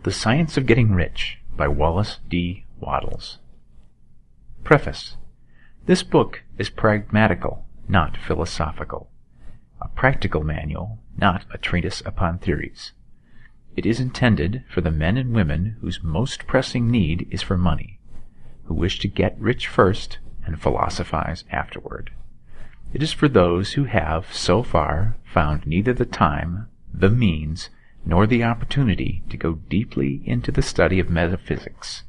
The Science of Getting Rich by Wallace D. Wattles. Preface. This book is pragmatical, not philosophical. A practical manual, not a treatise upon theories. It is intended for the men and women whose most pressing need is for money, who wish to get rich first and philosophize afterward. It is for those who have, so far, found neither the time, the means, nor the opportunity to go deeply into the study of metaphysics,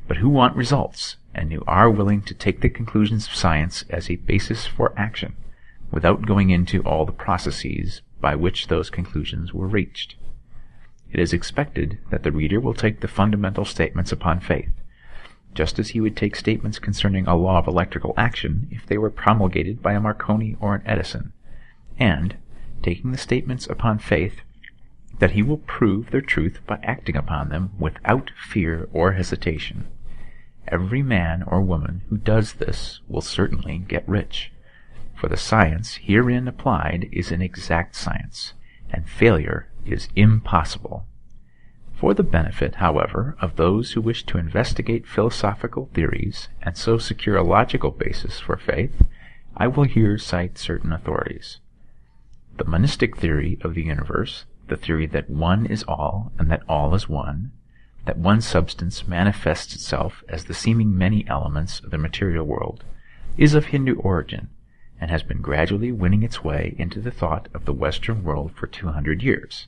but who want results, and who are willing to take the conclusions of science as a basis for action, without going into all the processes by which those conclusions were reached. It is expected that the reader will take the fundamental statements upon faith, just as he would take statements concerning a law of electrical action if they were promulgated by a Marconi or an Edison, and, taking the statements upon faith, that he will prove their truth by acting upon them without fear or hesitation. Every man or woman who does this will certainly get rich, for the science herein applied is an exact science, and failure is impossible. For the benefit, however, of those who wish to investigate philosophical theories and so secure a logical basis for faith, I will here cite certain authorities. The monistic theory of the universe, the theory that one is all and that all is one, that one substance manifests itself as the seeming many elements of the material world, is of Hindu origin, and has been gradually winning its way into the thought of the Western world for 200 years.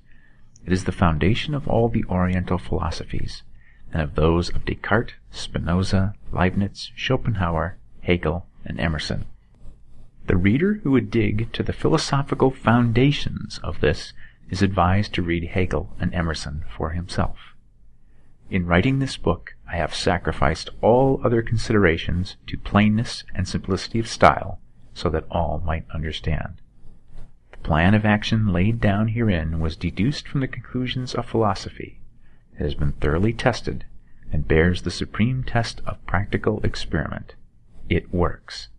It is the foundation of all the Oriental philosophies, and of those of Descartes, Spinoza, Leibniz, Schopenhauer, Hegel, and Emerson. The reader who would dig to the philosophical foundations of this is advised to read Hegel and Emerson for himself. In writing this book, I have sacrificed all other considerations to plainness and simplicity of style, so that all might understand. The plan of action laid down herein was deduced from the conclusions of philosophy. It has been thoroughly tested, and bears the supreme test of practical experiment. It works.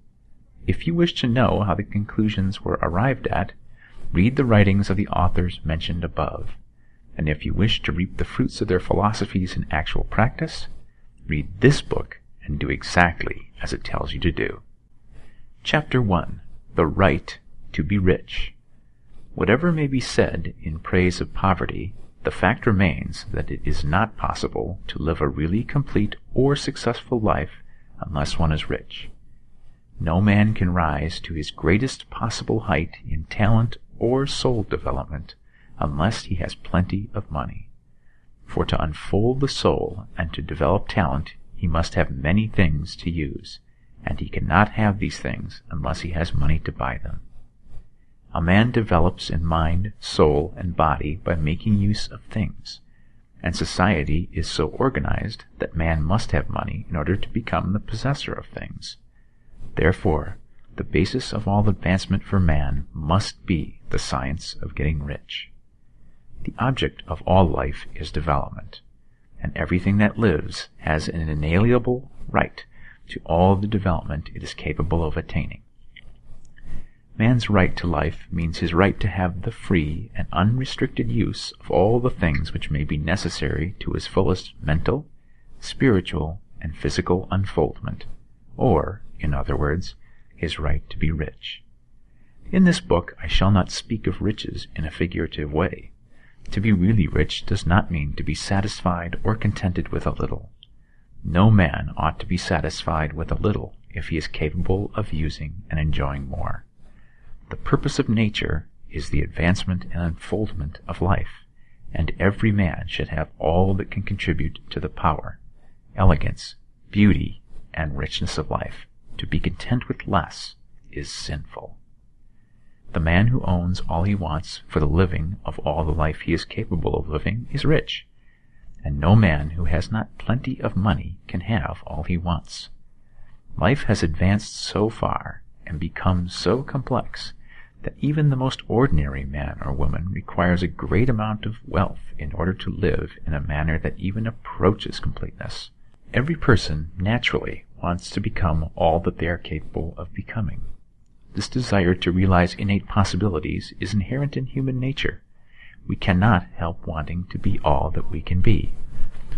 If you wish to know how the conclusions were arrived at, read the writings of the authors mentioned above, and if you wish to reap the fruits of their philosophies in actual practice, read this book and do exactly as it tells you to do. Chapter 1. The Right to be Rich. Whatever may be said in praise of poverty, the fact remains that it is not possible to live a really complete or successful life unless one is rich. No man can rise to his greatest possible height in talent or soul development unless he has plenty of money. For to unfold the soul and to develop talent, he must have many things to use, and he cannot have these things unless he has money to buy them. A man develops in mind, soul, and body by making use of things, and society is so organized that man must have money in order to become the possessor of things. Therefore, the basis of all advancement for man must be the science of getting rich. The object of all life is development, and everything that lives has an inalienable right to all the development it is capable of attaining. Man's right to life means his right to have the free and unrestricted use of all the things which may be necessary to his fullest mental, spiritual, and physical unfoldment, or, in other words, his right to be rich. In this book I shall not speak of riches in a figurative way. To be really rich does not mean to be satisfied or contented with a little. No man ought to be satisfied with a little if he is capable of using and enjoying more. The purpose of nature is the advancement and unfoldment of life, and every man should have all that can contribute to the power, elegance, beauty, and richness of life. To be content with less is sinful. The man who owns all he wants for the living of all the life he is capable of living is rich, and no man who has not plenty of money can have all he wants. Life has advanced so far and become so complex that even the most ordinary man or woman requires a great amount of wealth in order to live in a manner that even approaches completeness. Every person naturally wants to become all that they are capable of becoming. This desire to realize innate possibilities is inherent in human nature. We cannot help wanting to be all that we can be,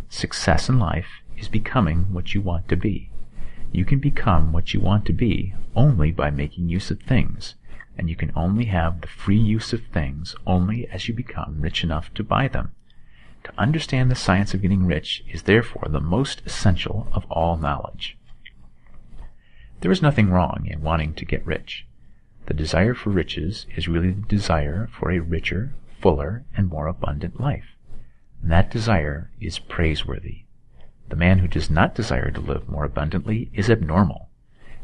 Success in life is becoming what you want to be. You can become what you want to be only by making use of things, and you can only have the free use of things only as you become rich enough to buy them. To understand the science of getting rich is therefore the most essential of all knowledge. There is nothing wrong in wanting to get rich. The desire for riches is really the desire for a richer, fuller, and more abundant life. And that desire is praiseworthy. The man who does not desire to live more abundantly is abnormal,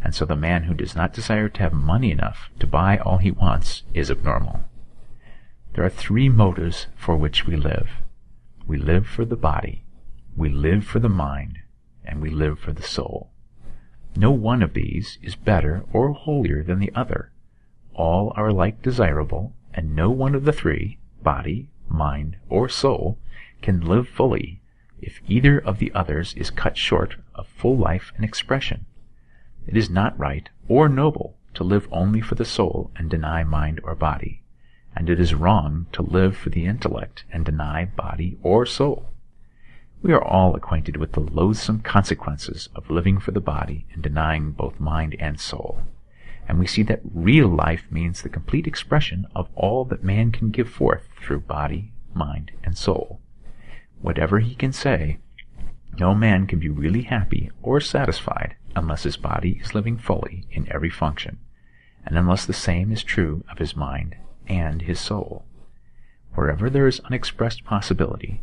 and so the man who does not desire to have money enough to buy all he wants is abnormal. There are three motives for which we live. We live for the body, we live for the mind, and we live for the soul. No one of these is better or holier than the other. All are alike desirable, and no one of the three, body, mind, or soul, can live fully if either of the others is cut short of full life and expression. It is not right or noble to live only for the soul and deny mind or body, and it is wrong to live for the intellect and deny body or soul. We are all acquainted with the loathsome consequences of living for the body and denying both mind and soul, and we see that real life means the complete expression of all that man can give forth through body, mind, and soul. Whatever he can say, no man can be really happy or satisfied unless his body is living fully in every function, and unless the same is true of his mind and his soul. Wherever there is unexpressed possibility,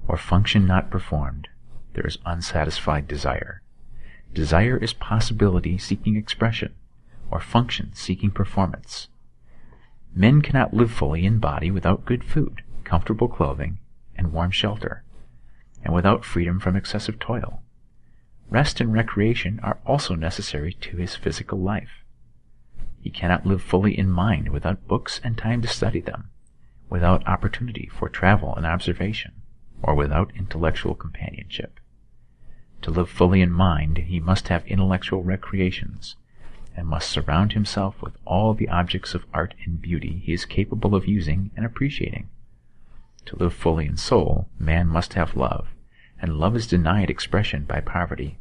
or function not performed, there is unsatisfied desire. Desire is possibility seeking expression, or function seeking performance. Men cannot live fully in body without good food, comfortable clothing, and warm shelter, and without freedom from excessive toil. Rest and recreation are also necessary to his physical life. He cannot live fully in mind without books and time to study them, without opportunity for travel and observation, or without intellectual companionship. To live fully in mind, he must have intellectual recreations, and must surround himself with all the objects of art and beauty he is capable of using and appreciating. To live fully in soul, man must have love, and love is denied expression by poverty.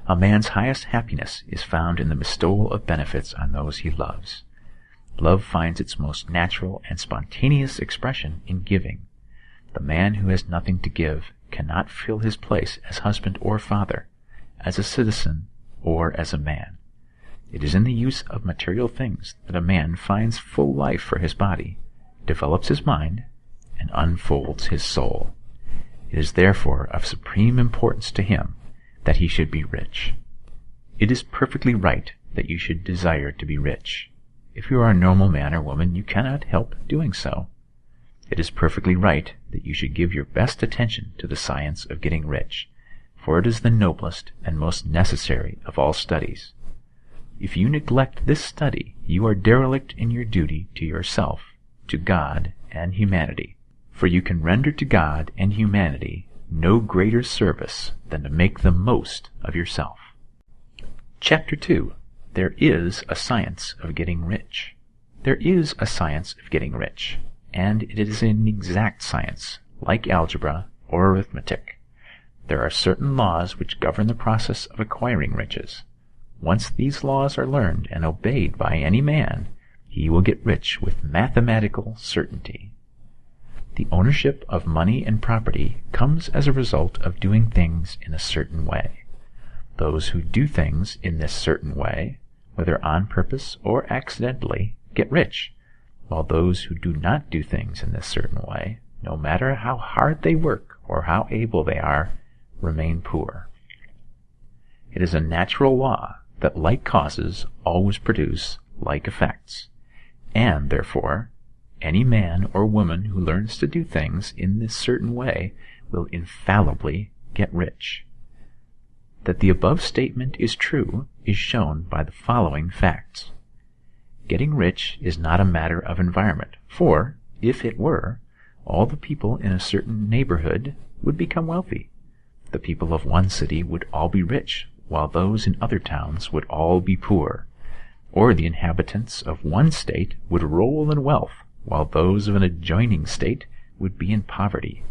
A man's highest happiness is found in the bestowal of benefits on those he loves. Love finds its most natural and spontaneous expression in giving. The man who has nothing to give cannot fill his place as husband or father, as a citizen, or as a man. It is in the use of material things that a man finds full life for his body, develops his mind, and unfolds his soul. It is therefore of supreme importance to him that he should be rich. It is perfectly right that you should desire to be rich. If you are a normal man or woman, you cannot help doing so. It is perfectly right that you should give your best attention to the science of getting rich, for it is the noblest and most necessary of all studies. If you neglect this study, you are derelict in your duty to yourself, to God, and humanity, for you can render to God and humanity no greater service than to make the most of yourself. Chapter 2. There is a science of getting rich. There is a science of getting rich, and it is an exact science, like algebra or arithmetic. There are certain laws which govern the process of acquiring riches. Once these laws are learned and obeyed by any man, he will get rich with mathematical certainty. The ownership of money and property comes as a result of doing things in a certain way. Those who do things in this certain way, whether on purpose or accidentally, get rich, while those who do not do things in this certain way, no matter how hard they work or how able they are, remain poor. It is a natural law that like causes always produce like effects, and therefore any man or woman who learns to do things in this certain way will infallibly get rich. That the above statement is true is shown by the following facts. Getting rich is not a matter of environment, for, if it were, all the people in a certain neighborhood would become wealthy. The people of one city would all be rich, while those in other towns would all be poor. Or the inhabitants of one state would roll in wealth, while those of an adjoining state would be in poverty.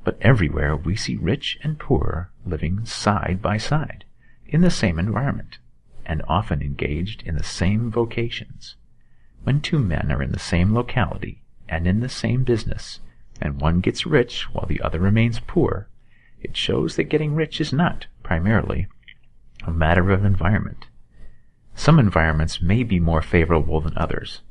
But everywhere we see rich and poor living side by side, in the same environment, and often engaged in the same vocations. When two men are in the same locality and in the same business, and one gets rich while the other remains poor, it shows that getting rich is not, primarily, a matter of environment. Some environments may be more favorable than others,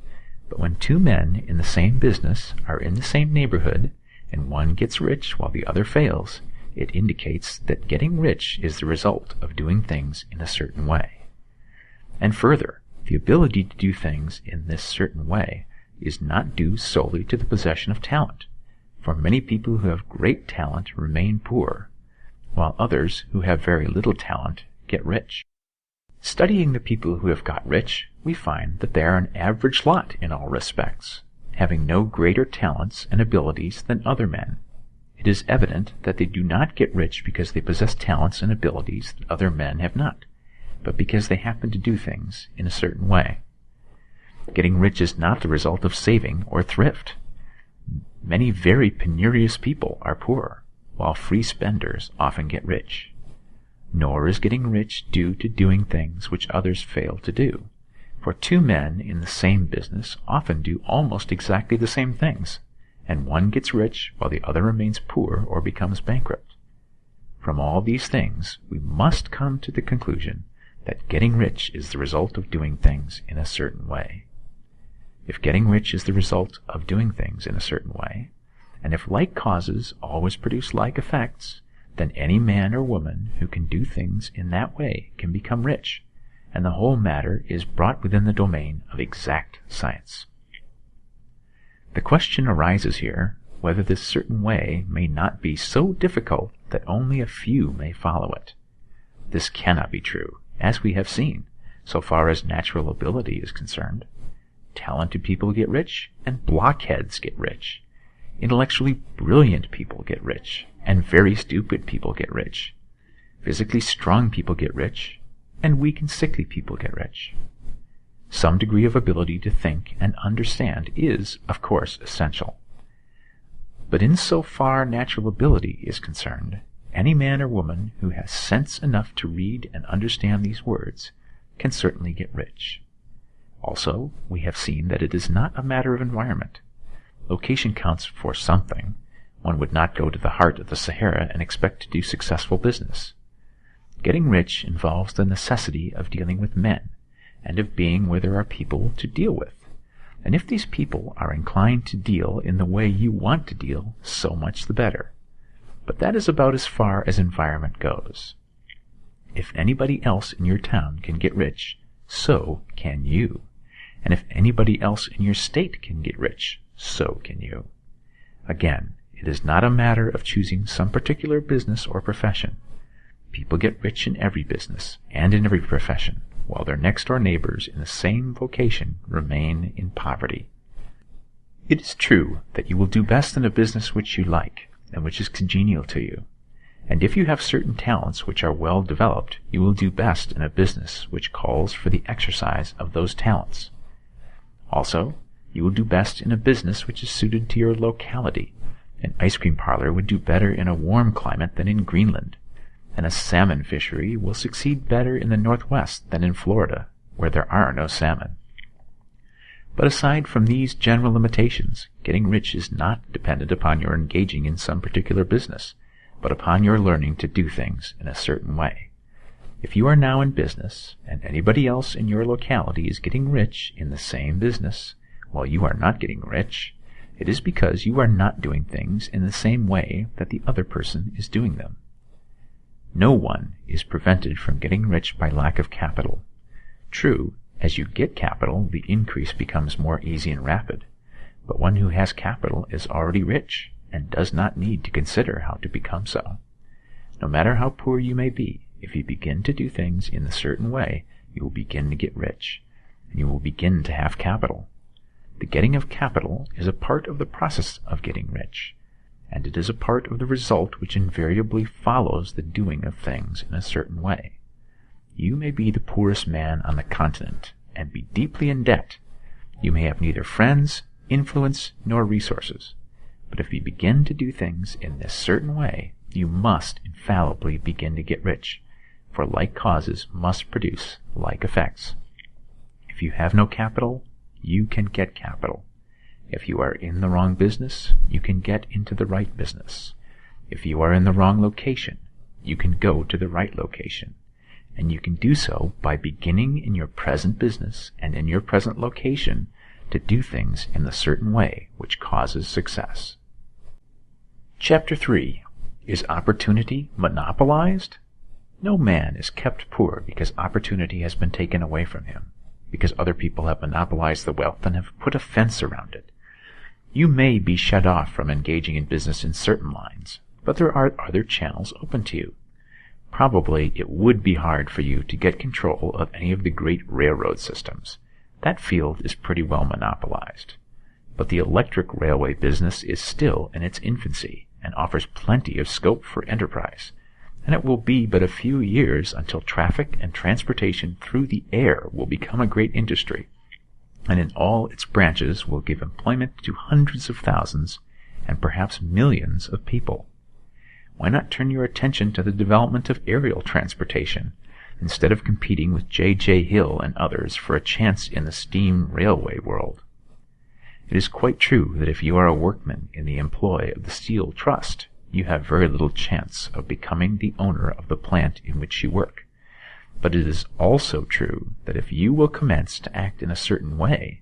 but when two men in the same business are in the same neighborhood, and one gets rich while the other fails, it indicates that getting rich is the result of doing things in a certain way. And further, the ability to do things in this certain way is not due solely to the possession of talent, for many people who have great talent remain poor, while others who have very little talent get rich. Studying the people who have got rich, we find that they are an average lot in all respects, having no greater talents and abilities than other men. It is evident that they do not get rich because they possess talents and abilities that other men have not, but because they happen to do things in a certain way. Getting rich is not the result of saving or thrift. Many very penurious people are poor, while free spenders often get rich. Nor is getting rich due to doing things which others fail to do, for two men in the same business often do almost exactly the same things, and one gets rich while the other remains poor or becomes bankrupt. From all these things, we must come to the conclusion that getting rich is the result of doing things in a certain way. If getting rich is the result of doing things in a certain way, and if like causes always produce like effects, then any man or woman who can do things in that way can become rich, and the whole matter is brought within the domain of exact science. The question arises here whether this certain way may not be so difficult that only a few may follow it. This cannot be true, as we have seen, so far as natural ability is concerned. Talented people get rich, and blockheads get rich. Intellectually brilliant people get rich, and very stupid people get rich. Physically strong people get rich, and weak and sickly people get rich. Some degree of ability to think and understand is, of course, essential. But in so far natural ability is concerned, any man or woman who has sense enough to read and understand these words can certainly get rich. Also, we have seen that it is not a matter of environment. Location counts for something. One would not go to the heart of the Sahara and expect to do successful business. Getting rich involves the necessity of dealing with men, and of being where there are people to deal with. And if these people are inclined to deal in the way you want to deal, so much the better. But that is about as far as environment goes. If anybody else in your town can get rich, so can you. And if anybody else in your state can get rich, so can you. Again, it is not a matter of choosing some particular business or profession. People get rich in every business and in every profession, while their next-door neighbors in the same vocation remain in poverty. It is true that you will do best in a business which you like, and which is congenial to you. And if you have certain talents which are well developed, you will do best in a business which calls for the exercise of those talents. Also, you will do best in a business which is suited to your locality. An ice cream parlor would do better in a warm climate than in Greenland, and a salmon fishery will succeed better in the Northwest than in Florida, where there are no salmon. But aside from these general limitations, getting rich is not dependent upon your engaging in some particular business, but upon your learning to do things in a certain way. If you are now in business, and anybody else in your locality is getting rich in the same business, while you are not getting rich, it is because you are not doing things in the same way that the other person is doing them. No one is prevented from getting rich by lack of capital. True, as you get capital, the increase becomes more easy and rapid, but one who has capital is already rich, and does not need to consider how to become so. No matter how poor you may be, if you begin to do things in a certain way, you will begin to get rich, and you will begin to have capital. The getting of capital is a part of the process of getting rich, and it is a part of the result which invariably follows the doing of things in a certain way. You may be the poorest man on the continent, and be deeply in debt. You may have neither friends, influence, nor resources. But if you begin to do things in this certain way, you must infallibly begin to get rich, for like causes must produce like effects. If you have no capital, you can get capital. If you are in the wrong business, you can get into the right business. If you are in the wrong location, you can go to the right location. And you can do so by beginning in your present business and in your present location to do things in the certain way which causes success. Chapter 3. Is opportunity monopolized? No man is kept poor because opportunity has been taken away from him, because other people have monopolized the wealth and have put a fence around it. You may be shut off from engaging in business in certain lines, but there are other channels open to you. Probably it would be hard for you to get control of any of the great railroad systems. That field is pretty well monopolized. But the electric railway business is still in its infancy and offers plenty of scope for enterprise, and it will be but a few years until traffic and transportation through the air will become a great industry, and in all its branches will give employment to hundreds of thousands and perhaps millions of people. Why not turn your attention to the development of aerial transportation, instead of competing with J. Hill and others for a chance in the steam railway world? It is quite true that if you are a workman in the employ of the Steel Trust, you have very little chance of becoming the owner of the plant in which you work. But it is also true that if you will commence to act in a certain way,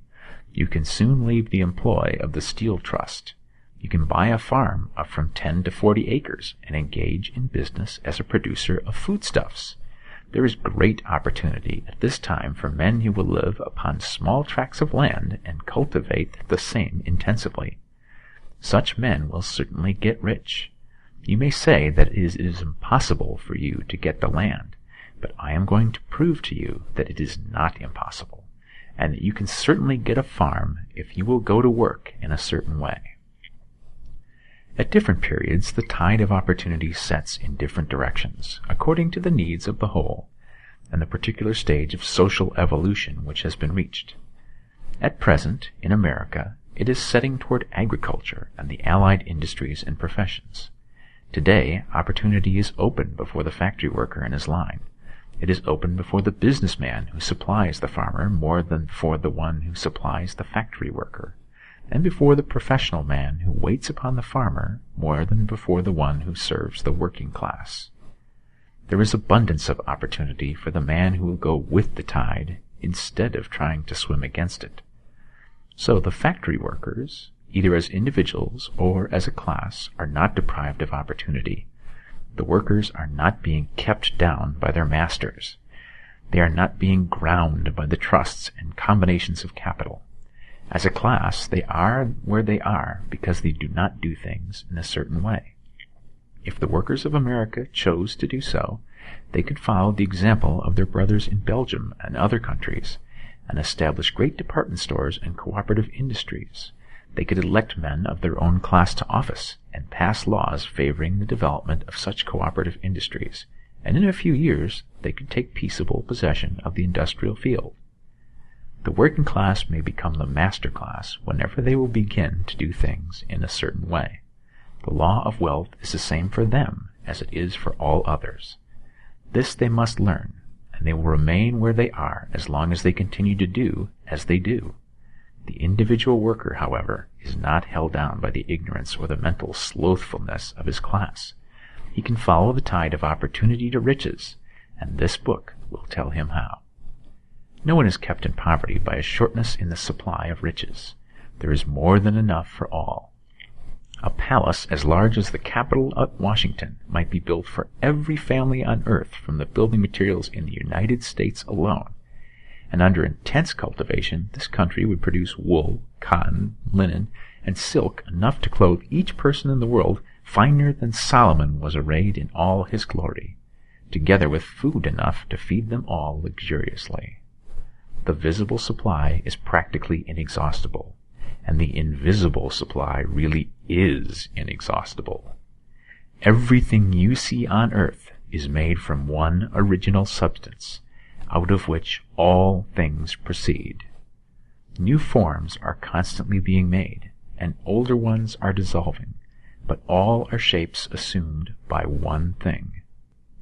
you can soon leave the employ of the Steel Trust. You can buy a farm of from 10 to 40 acres and engage in business as a producer of foodstuffs. There is great opportunity at this time for men who will live upon small tracts of land and cultivate the same intensively. Such men will certainly get rich. You may say that it is impossible for you to get the land, but I am going to prove to you that it is not impossible, and that you can certainly get a farm if you will go to work in a certain way. At different periods, the tide of opportunity sets in different directions, according to the needs of the whole, and the particular stage of social evolution which has been reached. At present, in America, it is setting toward agriculture and the allied industries and professions. Today, opportunity is open before the factory worker in his line. It is open before the businessman who supplies the farmer more than for the one who supplies the factory worker, and before the professional man who waits upon the farmer more than before the one who serves the working class. There is abundance of opportunity for the man who will go with the tide instead of trying to swim against it. So the factory workers, either as individuals or as a class, are not deprived of opportunity. The workers are not being kept down by their masters. They are not being ground by the trusts and combinations of capital. As a class, they are where they are because they do not do things in a certain way. If the workers of America chose to do so, they could follow the example of their brothers in Belgium and other countries, and establish great department stores and cooperative industries. They could elect men of their own class to office and pass laws favoring the development of such cooperative industries, and in a few years they could take peaceable possession of the industrial field. The working class may become the master class whenever they will begin to do things in a certain way. The law of wealth is the same for them as it is for all others. This they must learn, and they will remain where they are as long as they continue to do as they do. The individual worker, however, is not held down by the ignorance or the mental slothfulness of his class. He can follow the tide of opportunity to riches, and this book will tell him how. No one is kept in poverty by a shortness in the supply of riches. There is more than enough for all. A palace as large as the Capitol at Washington might be built for every family on earth from the building materials in the United States alone. And under intense cultivation, this country would produce wool, cotton, linen, and silk enough to clothe each person in the world finer than Solomon was arrayed in all his glory, together with food enough to feed them all luxuriously. The visible supply is practically inexhaustible, and the invisible supply really is inexhaustible. Everything you see on earth is made from one original substance, out of which all things proceed. New forms are constantly being made, and older ones are dissolving, but all are shapes assumed by one thing.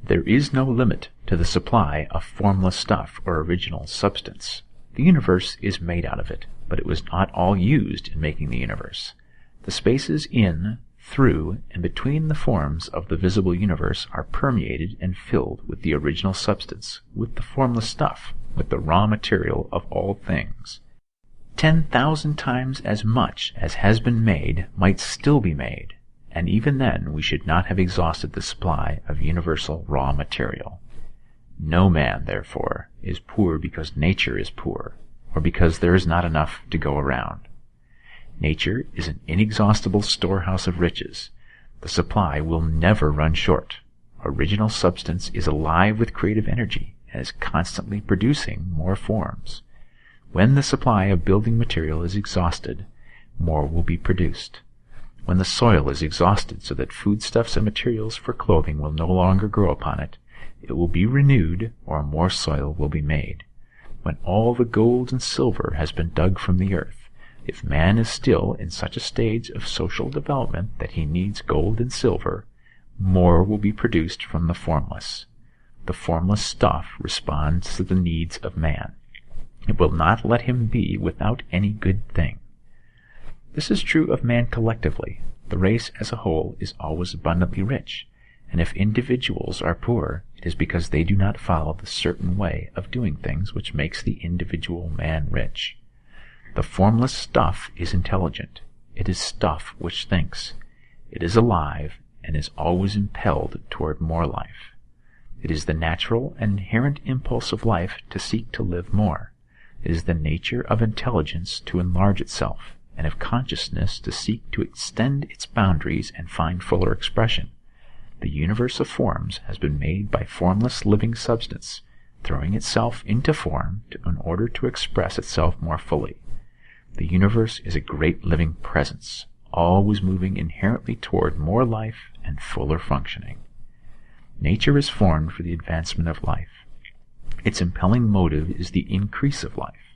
There is no limit to the supply of formless stuff or original substance. The universe is made out of it, but it was not all used in making the universe. The spaces in, through, and between the forms of the visible universe are permeated and filled with the original substance, with the formless stuff, with the raw material of all things. 10,000 times as much as has been made might still be made, and even then we should not have exhausted the supply of universal raw material. No man, therefore, is poor because nature is poor, or because there is not enough to go around. Nature is an inexhaustible storehouse of riches. The supply will never run short. Original substance is alive with creative energy and is constantly producing more forms. When the supply of building material is exhausted, more will be produced. When the soil is exhausted so that foodstuffs and materials for clothing will no longer grow upon it, it will be renewed, or more soil will be made. When all the gold and silver has been dug from the earth, if man is still in such a stage of social development that he needs gold and silver, more will be produced from the formless. The formless stuff responds to the needs of man. It will not let him be without any good thing. This is true of man collectively. The race as a whole is always abundantly rich, and if individuals are poor, it is because they do not follow the certain way of doing things which makes the individual man rich. The formless stuff is intelligent. It is stuff which thinks. It is alive and is always impelled toward more life. It is the natural and inherent impulse of life to seek to live more. It is the nature of intelligence to enlarge itself, and of consciousness to seek to extend its boundaries and find fuller expression. The universe of forms has been made by formless living substance, throwing itself into form in order to express itself more fully. The universe is a great living presence, always moving inherently toward more life and fuller functioning. Nature is formed for the advancement of life. Its impelling motive is the increase of life.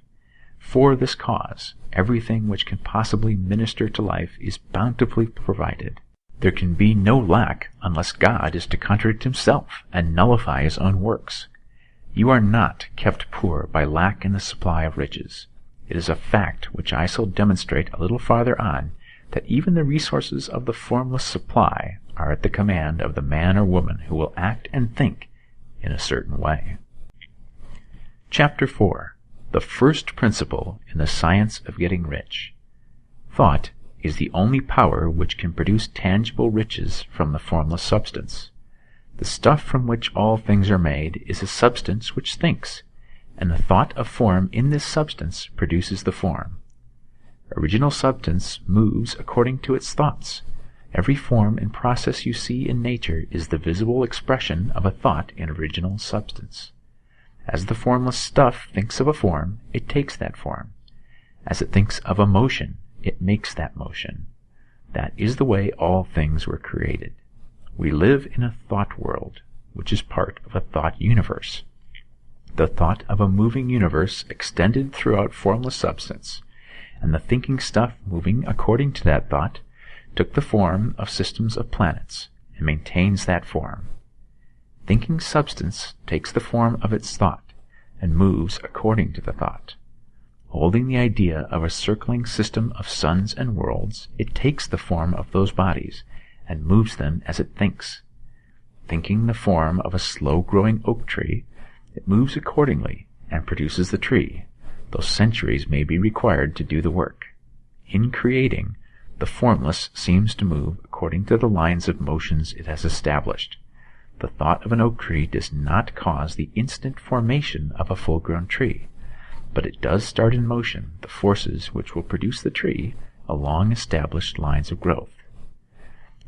For this cause, everything which can possibly minister to life is bountifully provided. There can be no lack unless God is to contradict himself and nullify his own works. You are not kept poor by lack in the supply of riches. It is a fact which I shall demonstrate a little farther on, that even the resources of the formless supply are at the command of the man or woman who will act and think in a certain way. Chapter 4. The first principle in the science of getting rich. Thought is the only power which can produce tangible riches from the formless substance. The stuff from which all things are made is a substance which thinks, and the thought of form in this substance produces the form. Original substance moves according to its thoughts. Every form and process you see in nature is the visible expression of a thought in original substance. As the formless stuff thinks of a form, it takes that form. As it thinks of a motion, it makes that motion. That is the way all things were created. We live in a thought world, which is part of a thought universe. The thought of a moving universe extended throughout formless substance, and the thinking stuff moving according to that thought took the form of systems of planets, and maintains that form. Thinking substance takes the form of its thought, and moves according to the thought. Holding the idea of a circling system of suns and worlds, it takes the form of those bodies, and moves them as it thinks. Thinking the form of a slow-growing oak tree, it moves accordingly, and produces the tree, though centuries may be required to do the work. In creating, the formless seems to move according to the lines of motions it has established. The thought of an oak tree does not cause the instant formation of a full-grown tree, but it does start in motion the forces which will produce the tree along established lines of growth.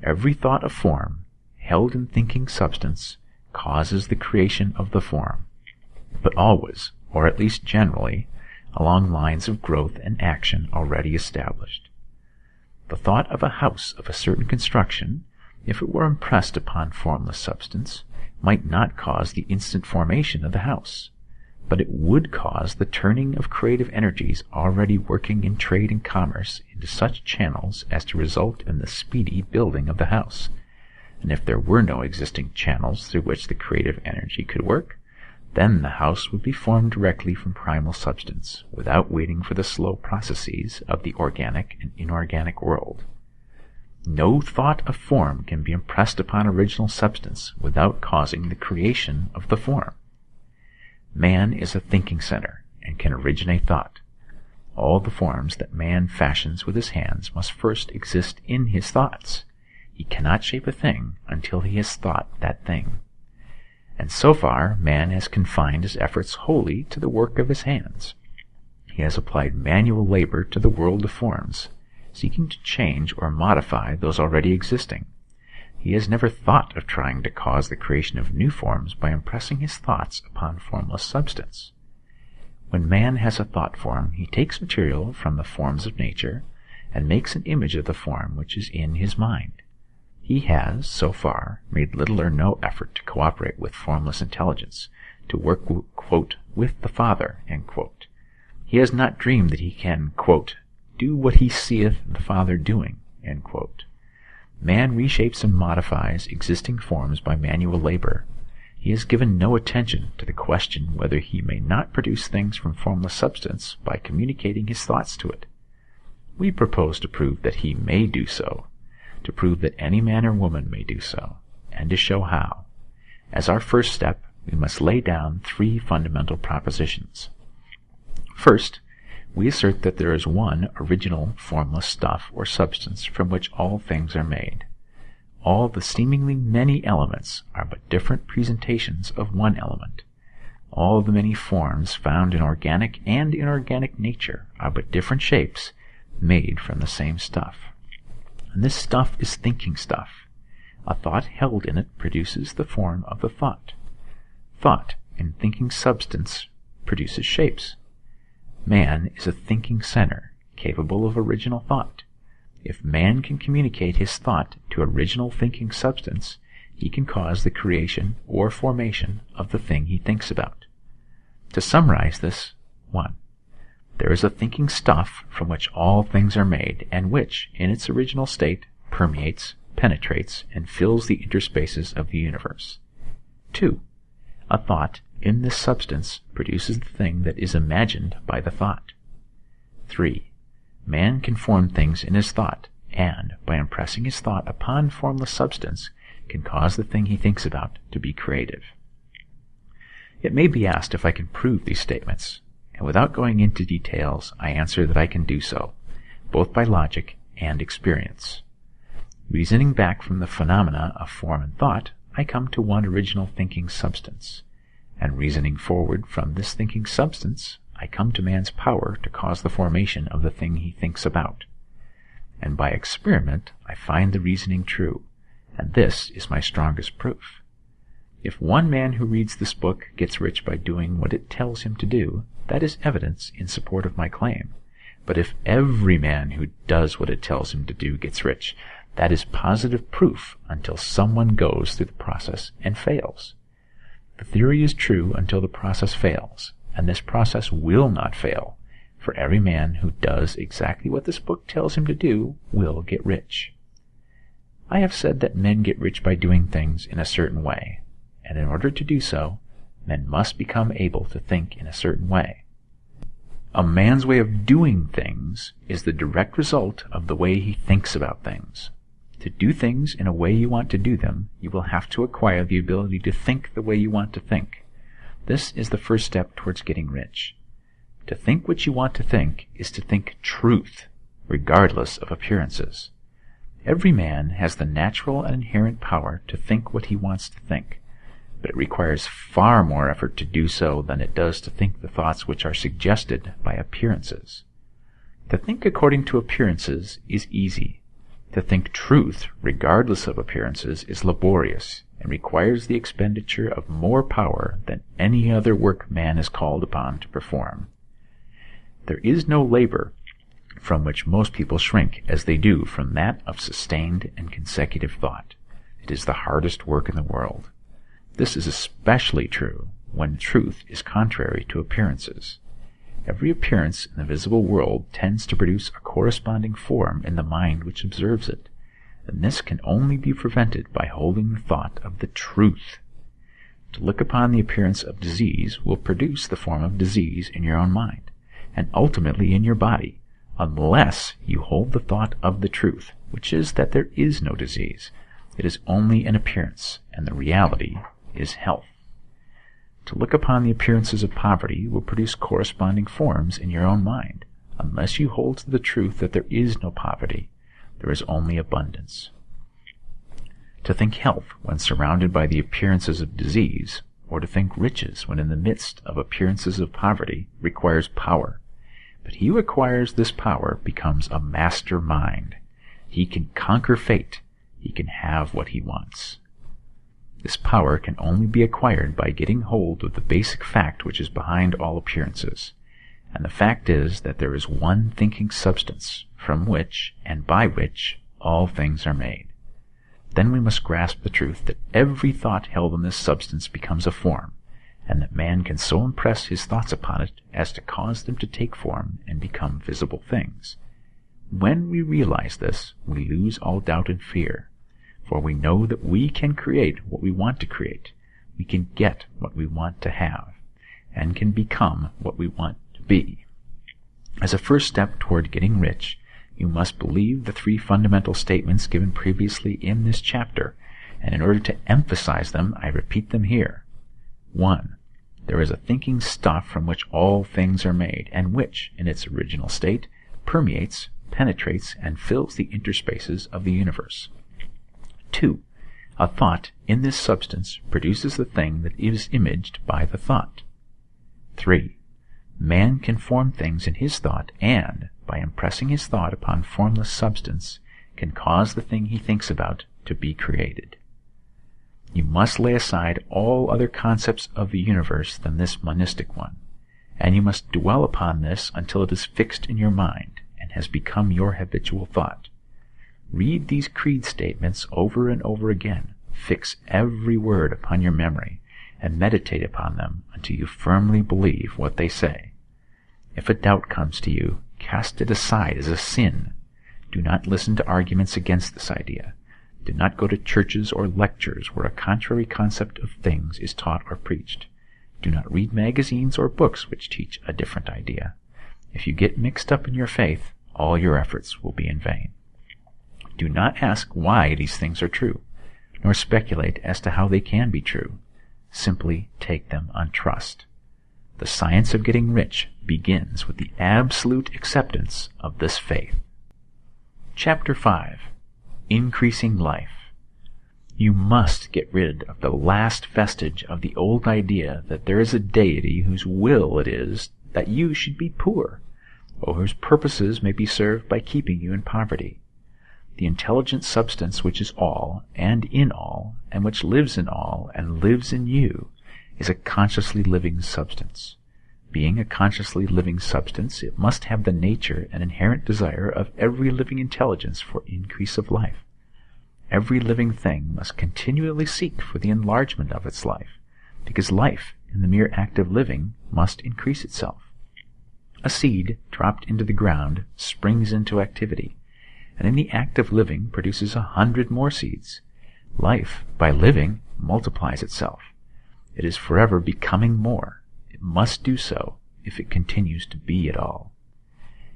Every thought of form, held in thinking substance, causes the creation of the form, but always, or at least generally, along lines of growth and action already established. The thought of a house of a certain construction, if it were impressed upon formless substance, might not cause the instant formation of the house. but it would cause the turning of creative energies already working in trade and commerce into such channels as to result in the speedy building of the house. And if there were no existing channels through which the creative energy could work, then the house would be formed directly from primal substance, without waiting for the slow processes of the organic and inorganic world. No thought of form can be impressed upon original substance without causing the creation of the form. Man is a thinking center and can originate thought. All the forms that man fashions with his hands must first exist in his thoughts. He cannot shape a thing until he has thought that thing. And so far, man has confined his efforts wholly to the work of his hands. He has applied manual labor to the world of forms, seeking to change or modify those already existing. He has never thought of trying to cause the creation of new forms by impressing his thoughts upon formless substance. When man has a thought form, he takes material from the forms of nature and makes an image of the form which is in his mind. He has, so far, made little or no effort to cooperate with formless intelligence, to work, quote, with the Father, end quote. He has not dreamed that he can, quote, do what he seeth the Father doing, end quote. Man reshapes and modifies existing forms by manual labor. He has given no attention to the question whether he may not produce things from formless substance by communicating his thoughts to it. We propose to prove that he may do so, to prove that any man or woman may do so, and to show how. As our first step, we must lay down 3 fundamental propositions. First, we assert that there is one original formless stuff or substance from which all things are made. All the seemingly many elements are but different presentations of one element. All the many forms found in organic and inorganic nature are but different shapes made from the same stuff. And this stuff is thinking stuff. A thought held in it produces the form of the thought. Thought, in thinking substance, produces shapes. Man is a thinking center, capable of original thought. If man can communicate his thought to original thinking substance, he can cause the creation or formation of the thing he thinks about. To summarize this, 1. There is a thinking stuff from which all things are made, and which, in its original state, permeates, penetrates, and fills the interspaces of the universe. 2. A thought in this substance produces the thing that is imagined by the thought. 3. Man can form things in his thought, and, by impressing his thought upon formless substance, can cause the thing he thinks about to be creative. It may be asked if I can prove these statements, and without going into details, I answer that I can do so, both by logic and experience. Reasoning back from the phenomena of form and thought, I come to one original thinking substance, and reasoning forward from this thinking substance, I come to man's power to cause the formation of the thing he thinks about. And by experiment, I find the reasoning true, and this is my strongest proof. If one man who reads this book gets rich by doing what it tells him to do, that is evidence in support of my claim. But if every man who does what it tells him to do gets rich, that is positive proof until someone goes through the process and fails. The theory is true until the process fails, and this process will not fail, for every man who does exactly what this book tells him to do will get rich. I have said that men get rich by doing things in a certain way, and in order to do so, men must become able to think in a certain way. A man's way of doing things is the direct result of the way he thinks about things. To do things in a way you want to do them, you will have to acquire the ability to think the way you want to think. This is the first step towards getting rich. To think what you want to think is to think truth, regardless of appearances. Every man has the natural and inherent power to think what he wants to think, but it requires far more effort to do so than it does to think the thoughts which are suggested by appearances. To think according to appearances is easy. To think truth, regardless of appearances, is laborious and requires the expenditure of more power than any other work man is called upon to perform. There is no labor from which most people shrink as they do from that of sustained and consecutive thought. It is the hardest work in the world. This is especially true when truth is contrary to appearances. Every appearance in the visible world tends to produce a corresponding form in the mind which observes it, and this can only be prevented by holding the thought of the truth. To look upon the appearance of disease will produce the form of disease in your own mind, and ultimately in your body, unless you hold the thought of the truth, which is that there is no disease. It is only an appearance, and the reality is health. To look upon the appearances of poverty will produce corresponding forms in your own mind, unless you hold to the truth that there is no poverty, there is only abundance. To think health when surrounded by the appearances of disease, or to think riches when in the midst of appearances of poverty, requires power. But he who acquires this power becomes a master mind. He can conquer fate. He can have what he wants. This power can only be acquired by getting hold of the basic fact which is behind all appearances. And the fact is that there is one thinking substance, from which and by which all things are made. Then we must grasp the truth that every thought held in this substance becomes a form, and that man can so impress his thoughts upon it as to cause them to take form and become visible things. When we realize this, we lose all doubt and fear, for we know that we can create what we want to create, we can get what we want to have, and can become what we want to be. As a first step toward getting rich, you must believe the three fundamental statements given previously in this chapter, and in order to emphasize them, I repeat them here. 1. There is a thinking stuff from which all things are made, and which, in its original state, permeates, penetrates, and fills the interspaces of the universe. 2. A thought in this substance produces the thing that is imaged by the thought. 3. Man can form things in his thought and, by impressing his thought upon formless substance, can cause the thing he thinks about to be created. You must lay aside all other concepts of the universe than this monistic one, and you must dwell upon this until it is fixed in your mind and has become your habitual thought. Read these creed statements over and over again, fix every word upon your memory, and meditate upon them until you firmly believe what they say. If a doubt comes to you, cast it aside as a sin. Do not listen to arguments against this idea. Do not go to churches or lectures where a contrary concept of things is taught or preached. Do not read magazines or books which teach a different idea. If you get mixed up in your faith, all your efforts will be in vain. Do not ask why these things are true, nor speculate as to how they can be true. Simply take them on trust. The science of getting rich begins with the absolute acceptance of this faith. Chapter 5. Increasing Life. You must get rid of the last vestige of the old idea that there is a deity whose will it is that you should be poor, or whose purposes may be served by keeping you in poverty. The intelligent substance which is all, and in all, and which lives in all, and lives in you, is a consciously living substance. Being a consciously living substance, it must have the nature and inherent desire of every living intelligence for increase of life. Every living thing must continually seek for the enlargement of its life, because life, in the mere act of living, must increase itself. A seed, dropped into the ground, springs into activity, and in the act of living produces 100 more seeds. Life, by living, multiplies itself. It is forever becoming more. It must do so if it continues to be at all.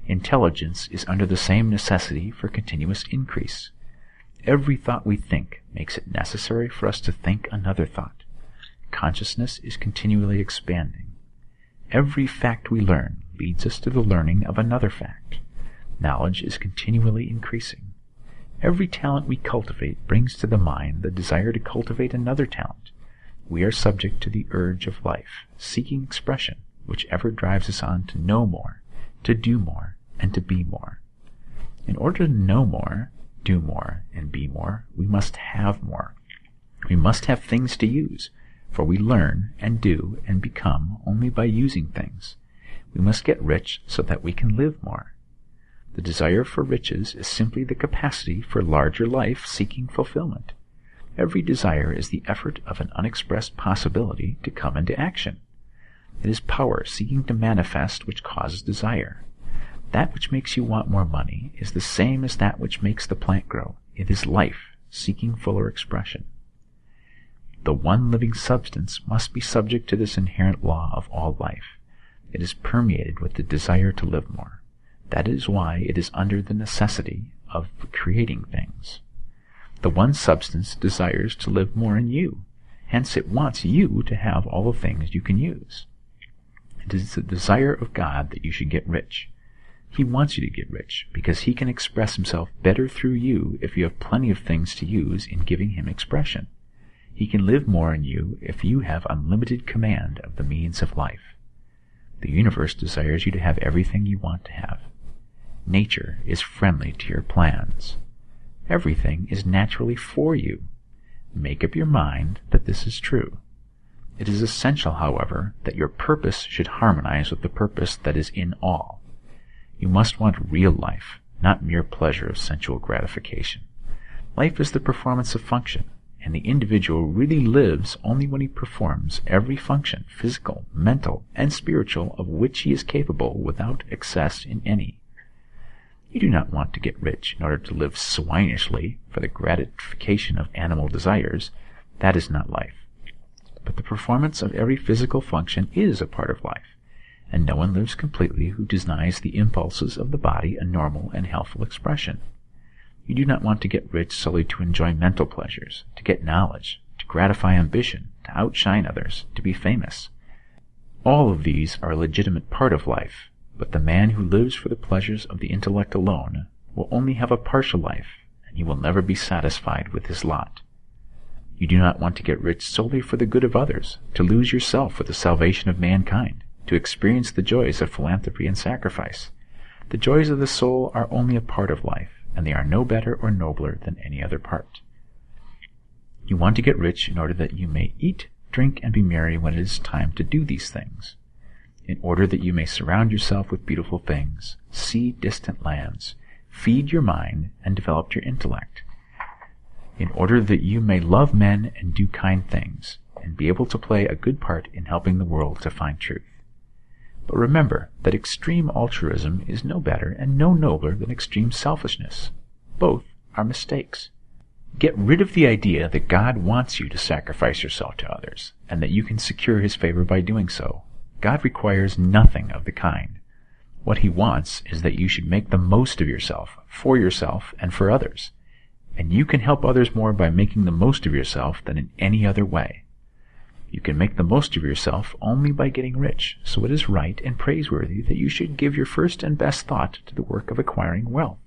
Intelligence is under the same necessity for continuous increase. Every thought we think makes it necessary for us to think another thought. Consciousness is continually expanding. Every fact we learn leads us to the learning of another fact. Knowledge is continually increasing. Every talent we cultivate brings to the mind the desire to cultivate another talent. We are subject to the urge of life, seeking expression, which ever drives us on to know more, to do more, and to be more. In order to know more, do more, and be more, we must have more. We must have things to use, for we learn and do and become only by using things. We must get rich so that we can live more. The desire for riches is simply the capacity for larger life seeking fulfillment. Every desire is the effort of an unexpressed possibility to come into action. It is power seeking to manifest which causes desire. That which makes you want more money is the same as that which makes the plant grow. It is life seeking fuller expression. The one living substance must be subject to this inherent law of all life. It is permeated with the desire to live more. That is why it is under the necessity of creating things. The one substance desires to live more in you. Hence it wants you to have all the things you can use. It is the desire of God that you should get rich. He wants you to get rich because he can express himself better through you if you have plenty of things to use in giving him expression. He can live more in you if you have unlimited command of the means of life. The universe desires you to have everything you want to have. Nature is friendly to your plans. Everything is naturally for you. Make up your mind that this is true. It is essential, however, that your purpose should harmonize with the purpose that is in all. You must want real life, not mere pleasure of sensual gratification. Life is the performance of function, and the individual really lives only when he performs every function, physical, mental, and spiritual, of which he is capable without excess in any. You do not want to get rich in order to live swinishly for the gratification of animal desires. That is not life. But the performance of every physical function is a part of life, and no one lives completely who denies the impulses of the body a normal and healthful expression. You do not want to get rich solely to enjoy mental pleasures, to get knowledge, to gratify ambition, to outshine others, to be famous. All of these are a legitimate part of life, but the man who lives for the pleasures of the intellect alone will only have a partial life, and he will never be satisfied with his lot. You do not want to get rich solely for the good of others, to lose yourself for the salvation of mankind, to experience the joys of philanthropy and sacrifice. The joys of the soul are only a part of life, and they are no better or nobler than any other part. You want to get rich in order that you may eat, drink, and be merry when it is time to do these things, in order that you may surround yourself with beautiful things, see distant lands, feed your mind, and develop your intellect, in order that you may love men and do kind things, and be able to play a good part in helping the world to find truth. But remember that extreme altruism is no better and no nobler than extreme selfishness. Both are mistakes. Get rid of the idea that God wants you to sacrifice yourself to others, and that you can secure his favor by doing so. God requires nothing of the kind. What he wants is that you should make the most of yourself, for yourself, and for others. And you can help others more by making the most of yourself than in any other way. You can make the most of yourself only by getting rich, so it is right and praiseworthy that you should give your first and best thought to the work of acquiring wealth.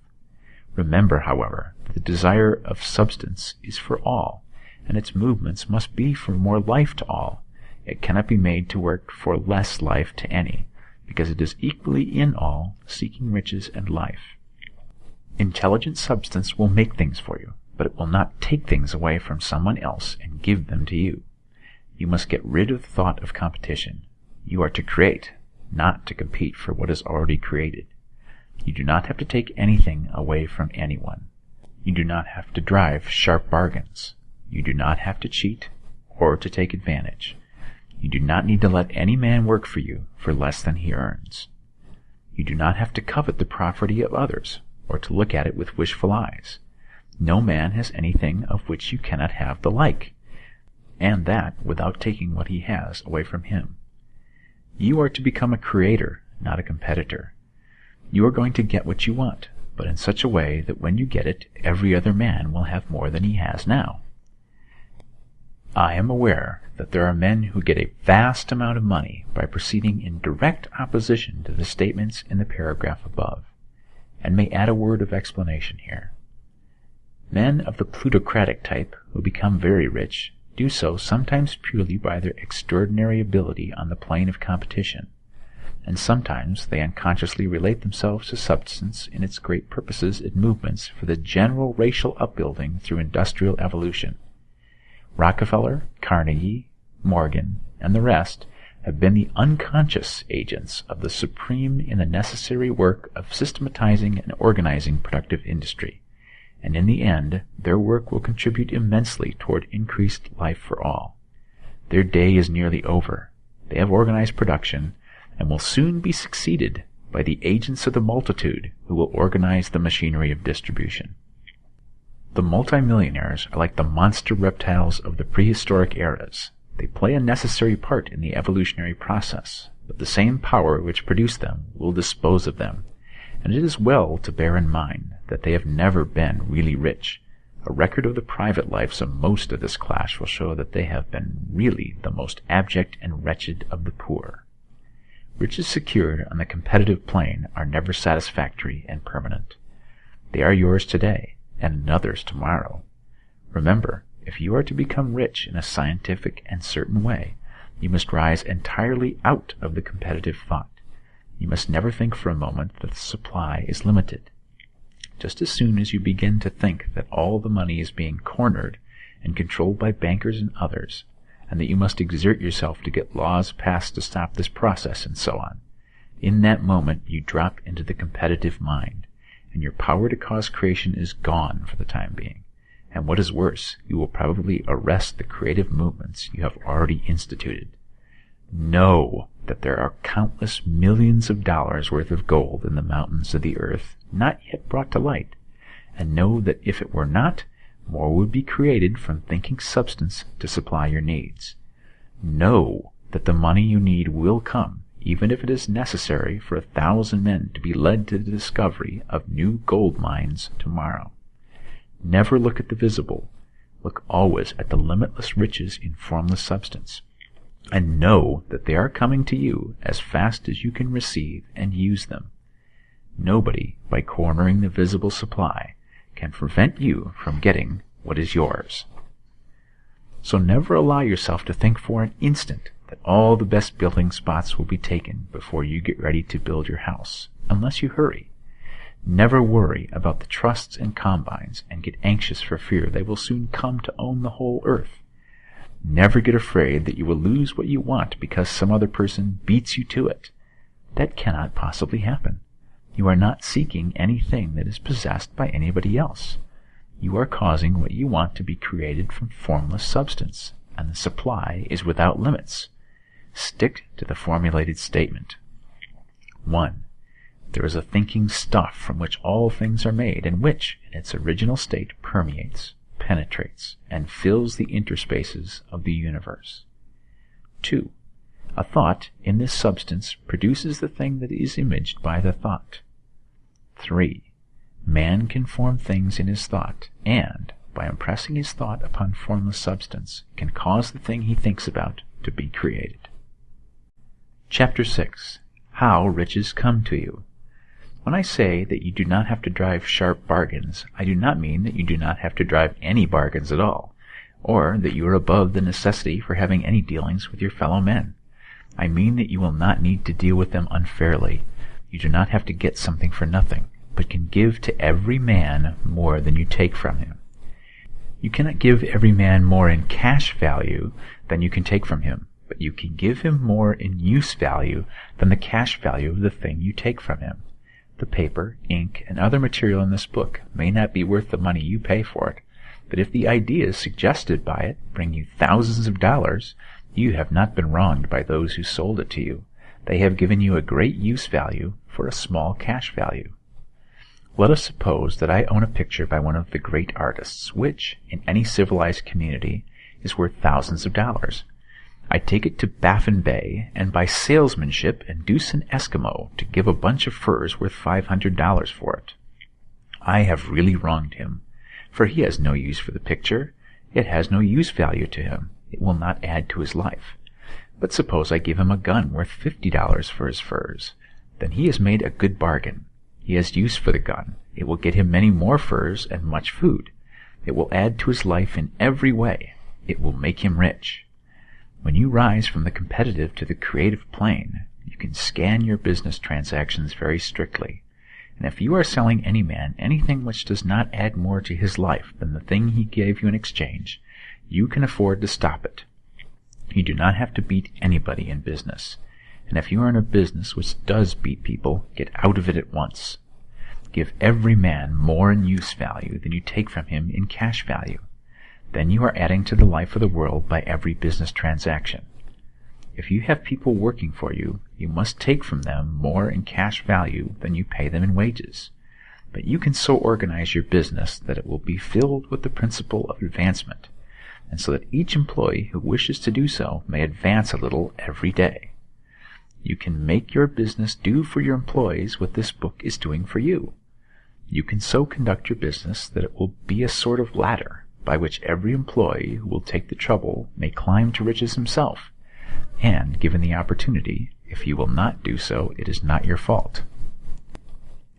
Remember, however, that the desire of substance is for all, and its movements must be for more life to all. It cannot be made to work for less life to any, because it is equally in all, seeking riches and life. Intelligent substance will make things for you, but it will not take things away from someone else and give them to you. You must get rid of the thought of competition. You are to create, not to compete for what is already created. You do not have to take anything away from anyone. You do not have to drive sharp bargains. You do not have to cheat or to take advantage. You do not need to let any man work for you for less than he earns. You do not have to covet the property of others or to look at it with wishful eyes. No man has anything of which you cannot have the like, and that without taking what he has away from him. You are to become a creator, not a competitor. You are going to get what you want, but in such a way that when you get it, every other man will have more than he has now. I am aware that there are men who get a vast amount of money by proceeding in direct opposition to the statements in the paragraph above, and may add a word of explanation here. Men of the plutocratic type who become very rich do so sometimes purely by their extraordinary ability on the plane of competition, and sometimes they unconsciously relate themselves to substance in its great purposes and movements for the general racial upbuilding through industrial evolution. Rockefeller, Carnegie, Morgan, and the rest have been the unconscious agents of the supreme in the necessary work of systematizing and organizing productive industry, and in the end, their work will contribute immensely toward increased life for all. Their day is nearly over. They have organized production, and will soon be succeeded by the agents of the multitude who will organize the machinery of distribution. The multimillionaires are like the monster reptiles of the prehistoric eras. They play a necessary part in the evolutionary process, but the same power which produced them will dispose of them, and it is well to bear in mind that they have never been really rich. A record of the private lives of most of this class will show that they have been really the most abject and wretched of the poor. Riches secured on the competitive plane are never satisfactory and permanent. They are yours today, and another's tomorrow. Remember, if you are to become rich in a scientific and certain way, you must rise entirely out of the competitive thought. You must never think for a moment that the supply is limited. Just as soon as you begin to think that all the money is being cornered and controlled by bankers and others, and that you must exert yourself to get laws passed to stop this process and so on, in that moment you drop into the competitive mind, and your power to cause creation is gone for the time being. And what is worse, you will probably arrest the creative movements you have already instituted. Know that there are countless millions of dollars worth of gold in the mountains of the earth not yet brought to light, and know that if it were not, more would be created from thinking substance to supply your needs. Know that the money you need will come, even if it is necessary for 1,000 men to be led to the discovery of new gold mines tomorrow. Never look at the visible. Look always at the limitless riches in formless substance, and know that they are coming to you as fast as you can receive and use them. Nobody, by cornering the visible supply, can prevent you from getting what is yours. So never allow yourself to think for an instant that all the best building spots will be taken before you get ready to build your house, unless you hurry. Never worry about the trusts and combines and get anxious for fear they will soon come to own the whole earth. Never get afraid that you will lose what you want because some other person beats you to it. That cannot possibly happen. You are not seeking anything that is possessed by anybody else. You are causing what you want to be created from formless substance, and the supply is without limits. Stick to the formulated statement. 1. There is a thinking stuff from which all things are made, and which, in its original state, permeates, penetrates, and fills the interspaces of the universe. 2. A thought in this substance produces the thing that is imaged by the thought. 3. Man can form things in his thought, and, by impressing his thought upon formless substance, can cause the thing he thinks about to be created. Chapter 6. How Riches Come to You. When I say that you do not have to drive sharp bargains, I do not mean that you do not have to drive any bargains at all, or that you are above the necessity for having any dealings with your fellow men. I mean that you will not need to deal with them unfairly. You do not have to get something for nothing, but can give to every man more than you take from him. You cannot give every man more in cash value than you can take from him, but you can give him more in use value than the cash value of the thing you take from him. The paper, ink, and other material in this book may not be worth the money you pay for it, but if the ideas suggested by it bring you thousands of dollars, you have not been wronged by those who sold it to you. They have given you a great use value for a small cash value. Let us suppose that I own a picture by one of the great artists, which, in any civilized community, is worth thousands of dollars. I take it to Baffin Bay, and by salesmanship induce an Eskimo to give a bunch of furs worth $500 for it. I have really wronged him, for he has no use for the picture. It has no use value to him. It will not add to his life. But suppose I give him a gun worth $50 for his furs. Then he has made a good bargain. He has use for the gun. It will get him many more furs and much food. It will add to his life in every way. It will make him rich. When you rise from the competitive to the creative plane, you can scan your business transactions very strictly. And if you are selling any man anything which does not add more to his life than the thing he gave you in exchange, you can afford to stop it. You do not have to beat anybody in business. And if you are in a business which does beat people, get out of it at once. Give every man more in use value than you take from him in cash value. Then you are adding to the life of the world by every business transaction. If you have people working for you, you must take from them more in cash value than you pay them in wages. But you can so organize your business that it will be filled with the principle of advancement, and so that each employee who wishes to do so may advance a little every day. You can make your business do for your employees what this book is doing for you. You can so conduct your business that it will be a sort of ladder by which every employee who will take the trouble may climb to riches himself, and, given the opportunity, if you will not do so, it is not your fault.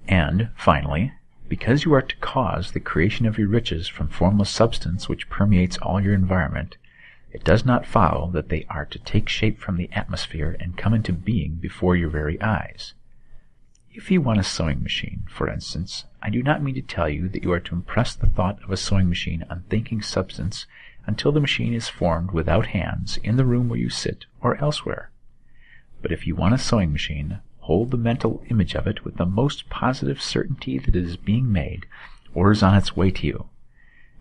And, finally, because you are to cause the creation of your riches from formless substance which permeates all your environment, it does not follow that they are to take shape from the atmosphere and come into being before your very eyes. If you want a sewing machine, for instance, I do not mean to tell you that you are to impress the thought of a sewing machine on thinking substance until the machine is formed without hands in the room where you sit or elsewhere. But if you want a sewing machine, hold the mental image of it with the most positive certainty that it is being made or is on its way to you.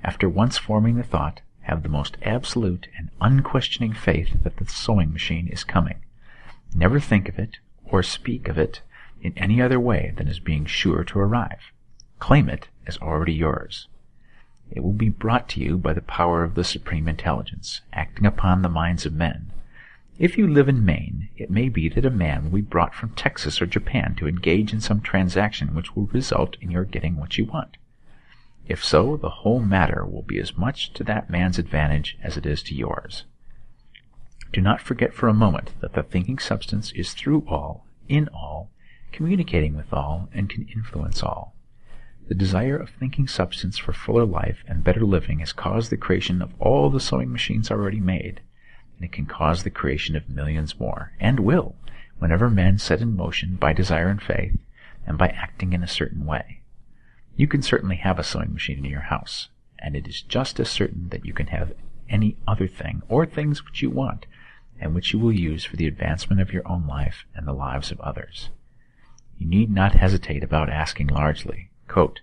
After once forming the thought, have the most absolute and unquestioning faith that the sewing machine is coming. Never think of it or speak of it in any other way than as being sure to arrive. Claim it as already yours. It will be brought to you by the power of the Supreme Intelligence, acting upon the minds of men. If you live in Maine, it may be that a man will be brought from Texas or Japan to engage in some transaction which will result in your getting what you want. If so, the whole matter will be as much to that man's advantage as it is to yours. Do not forget for a moment that the thinking substance is through all, in all, communicating with all, and can influence all. The desire of thinking substance for fuller life and better living has caused the creation of all the sewing machines already made, and it can cause the creation of millions more, and will, whenever men set in motion by desire and faith, and by acting in a certain way. You can certainly have a sewing machine in your house, and it is just as certain that you can have any other thing, or things which you want, and which you will use for the advancement of your own life and the lives of others. You need not hesitate about asking largely. Quote,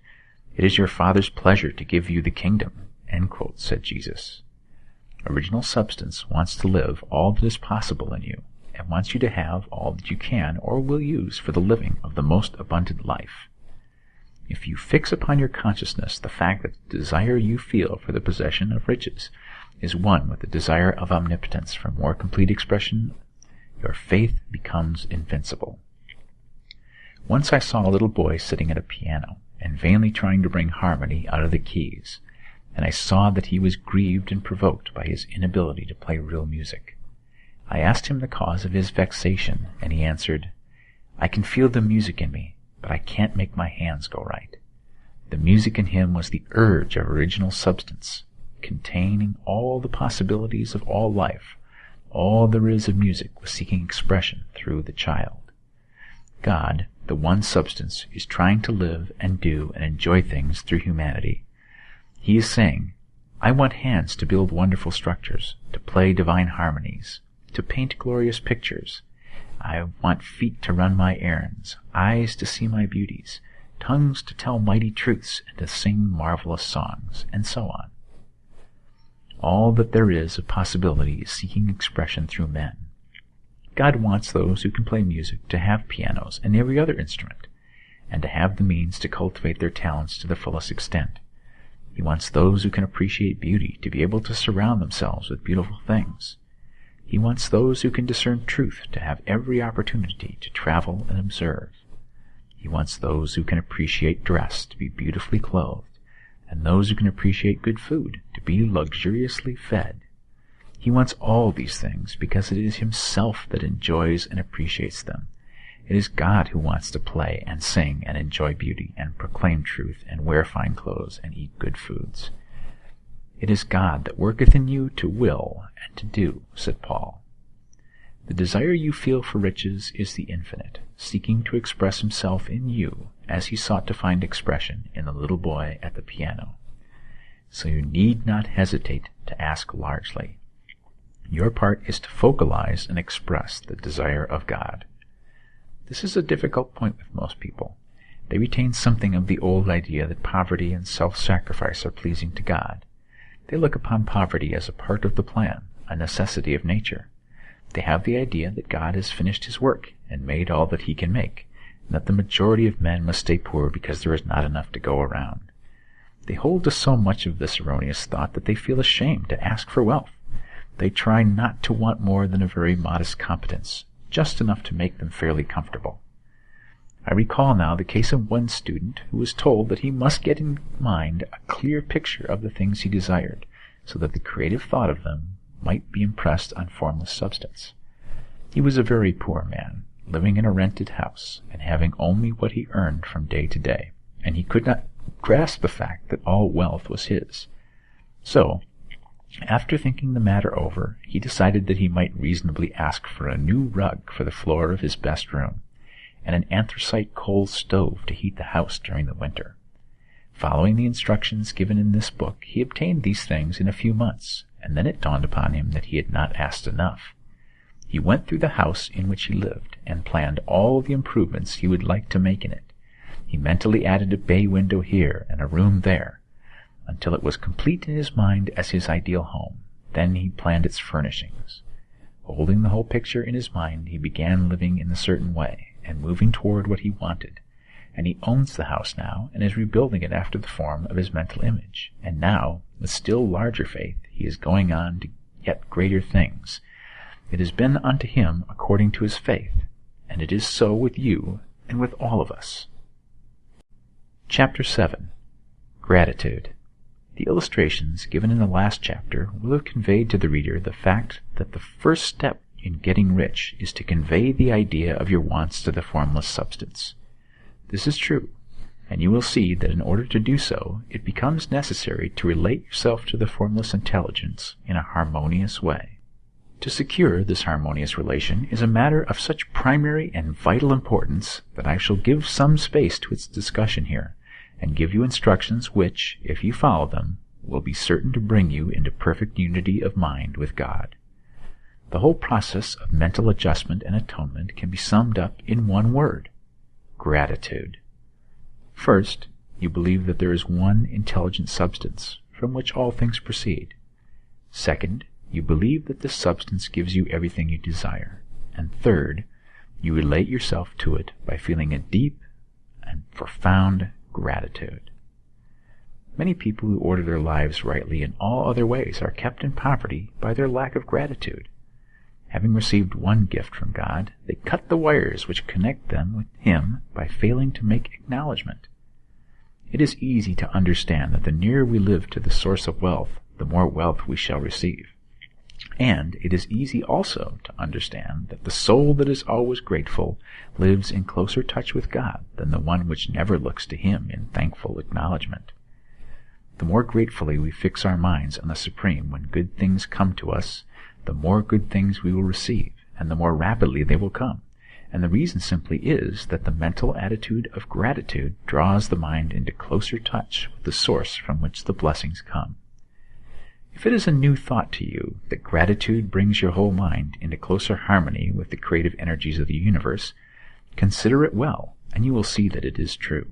"It is your Father's pleasure to give you the kingdom," end quote, said Jesus. Original substance wants to live all that is possible in you, and wants you to have all that you can or will use for the living of the most abundant life. If you fix upon your consciousness the fact that the desire you feel for the possession of riches is one with the desire of omnipotence for more complete expression, your faith becomes invincible. Once I saw a little boy sitting at a piano and vainly trying to bring harmony out of the keys, and I saw that he was grieved and provoked by his inability to play real music. I asked him the cause of his vexation, and he answered, "I can feel the music in me, but I can't make my hands go right." The music in him was the urge of original substance, containing all the possibilities of all life. All there is of music was seeking expression through the child. God, the one substance, is trying to live and do and enjoy things through humanity. He is saying, "I want hands to build wonderful structures, to play divine harmonies, to paint glorious pictures. I want feet to run my errands, eyes to see my beauties, tongues to tell mighty truths and to sing marvelous songs," and so on. All that there is of possibility is seeking expression through men. God wants those who can play music to have pianos and every other instrument, and to have the means to cultivate their talents to the fullest extent. He wants those who can appreciate beauty to be able to surround themselves with beautiful things. He wants those who can discern truth to have every opportunity to travel and observe. He wants those who can appreciate dress to be beautifully clothed, and those who can appreciate good food to be luxuriously fed. He wants all these things because it is himself that enjoys and appreciates them. It is God who wants to play and sing and enjoy beauty and proclaim truth and wear fine clothes and eat good foods. It is God that worketh in you to will and to do, said Paul. The desire you feel for riches is the infinite, seeking to express himself in you as he sought to find expression in the little boy at the piano. So you need not hesitate to ask largely. Your part is to focalize and express the desire of God. This is a difficult point with most people, They retain something of the old idea that poverty and self-sacrifice are pleasing to God. They look upon poverty as a part of the plan, a necessity of nature. They have the idea that God has finished his work and made all that he can make, and that the majority of men must stay poor because there is not enough to go around. They hold to so much of this erroneous thought that they feel ashamed to ask for wealth. They try not to want more than a very modest competence, just enough to make them fairly comfortable. I recall now the case of one student who was told that he must get in mind a clear picture of the things he desired, so that the creative thought of them might be impressed on formless substance. He was a very poor man, living in a rented house, and having only what he earned from day to day, and he could not grasp the fact that all wealth was his. So, after thinking the matter over, he decided that he might reasonably ask for a new rug for the floor of his best room, and an anthracite coal stove to heat the house during the winter. Following the instructions given in this book, he obtained these things in a few months, and then it dawned upon him that he had not asked enough. He went through the house in which he lived, and planned all the improvements he would like to make in it. He mentally added a bay window here and a room there, until it was complete in his mind as his ideal home. Then he planned its furnishings. Holding the whole picture in his mind, he began living in a certain way, and moving toward what he wanted. And he owns the house now, and is rebuilding it after the form of his mental image. And now, with still larger faith, he is going on to yet greater things. It has been unto him according to his faith, and it is so with you and with all of us. Chapter 7. Gratitude. The illustrations given in the last chapter will have conveyed to the reader the fact that the first step in getting rich is to convey the idea of your wants to the formless substance. This is true, and you will see that in order to do so, it becomes necessary to relate yourself to the formless intelligence in a harmonious way. To secure this harmonious relation is a matter of such primary and vital importance that I shall give some space to its discussion here, and give you instructions which, if you follow them, will be certain to bring you into perfect unity of mind with God. The whole process of mental adjustment and atonement can be summed up in one word: gratitude. First, you believe that there is one intelligent substance from which all things proceed. Second, you believe that this substance gives you everything you desire. And third, you relate yourself to it by feeling a deep and profound gratitude. Many people who order their lives rightly in all other ways are kept in poverty by their lack of gratitude. Having received one gift from God, they cut the wires which connect them with Him by failing to make acknowledgement. It is easy to understand that the nearer we live to the source of wealth, the more wealth we shall receive. And it is easy also to understand that the soul that is always grateful lives in closer touch with God than the one which never looks to Him in thankful acknowledgement. The more gratefully we fix our minds on the Supreme when good things come to us, the more good things we will receive, and the more rapidly they will come. And the reason simply is that the mental attitude of gratitude draws the mind into closer touch with the source from which the blessings come. If it is a new thought to you that gratitude brings your whole mind into closer harmony with the creative energies of the universe, consider it well, and you will see that it is true.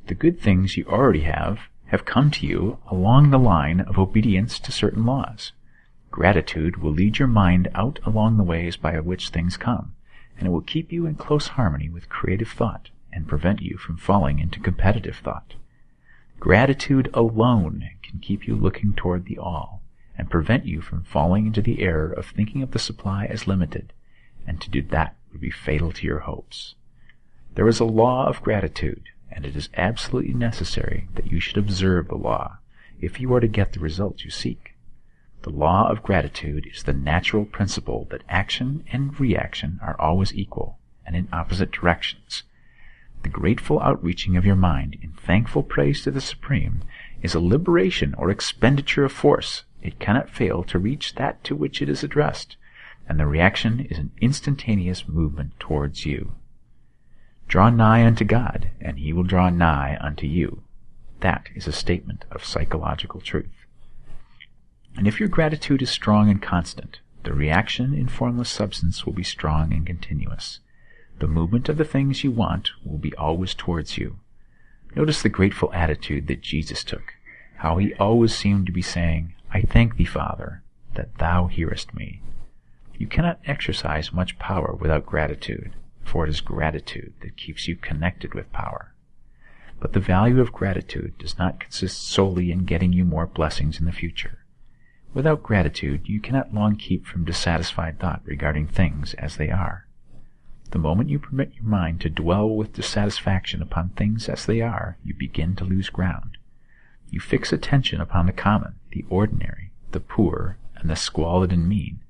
The good things you already have come to you along the line of obedience to certain laws. Gratitude will lead your mind out along the ways by which things come, and it will keep you in close harmony with creative thought and prevent you from falling into competitive thought. Gratitude alone can keep you looking toward the all, and prevent you from falling into the error of thinking of the supply as limited, and to do that would be fatal to your hopes. There is a law of gratitude, and it is absolutely necessary that you should observe the law, if you are to get the results you seek. The law of gratitude is the natural principle that action and reaction are always equal, and in opposite directions. The grateful outreaching of your mind in thankful praise to the Supreme is a liberation or expenditure of force. It cannot fail to reach that to which it is addressed, and the reaction is an instantaneous movement towards you. Draw nigh unto God, and He will draw nigh unto you. That is a statement of psychological truth. And if your gratitude is strong and constant, the reaction in formless substance will be strong and continuous. The movement of the things you want will be always towards you. Notice the grateful attitude that Jesus took, how he always seemed to be saying, "I thank thee, Father, that thou hearest me." You cannot exercise much power without gratitude, for it is gratitude that keeps you connected with power. But the value of gratitude does not consist solely in getting you more blessings in the future. Without gratitude, you cannot long keep from dissatisfied thought regarding things as they are. The moment you permit your mind to dwell with dissatisfaction upon things as they are, you begin to lose ground. You fix attention upon the common, the ordinary, the poor, and the squalid and mean,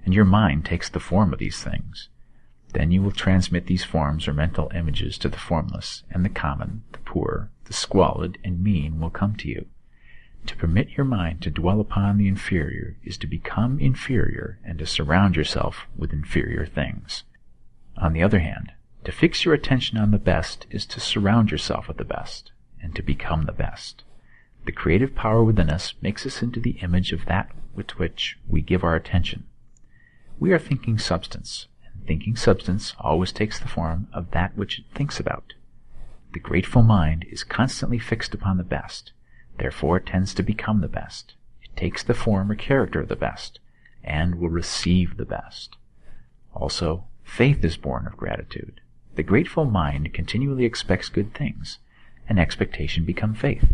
and your mind takes the form of these things. Then you will transmit these forms or mental images to the formless, and the common, the poor, the squalid, and mean will come to you. To permit your mind to dwell upon the inferior is to become inferior and to surround yourself with inferior things. On the other hand, to fix your attention on the best is to surround yourself with the best, and to become the best. The creative power within us makes us into the image of that with which we give our attention. We are thinking substance, and thinking substance always takes the form of that which it thinks about. The grateful mind is constantly fixed upon the best, therefore it tends to become the best. It takes the form or character of the best, and will receive the best. Also, faith is born of gratitude. The grateful mind continually expects good things, and expectation becomes faith.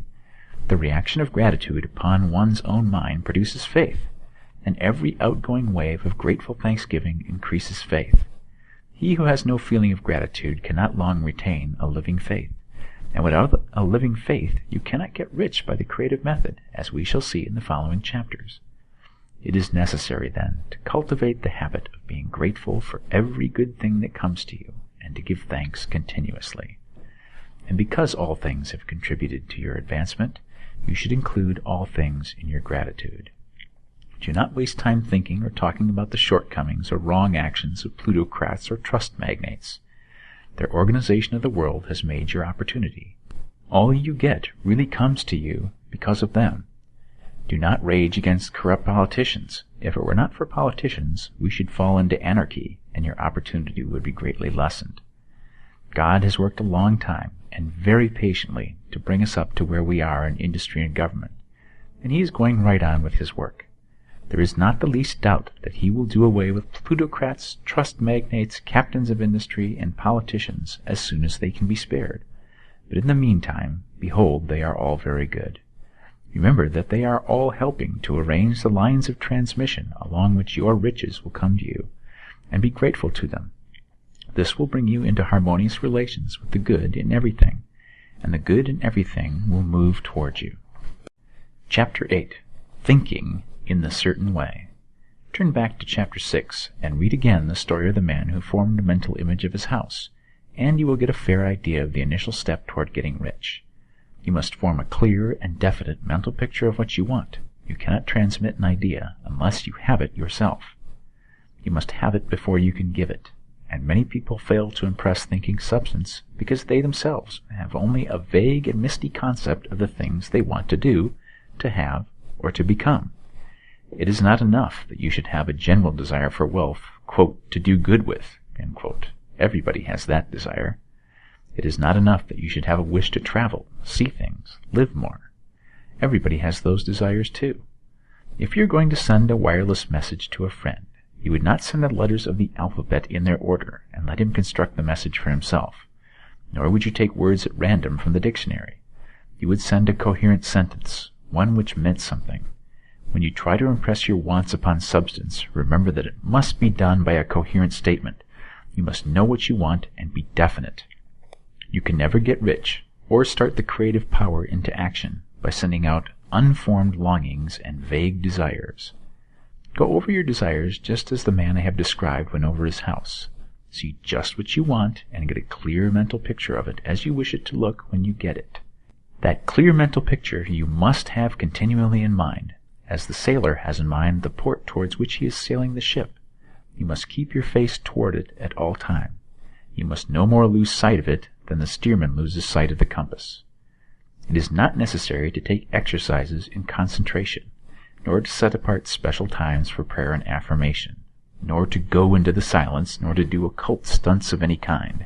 The reaction of gratitude upon one's own mind produces faith, and every outgoing wave of grateful thanksgiving increases faith. He who has no feeling of gratitude cannot long retain a living faith, and without a living faith you cannot get rich by the creative method, as we shall see in the following chapters. It is necessary, then, to cultivate the habit of being grateful for every good thing that comes to you, and to give thanks continuously. And because all things have contributed to your advancement, you should include all things in your gratitude. Do not waste time thinking or talking about the shortcomings or wrong actions of plutocrats or trust magnates. Their organization of the world has made your opportunity. All you get really comes to you because of them. Do not rage against corrupt politicians. If it were not for politicians, we should fall into anarchy, and your opportunity would be greatly lessened. God has worked a long time, and very patiently, to bring us up to where we are in industry and government, and he is going right on with his work. There is not the least doubt that he will do away with plutocrats, trust magnates, captains of industry, and politicians as soon as they can be spared. But in the meantime, behold, they are all very good. Remember that they are all helping to arrange the lines of transmission along which your riches will come to you, and be grateful to them. This will bring you into harmonious relations with the good in everything, and the good in everything will move towards you. Chapter 8. Thinking in the Certain Way. Turn back to Chapter 6 and read again the story of the man who formed a mental image of his house, and you will get a fair idea of the initial step toward getting rich. You must form a clear and definite mental picture of what you want. You cannot transmit an idea unless you have it yourself. You must have it before you can give it, and many people fail to impress thinking substance because they themselves have only a vague and misty concept of the things they want to do, to have, or to become. It is not enough that you should have a general desire for wealth, quote, to do good with, end quote. Everybody has that desire. It is not enough that you should have a wish to travel, see things, live more. Everybody has those desires too. If you're going to send a wireless message to a friend, you would not send the letters of the alphabet in their order and let him construct the message for himself. Nor would you take words at random from the dictionary. You would send a coherent sentence, one which meant something. When you try to impress your wants upon substance, remember that it must be done by a coherent statement. You must know what you want and be definite. You can never get rich or start the creative power into action by sending out unformed longings and vague desires. Go over your desires just as the man I have described went over his house. See just what you want and get a clear mental picture of it as you wish it to look when you get it. That clear mental picture you must have continually in mind, as the sailor has in mind the port towards which he is sailing the ship. You must keep your face toward it at all time. You must no more lose sight of it than the steersman loses sight of the compass. It is not necessary to take exercises in concentration, nor to set apart special times for prayer and affirmation. nor to go into the silence, nor to do occult stunts of any kind.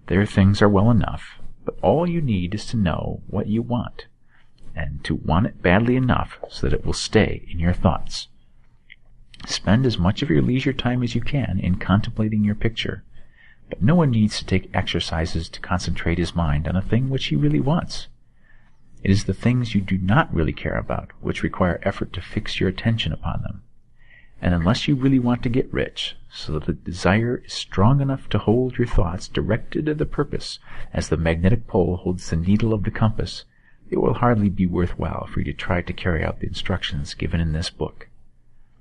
Their things are well enough, but all you need is to know what you want, and to want it badly enough so that it will stay in your thoughts. Spend as much of your leisure time as you can in contemplating your picture, but no one needs to take exercises to concentrate his mind on a thing which he really wants. It is the things you do not really care about which require effort to fix your attention upon them. And unless you really want to get rich, so that the desire is strong enough to hold your thoughts directed at the purpose as the magnetic pole holds the needle of the compass, it will hardly be worthwhile for you to try to carry out the instructions given in this book.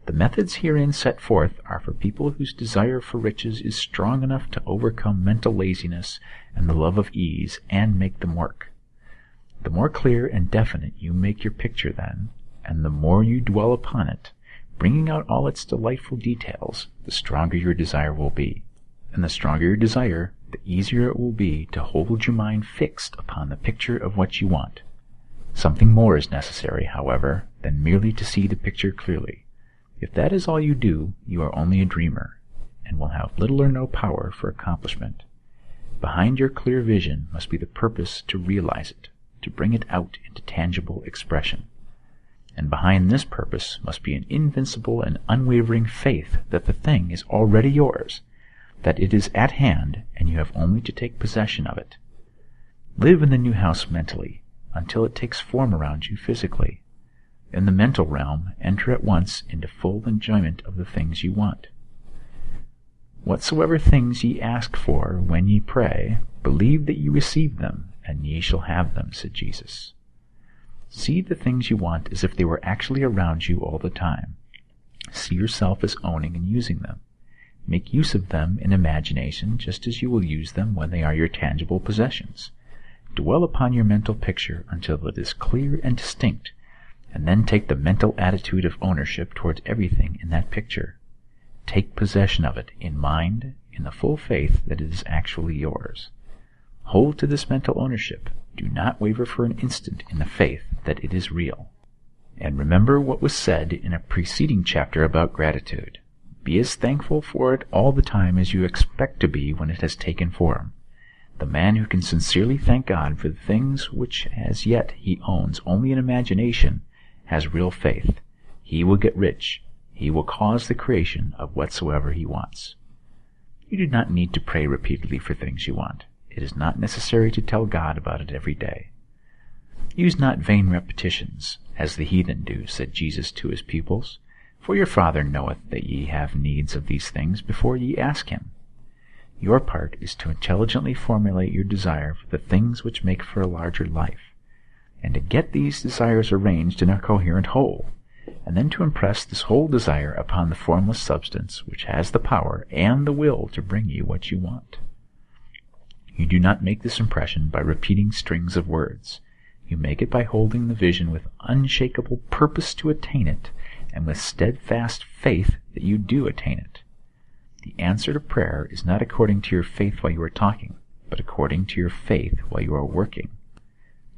The methods herein set forth are for people whose desire for riches is strong enough to overcome mental laziness and the love of ease and make them work. The more clear and definite you make your picture then, and the more you dwell upon it, bringing out all its delightful details, the stronger your desire will be. And the stronger your desire, the easier it will be to hold your mind fixed upon the picture of what you want. Something more is necessary, however, than merely to see the picture clearly. If that is all you do, you are only a dreamer, and will have little or no power for accomplishment. Behind your clear vision must be the purpose to realize it, to bring it out into tangible expression. And behind this purpose must be an invincible and unwavering faith that the thing is already yours, that it is at hand, and you have only to take possession of it. Live in the new house mentally, until it takes form around you physically. In the mental realm, enter at once into full enjoyment of the things you want. Whatsoever things ye ask for when ye pray, believe that ye receive them, and ye shall have them, said Jesus. See the things you want as if they were actually around you all the time. See yourself as owning and using them. Make use of them in imagination just as you will use them when they are your tangible possessions. Dwell upon your mental picture until it is clear and distinct, and then take the mental attitude of ownership towards everything in that picture. Take possession of it in mind, in the full faith that it is actually yours. Hold to this mental ownership. Do not waver for an instant in the faith that it is real. And remember what was said in a preceding chapter about gratitude. Be as thankful for it all the time as you expect to be when it has taken form. The man who can sincerely thank God for the things which as yet he owns only in imagination has real faith. He will get rich. He will cause the creation of whatsoever he wants. You do not need to pray repeatedly for things you want. It is not necessary to tell God about it every day. Use not vain repetitions, as the heathen do, said Jesus to his pupils, for your Father knoweth that ye have needs of these things before ye ask him. Your part is to intelligently formulate your desire for the things which make for a larger life, and to get these desires arranged in a coherent whole, and then to impress this whole desire upon the formless substance which has the power and the will to bring you what you want. You do not make this impression by repeating strings of words. You make it by holding the vision with unshakable purpose to attain it, and with steadfast faith that you do attain it. The answer to prayer is not according to your faith while you are talking, but according to your faith while you are working.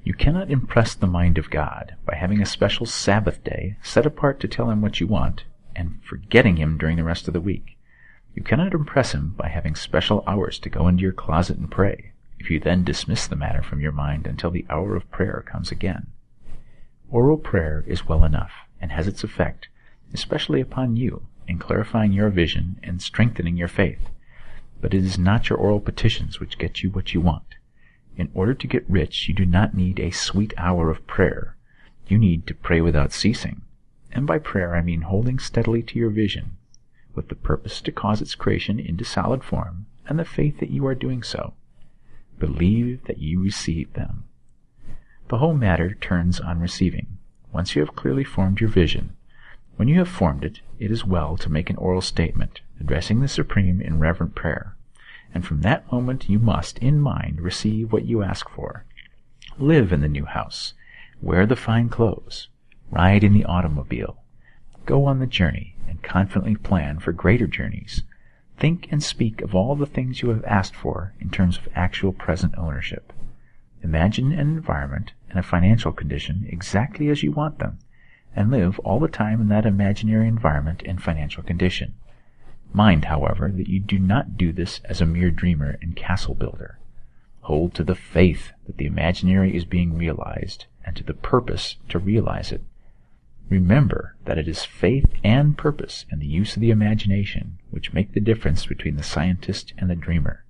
You cannot impress the mind of God by having a special Sabbath day set apart to tell him what you want, and forgetting him during the rest of the week. You cannot impress him by having special hours to go into your closet and pray, if you then dismiss the matter from your mind until the hour of prayer comes again. Oral prayer is well enough, and has its effect, especially upon you, in clarifying your vision and strengthening your faith. But it is not your oral petitions which get you what you want. In order to get rich, you do not need a sweet hour of prayer. You need to pray without ceasing. And by prayer I mean holding steadily to your vision, with the purpose to cause its creation into solid form, and the faith that you are doing so. Believe that you receive them. The whole matter turns on receiving. Once you have clearly formed your vision, when you have formed it, it is well to make an oral statement, addressing the Supreme in reverent prayer, and from that moment you must, in mind, receive what you ask for. Live in the new house, wear the fine clothes, ride in the automobile, go on the journey, and confidently plan for greater journeys. Think and speak of all the things you have asked for in terms of actual present ownership. Imagine an environment and a financial condition exactly as you want them, and live all the time in that imaginary environment and financial condition. Mind, however, that you do not do this as a mere dreamer and castle builder. Hold to the faith that the imaginary is being realized, and to the purpose to realize it. Remember that it is faith and purpose in the use of the imagination which make the difference between the scientist and the dreamer.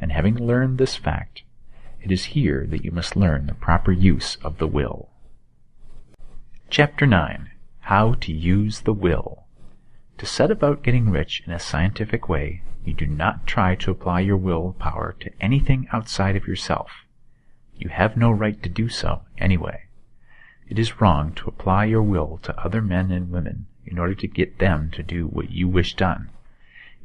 And having learned this fact, it is here that you must learn the proper use of the will. Chapter 9. How to Use the Will. To set about getting rich in a scientific way, you do not try to apply your will power to anything outside of yourself. You have no right to do so, anyway. It is wrong to apply your will to other men and women in order to get them to do what you wish done.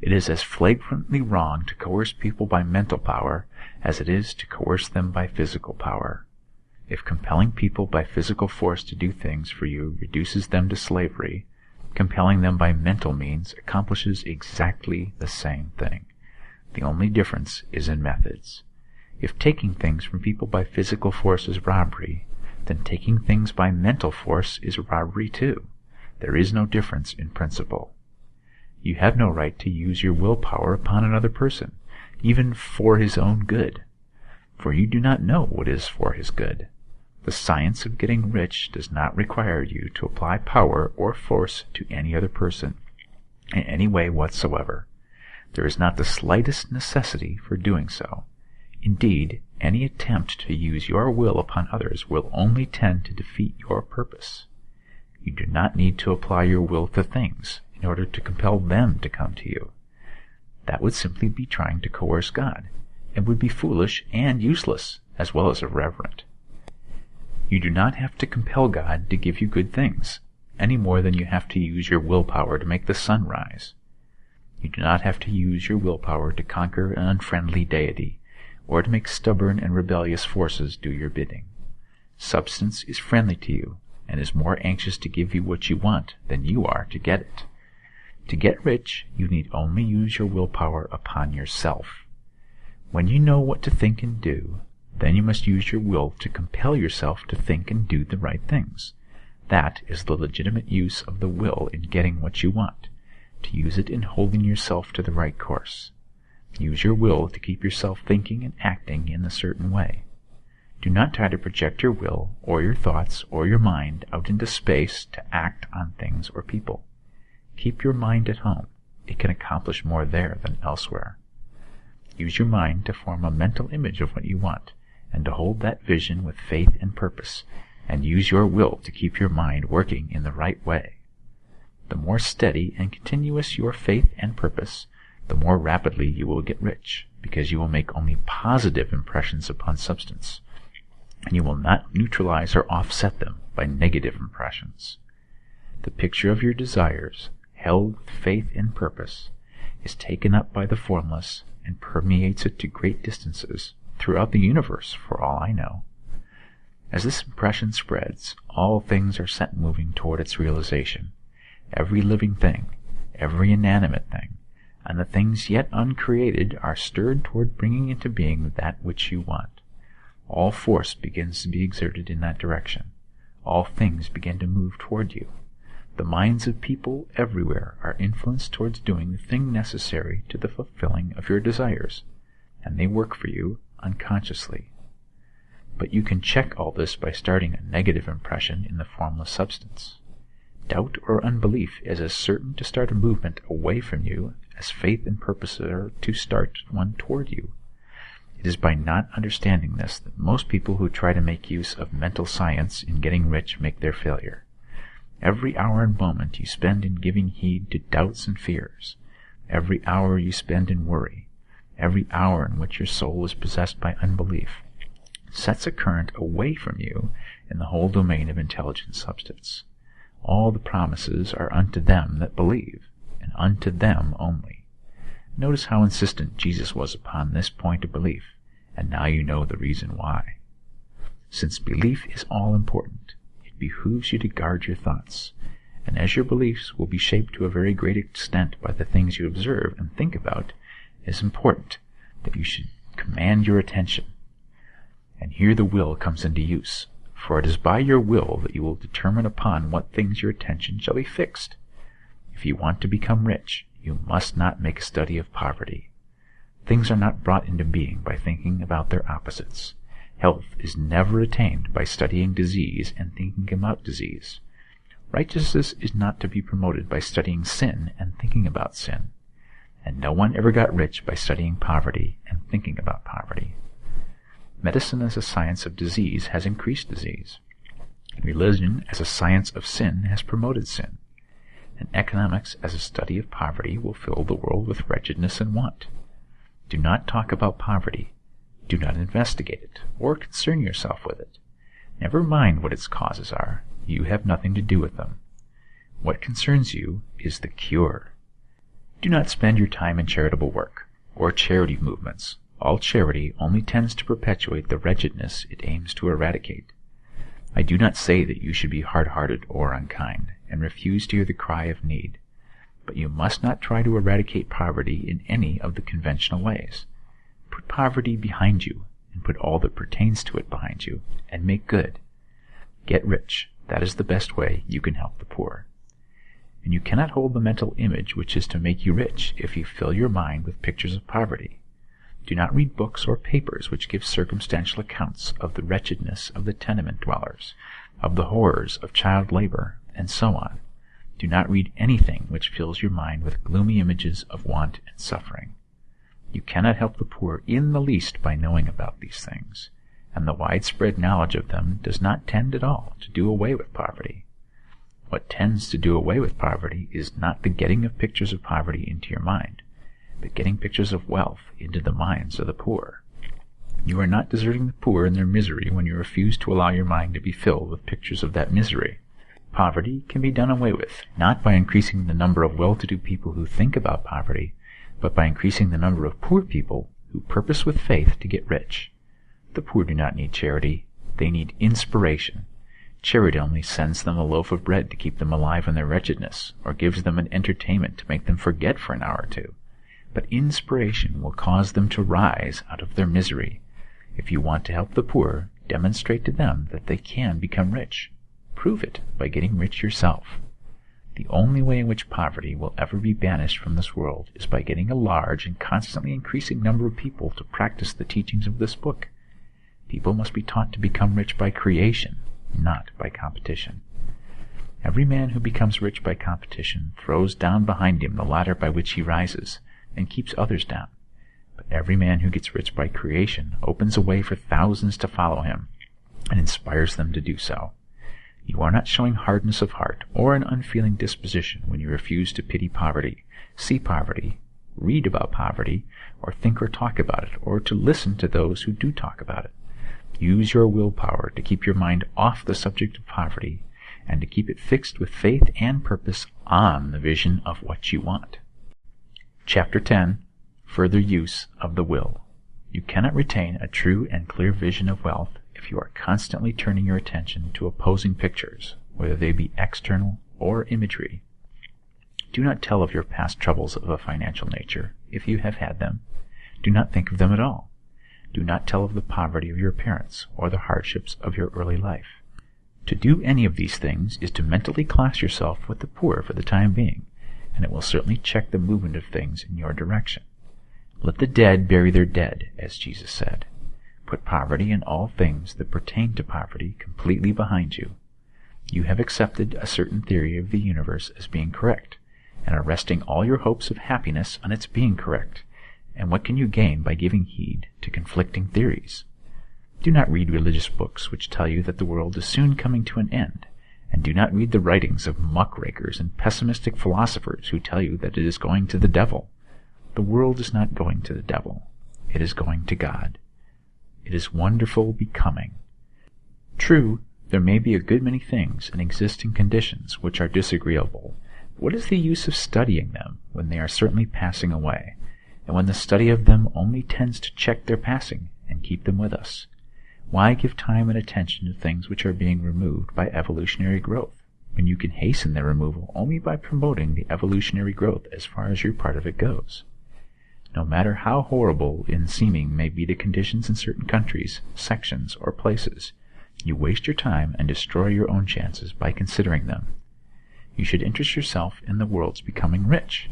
It is as flagrantly wrong to coerce people by mental power as it is to coerce them by physical power. If compelling people by physical force to do things for you reduces them to slavery, compelling them by mental means accomplishes exactly the same thing. The only difference is in methods. If taking things from people by physical force is robbery, then taking things by mental force is robbery too. There is no difference in principle. You have no right to use your willpower upon another person, even for his own good, for you do not know what is for his good. The science of getting rich does not require you to apply power or force to any other person in any way whatsoever. There is not the slightest necessity for doing so. Indeed, any attempt to use your will upon others will only tend to defeat your purpose. You do not need to apply your will to things in order to compel them to come to you. That would simply be trying to coerce God, and would be foolish and useless, as well as irreverent. You do not have to compel God to give you good things, any more than you have to use your willpower to make the sun rise. You do not have to use your willpower to conquer an unfriendly deity, or to make stubborn and rebellious forces do your bidding. Substance is friendly to you, and is more anxious to give you what you want than you are to get it. To get rich, you need only use your willpower upon yourself. When you know what to think and do, then you must use your will to compel yourself to think and do the right things. That is the legitimate use of the will in getting what you want, to use it in holding yourself to the right course. Use your will to keep yourself thinking and acting in a certain way. Do not try to project your will, or your thoughts, or your mind out into space to act on things or people. Keep your mind at home. It can accomplish more there than elsewhere. Use your mind to form a mental image of what you want, and to hold that vision with faith and purpose, and use your will to keep your mind working in the right way. The more steady and continuous your faith and purpose, the more rapidly you will get rich, because you will make only positive impressions upon substance, and you will not neutralize or offset them by negative impressions. The picture of your desires, held with faith and purpose, is taken up by the formless and permeates it to great distances throughout the universe, for all I know. As this impression spreads, all things are set moving toward its realization. Every living thing, every inanimate thing, and the things yet uncreated are stirred toward bringing into being that which you want. All force begins to be exerted in that direction. All things begin to move toward you. The minds of people everywhere are influenced towards doing the thing necessary to the fulfilling of your desires, and they work for you unconsciously. But you can check all this by starting a negative impression in the formless substance. Doubt or unbelief is as certain to start a movement away from you as faith and purpose are to start one toward you. It is by not understanding this that most people who try to make use of mental science in getting rich make their failure. Every hour and moment you spend in giving heed to doubts and fears, every hour you spend in worry, every hour in which your soul is possessed by unbelief, sets a current away from you in the whole domain of intelligent substance. All the promises are unto them that believe, and unto them only. Notice how insistent Jesus was upon this point of belief, and now you know the reason why. Since belief is all important, it behooves you to guard your thoughts, and as your beliefs will be shaped to a very great extent by the things you observe and think about, it is important that you should command your attention. And here the will comes into use, for it is by your will that you will determine upon what things your attention shall be fixed. If you want to become rich, You must not make a study of poverty. Things are not brought into being by thinking about their opposites. Health is never attained by studying disease and thinking about disease. Righteousness is not to be promoted by studying sin and thinking about sin. And no one ever got rich by studying poverty and thinking about poverty. Medicine as a science of disease has increased disease. Religion as a science of sin has promoted sin. And economics as a study of poverty will fill the world with wretchedness and want. Do not talk about poverty. Do not investigate it, or concern yourself with it. Never mind what its causes are. You have nothing to do with them. What concerns you is the cure. Do not spend your time in charitable work, or charity movements. All charity only tends to perpetuate the wretchedness it aims to eradicate. I do not say that you should be hard-hearted or unkind, and refuse to hear the cry of need. But you must not try to eradicate poverty in any of the conventional ways. Put poverty behind you, and put all that pertains to it behind you, and make good. Get rich. That is the best way you can help the poor. And you cannot hold the mental image which is to make you rich if you fill your mind with pictures of poverty. Do not read books or papers which give circumstantial accounts of the wretchedness of the tenement dwellers, of the horrors of child labor, and so on. Do not read anything which fills your mind with gloomy images of want and suffering. You cannot help the poor in the least by knowing about these things, and the widespread knowledge of them does not tend at all to do away with poverty. What tends to do away with poverty is not the getting of pictures of poverty into your mind, but getting pictures of wealth into the minds of the poor. You are not deserting the poor in their misery when you refuse to allow your mind to be filled with pictures of that misery. Poverty can be done away with, not by increasing the number of well-to-do people who think about poverty, but by increasing the number of poor people who purpose with faith to get rich. The poor do not need charity. They need inspiration. Charity only sends them a loaf of bread to keep them alive in their wretchedness, or gives them an entertainment to make them forget for an hour or two. But inspiration will cause them to rise out of their misery. If you want to help the poor, demonstrate to them that they can become rich. Prove it by getting rich yourself. The only way in which poverty will ever be banished from this world is by getting a large and constantly increasing number of people to practice the teachings of this book. People must be taught to become rich by creation, not by competition. Every man who becomes rich by competition throws down behind him the ladder by which he rises, and keeps others down. But every man who gets rich by creation opens a way for thousands to follow him, and inspires them to do so. You are not showing hardness of heart or an unfeeling disposition when you refuse to pity poverty, see poverty, read about poverty, or think or talk about it, or to listen to those who do talk about it. Use your willpower to keep your mind off the subject of poverty, and to keep it fixed with faith and purpose on the vision of what you want. Chapter 10. Further Use of the Will. You cannot retain a true and clear vision of wealth if you are constantly turning your attention to opposing pictures, whether they be external or imagery. Do not tell of your past troubles of a financial nature, if you have had them. Do not think of them at all. Do not tell of the poverty of your parents or the hardships of your early life. To do any of these things is to mentally class yourself with the poor for the time being, and it will certainly check the movement of things in your direction. Let the dead bury their dead, as Jesus said. Put poverty and all things that pertain to poverty completely behind you. You have accepted a certain theory of the universe as being correct, and are resting all your hopes of happiness on its being correct. And what can you gain by giving heed to conflicting theories? Do not read religious books which tell you that the world is soon coming to an end, and do not read the writings of muckrakers and pessimistic philosophers who tell you that it is going to the devil. The world is not going to the devil. It is going to God. It is wonderful becoming. True, there may be a good many things in existing conditions which are disagreeable. What is the use of studying them when they are certainly passing away, and when the study of them only tends to check their passing and keep them with us? Why give time and attention to things which are being removed by evolutionary growth, when you can hasten their removal only by promoting the evolutionary growth as far as your part of it goes? No matter how horrible in seeming may be the conditions in certain countries, sections, or places, you waste your time and destroy your own chances by considering them. You should interest yourself in the world's becoming rich.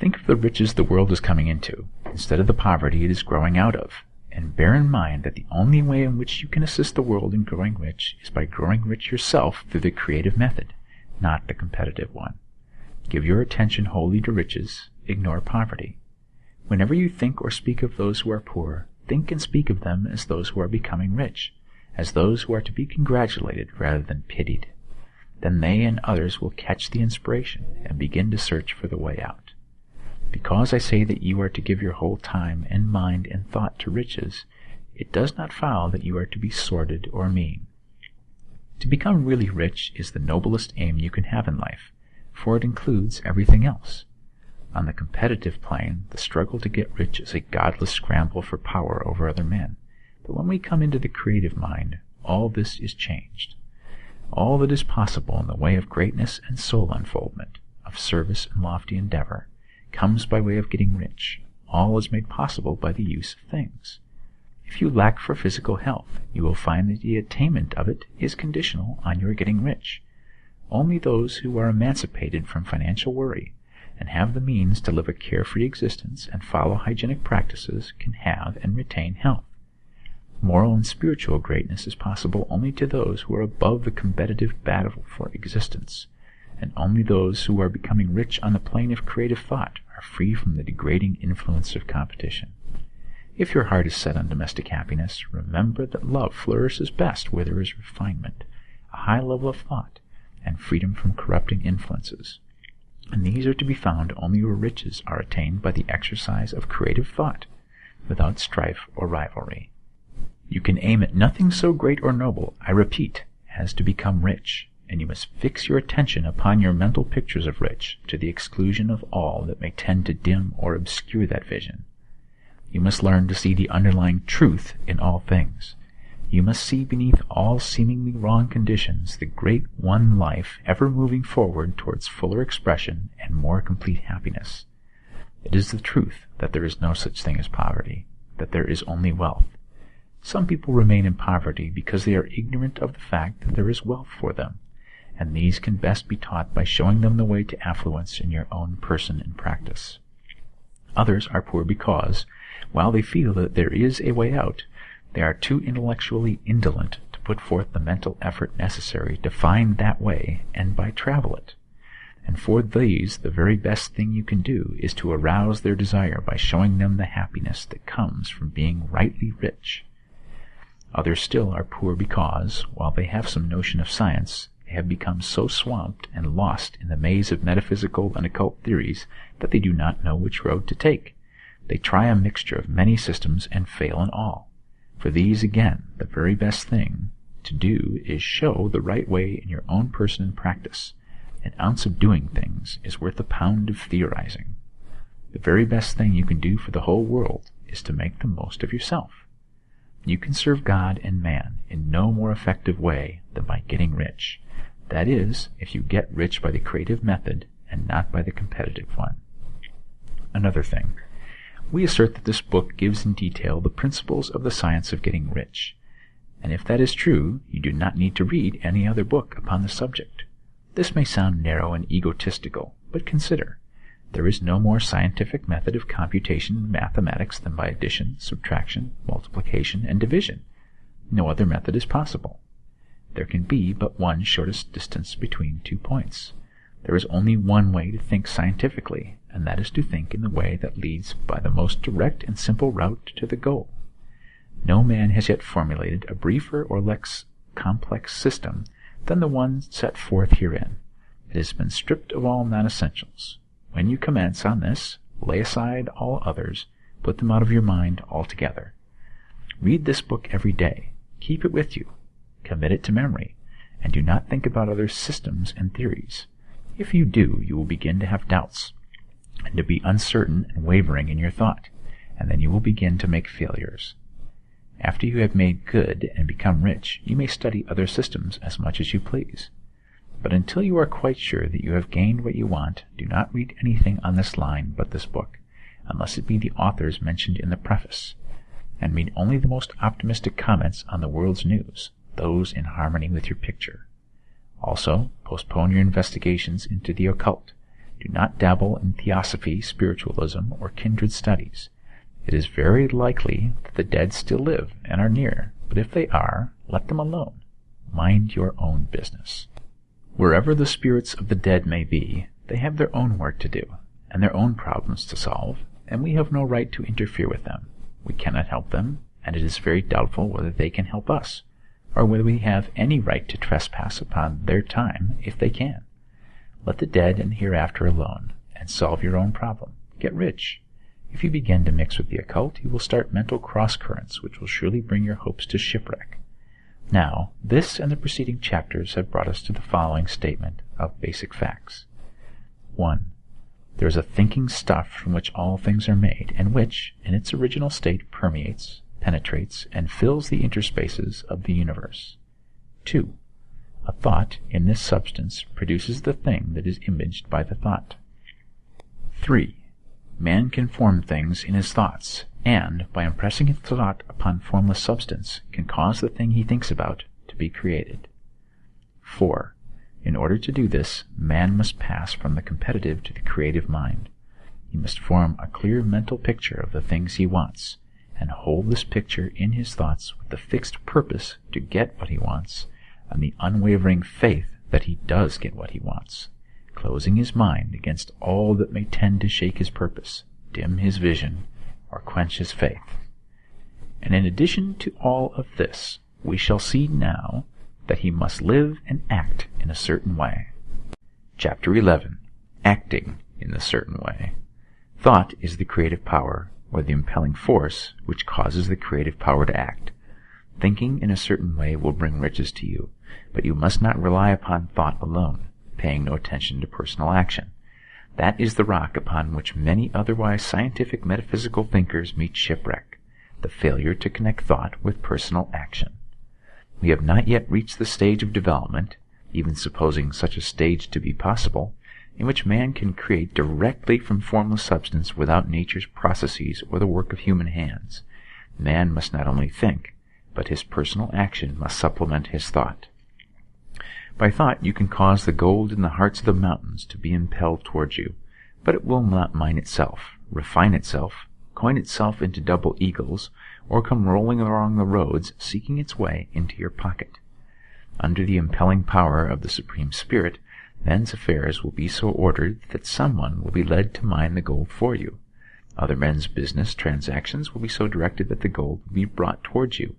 Think of the riches the world is coming into, instead of the poverty it is growing out of, and bear in mind that the only way in which you can assist the world in growing rich is by growing rich yourself through the creative method, not the competitive one. Give your attention wholly to riches, ignore poverty. Whenever you think or speak of those who are poor, think and speak of them as those who are becoming rich, as those who are to be congratulated rather than pitied. Then they and others will catch the inspiration and begin to search for the way out. Because I say that you are to give your whole time and mind and thought to riches, it does not follow that you are to be sordid or mean. To become really rich is the noblest aim you can have in life, for it includes everything else. On the competitive plane, the struggle to get rich is a godless scramble for power over other men. But when we come into the creative mind, all this is changed. All that is possible in the way of greatness and soul unfoldment, of service and lofty endeavor, comes by way of getting rich. All is made possible by the use of things. If you lack for physical health, you will find that the attainment of it is conditional on your getting rich. Only those who are emancipated from financial worry and have the means to live a carefree existence and follow hygienic practices can have and retain health. Moral and spiritual greatness is possible only to those who are above the competitive battle for existence, and only those who are becoming rich on the plane of creative thought are free from the degrading influence of competition. If your heart is set on domestic happiness, remember that love flourishes best where there is refinement, a high level of thought, and freedom from corrupting influences. And these are to be found only where riches are attained by the exercise of creative thought, without strife or rivalry. You can aim at nothing so great or noble, I repeat, as to become rich, and you must fix your attention upon your mental pictures of rich, to the exclusion of all that may tend to dim or obscure that vision. You must learn to see the underlying truth in all things. You must see beneath all seemingly wrong conditions the great one life ever moving forward towards fuller expression and more complete happiness. It is the truth that there is no such thing as poverty, that there is only wealth. Some people remain in poverty because they are ignorant of the fact that there is wealth for them, and these can best be taught by showing them the way to affluence in your own person and practice. Others are poor because, while they feel that there is a way out, they are too intellectually indolent to put forth the mental effort necessary to find that way and by travel it. And for these, the very best thing you can do is to arouse their desire by showing them the happiness that comes from being rightly rich. Others still are poor because, while they have some notion of science, they have become so swamped and lost in the maze of metaphysical and occult theories that they do not know which road to take. They try a mixture of many systems and fail in all. For these, again, the very best thing to do is show the right way in your own person and practice. An ounce of doing things is worth a pound of theorizing. The very best thing you can do for the whole world is to make the most of yourself. You can serve God and man in no more effective way than by getting rich. That is, if you get rich by the creative method and not by the competitive one. Another thing. We assert that this book gives in detail the principles of the science of getting rich. And if that is true, you do not need to read any other book upon the subject. This may sound narrow and egotistical, but consider. There is no more scientific method of computation in mathematics than by addition, subtraction, multiplication, and division. No other method is possible. There can be but one shortest distance between 2 points. There is only one way to think scientifically, and that is to think in the way that leads by the most direct and simple route to the goal. No man has yet formulated a briefer or less complex system than the one set forth herein. It has been stripped of all non-essentials. When you commence on this, lay aside all others, put them out of your mind altogether. Read this book every day. Keep it with you. Commit it to memory, and do not think about other systems and theories. If you do, you will begin to have doubts, and to be uncertain and wavering in your thought, and then you will begin to make failures. After you have made good and become rich, you may study other systems as much as you please. But until you are quite sure that you have gained what you want, do not read anything on this line but this book, unless it be the authors mentioned in the preface, and read only the most optimistic comments on the world's news, those in harmony with your picture. Also, postpone your investigations into the occult. Do not dabble in theosophy, spiritualism, or kindred studies. It is very likely that the dead still live and are near, but if they are, let them alone. Mind your own business. Wherever the spirits of the dead may be, they have their own work to do, and their own problems to solve, and we have no right to interfere with them. We cannot help them, and it is very doubtful whether they can help us, or whether we have any right to trespass upon their time if they can. Let the dead and hereafter alone, and solve your own problem. Get rich. If you begin to mix with the occult, you will start mental cross-currents which will surely bring your hopes to shipwreck. Now, this and the preceding chapters have brought us to the following statement of basic facts. 1. There is a thinking stuff from which all things are made, and which, in its original state, permeates, penetrates, and fills the interspaces of the universe. 2. A thought in this substance produces the thing that is imaged by the thought. 3. Man can form things in his thoughts, and, by impressing his thought upon formless substance, can cause the thing he thinks about to be created. 4. In order to do this, man must pass from the competitive to the creative mind. He must form a clear mental picture of the things he wants, and hold this picture in his thoughts with the fixed purpose to get what he wants, and the unwavering faith that he does get what he wants, closing his mind against all that may tend to shake his purpose, dim his vision, or quench his faith. And in addition to all of this, we shall see now that he must live and act in a certain way. Chapter 11. Acting in a certain way. Thought is the creative power, or the impelling force, which causes the creative power to act. Thinking in a certain way will bring riches to you, but you must not rely upon thought alone, paying no attention to personal action. That is the rock upon which many otherwise scientific metaphysical thinkers meet shipwreck, the failure to connect thought with personal action. We have not yet reached the stage of development, even supposing such a stage to be possible, in which man can create directly from formless substance without nature's processes or the work of human hands. Man must not only think, but his personal action must supplement his thought. By thought you can cause the gold in the hearts of the mountains to be impelled towards you, but it will not mine itself, refine itself, coin itself into double eagles, or come rolling along the roads seeking its way into your pocket. Under the impelling power of the Supreme Spirit, men's affairs will be so ordered that someone will be led to mine the gold for you. Other men's business transactions will be so directed that the gold will be brought towards you,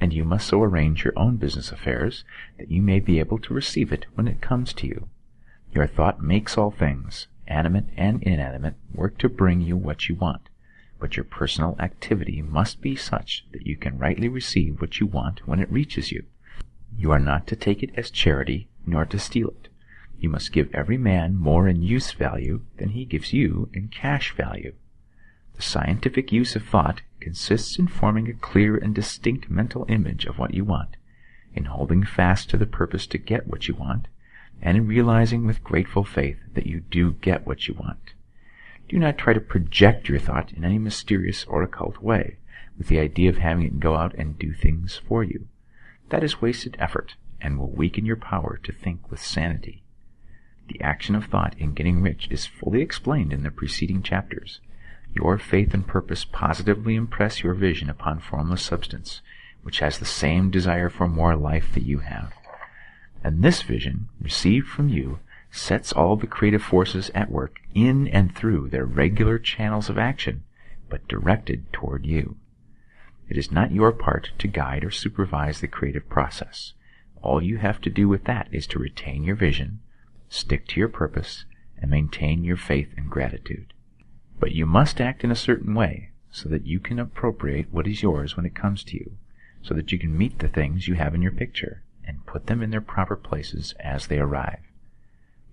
and you must so arrange your own business affairs that you may be able to receive it when it comes to you. Your thought makes all things, animate and inanimate, work to bring you what you want, but your personal activity must be such that you can rightly receive what you want when it reaches you. You are not to take it as charity, nor to steal it. You must give every man more in use value than he gives you in cash value. The scientific use of thought consists in forming a clear and distinct mental image of what you want, in holding fast to the purpose to get what you want, and in realizing with grateful faith that you do get what you want. Do not try to project your thought in any mysterious or occult way, with the idea of having it go out and do things for you. That is wasted effort, and will weaken your power to think with sanity. The action of thought in getting rich is fully explained in the preceding chapters. Your faith and purpose positively impress your vision upon formless substance, which has the same desire for more life that you have. And this vision, received from you, sets all the creative forces at work in and through their regular channels of action, but directed toward you. It is not your part to guide or supervise the creative process. All you have to do with that is to retain your vision, stick to your purpose, and maintain your faith and gratitude. But you must act in a certain way, so that you can appropriate what is yours when it comes to you, so that you can meet the things you have in your picture, and put them in their proper places as they arrive.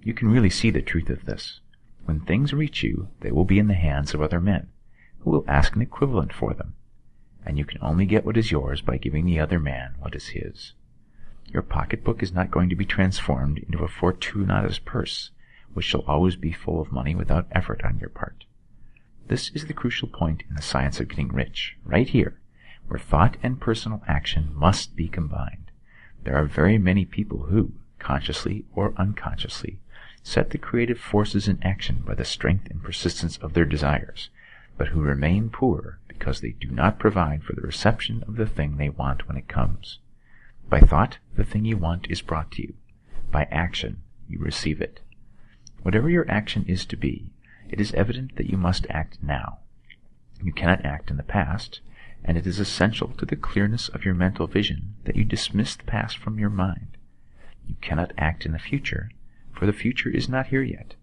You can really see the truth of this. When things reach you, they will be in the hands of other men, who will ask an equivalent for them, and you can only get what is yours by giving the other man what is his. Your pocketbook is not going to be transformed into a Fortunatus purse, which shall always be full of money without effort on your part. This is the crucial point in the science of getting rich, right here, where thought and personal action must be combined. There are very many people who, consciously or unconsciously, set the creative forces in action by the strength and persistence of their desires, but who remain poor because they do not provide for the reception of the thing they want when it comes. By thought, the thing you want is brought to you. By action, you receive it. Whatever your action is to be, it is evident that you must act now. You cannot act in the past, and it is essential to the clearness of your mental vision that you dismiss the past from your mind. You cannot act in the future, for the future is not here yet,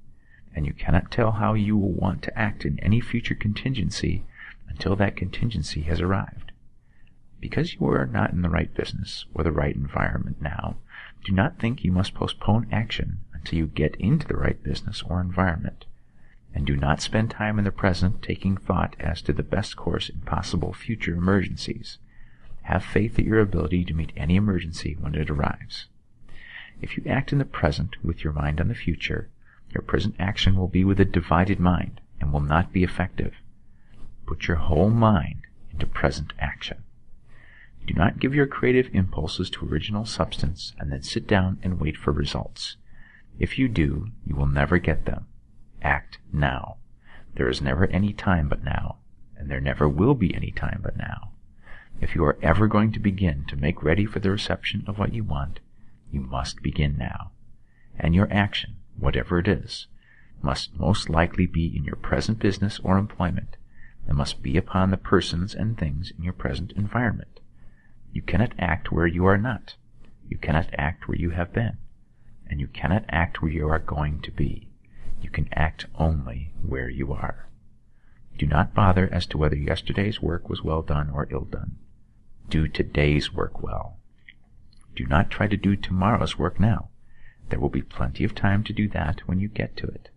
and you cannot tell how you will want to act in any future contingency until that contingency has arrived. Because you are not in the right business or the right environment now, do not think you must postpone action until you get into the right business or environment, and do not spend time in the present taking thought as to the best course in possible future emergencies. Have faith in your ability to meet any emergency when it arrives. If you act in the present with your mind on the future, your present action will be with a divided mind and will not be effective. Put your whole mind into present action. Do not give your creative impulses to original substance and then sit down and wait for results. If you do, you will never get them. Act now. There is never any time but now, and there never will be any time but now. If you are ever going to begin to make ready for the reception of what you want, you must begin now. And your action, whatever it is, must most likely be in your present business or employment, and must be upon the persons and things in your present environment. You cannot act where you are not. You cannot act where you have been. And you cannot act where you are going to be. You can act only where you are. Do not bother as to whether yesterday's work was well done or ill done. Do today's work well. Do not try to do tomorrow's work now. There will be plenty of time to do that when you get to it.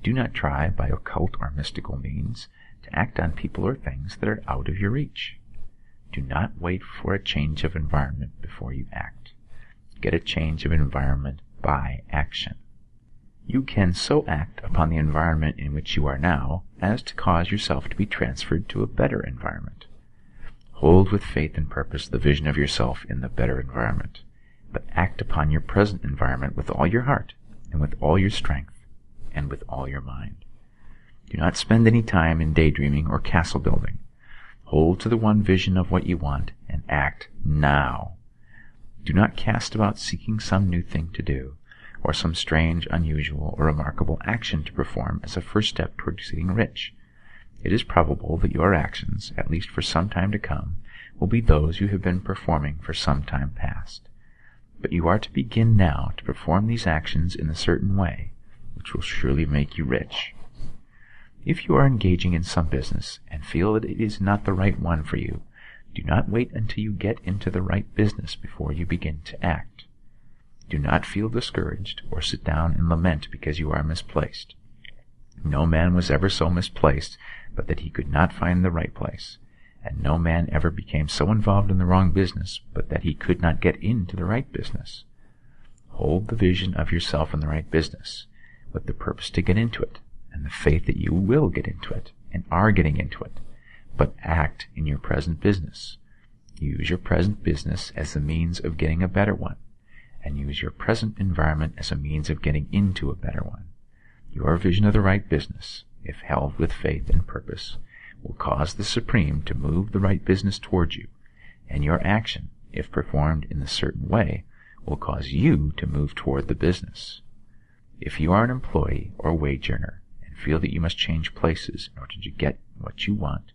Do not try, by occult or mystical means, to act on people or things that are out of your reach. Do not wait for a change of environment before you act. Get a change of environment by action. You can so act upon the environment in which you are now as to cause yourself to be transferred to a better environment. Hold with faith and purpose the vision of yourself in the better environment, but act upon your present environment with all your heart, and with all your strength, and with all your mind. Do not spend any time in daydreaming or castle building. Hold to the one vision of what you want, and act now. Do not cast about seeking some new thing to do, or some strange, unusual, or remarkable action to perform as a first step toward getting rich. It is probable that your actions, at least for some time to come, will be those you have been performing for some time past. But you are to begin now to perform these actions in a certain way, which will surely make you rich. If you are engaging in some business and feel that it is not the right one for you, do not wait until you get into the right business before you begin to act. Do not feel discouraged or sit down and lament because you are misplaced. No man was ever so misplaced but that he could not find the right place, and no man ever became so involved in the wrong business but that he could not get into the right business. Hold the vision of yourself in the right business, with the purpose to get into it, and the faith that you will get into it, and are getting into it, but act in your present business. Use your present business as the means of getting a better one, and use your present environment as a means of getting into a better one. Your vision of the right business, if held with faith and purpose, will cause the Supreme to move the right business towards you, and your action, if performed in a certain way, will cause you to move toward the business. If you are an employee or wage earner and feel that you must change places in order to get what you want,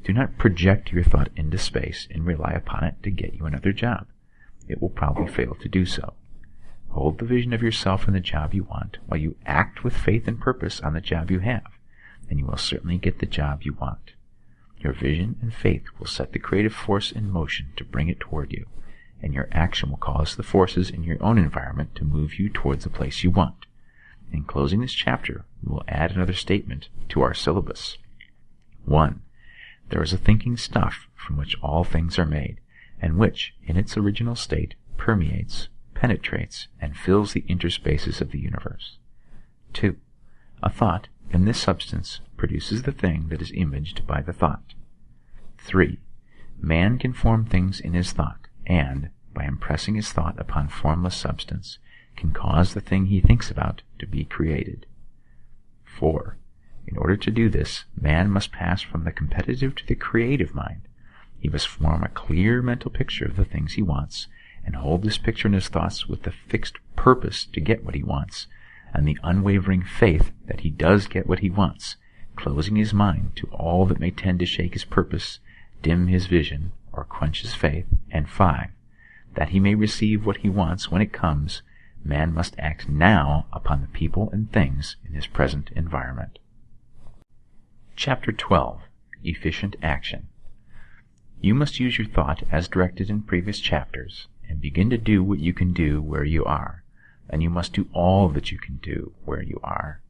do not project your thought into space and rely upon it to get you another job. It will probably fail to do so. Hold the vision of yourself in the job you want while you act with faith and purpose on the job you have, and you will certainly get the job you want. Your vision and faith will set the creative force in motion to bring it toward you, and your action will cause the forces in your own environment to move you towards the place you want. In closing this chapter, we will add another statement to our syllabus. 1. There is a thinking stuff from which all things are made, and which, in its original state, permeates, penetrates, and fills the interspaces of the universe. 2. A thought, in this substance, produces the thing that is imaged by the thought. 3. Man can form things in his thought, and, by impressing his thought upon formless substance, can cause the thing he thinks about to be created. 4. In order to do this, man must pass from the competitive to the creative mind. He must form a clear mental picture of the things he wants, and hold this picture in his thoughts with the fixed purpose to get what he wants, and the unwavering faith that he does get what he wants, closing his mind to all that may tend to shake his purpose, dim his vision, or quench his faith. And 5. That he may receive what he wants when it comes, man must act now upon the people and things in his present environment. Chapter 12. Efficient Action. You must use your thought as directed in previous chapters, and begin to do what you can do where you are, and you must do all that you can do where you are.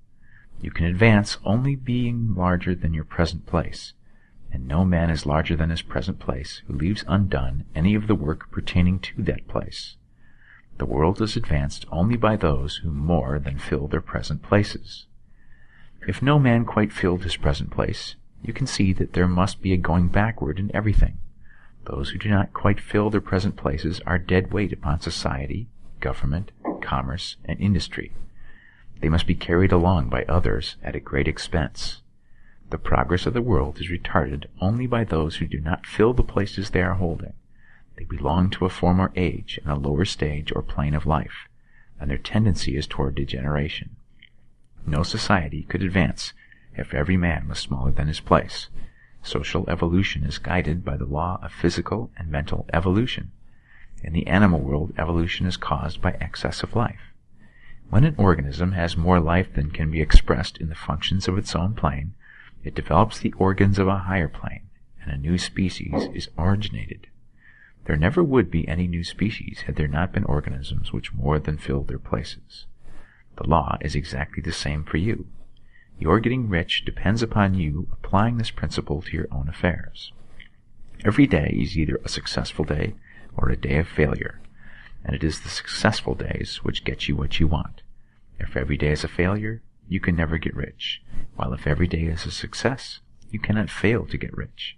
You can advance only being larger than your present place, and no man is larger than his present place who leaves undone any of the work pertaining to that place. The world is advanced only by those who more than fill their present places. If no man quite filled his present place, you can see that there must be a going backward in everything. Those who do not quite fill their present places are dead weight upon society, government, commerce, and industry. They must be carried along by others at a great expense. The progress of the world is retarded only by those who do not fill the places they are holding. They belong to a former age and a lower stage or plane of life, and their tendency is toward degeneration. No society could advance if every man was smaller than his place. Social evolution is guided by the law of physical and mental evolution. In the animal world, evolution is caused by excess of life. When an organism has more life than can be expressed in the functions of its own plane, it develops the organs of a higher plane, and a new species is originated. There never would be any new species had there not been organisms which more than filled their places. The law is exactly the same for you. Your getting rich depends upon you applying this principle to your own affairs. Every day is either a successful day or a day of failure, and it is the successful days which get you what you want. If every day is a failure, you can never get rich, while if every day is a success, you cannot fail to get rich.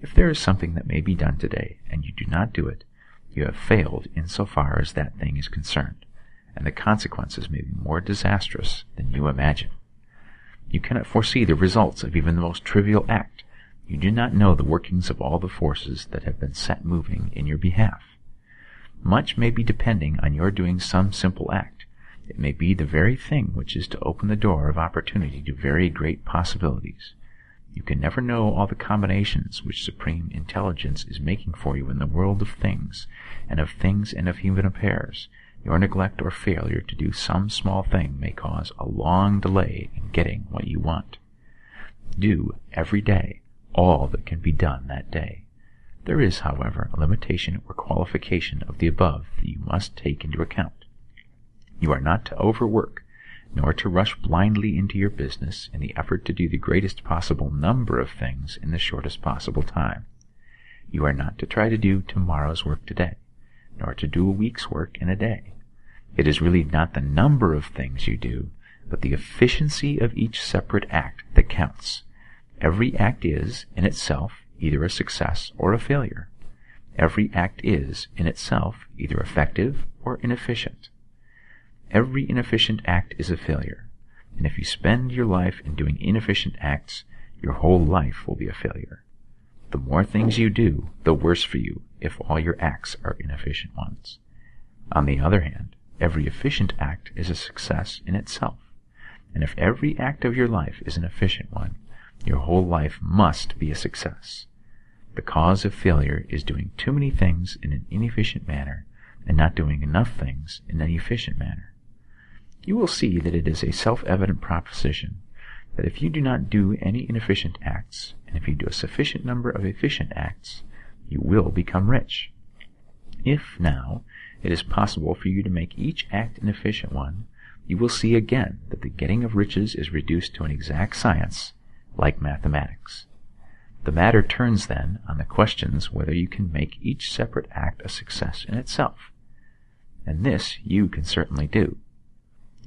If there is something that may be done today, and you do not do it, you have failed insofar as that thing is concerned, and the consequences may be more disastrous than you imagine. You cannot foresee the results of even the most trivial act. You do not know the workings of all the forces that have been set moving in your behalf. Much may be depending on your doing some simple act. It may be the very thing which is to open the door of opportunity to very great possibilities. You can never know all the combinations which supreme intelligence is making for you in the world of things and of human affairs. Your neglect or failure to do some small thing may cause a long delay in getting what you want. Do, every day, all that can be done that day. There is, however, a limitation or qualification of the above that you must take into account. You are not to overwork, nor to rush blindly into your business in the effort to do the greatest possible number of things in the shortest possible time. You are not to try to do tomorrow's work today, nor to do a week's work in a day. It is really not the number of things you do, but the efficiency of each separate act that counts. Every act is, in itself, either a success or a failure. Every act is, in itself, either effective or inefficient. Every inefficient act is a failure, and if you spend your life in doing inefficient acts, your whole life will be a failure. The more things you do, the worse for you if all your acts are inefficient ones. On the other hand, every efficient act is a success in itself, and if every act of your life is an efficient one, your whole life must be a success. The cause of failure is doing too many things in an inefficient manner and not doing enough things in an efficient manner. You will see that it is a self-evident proposition that if you do not do any inefficient acts, and if you do a sufficient number of efficient acts, you will become rich. If, now, it is possible for you to make each act an efficient one, you will see again that the getting of riches is reduced to an exact science, like mathematics. The matter turns, then, on the questions whether you can make each separate act a success in itself. And this you can certainly do.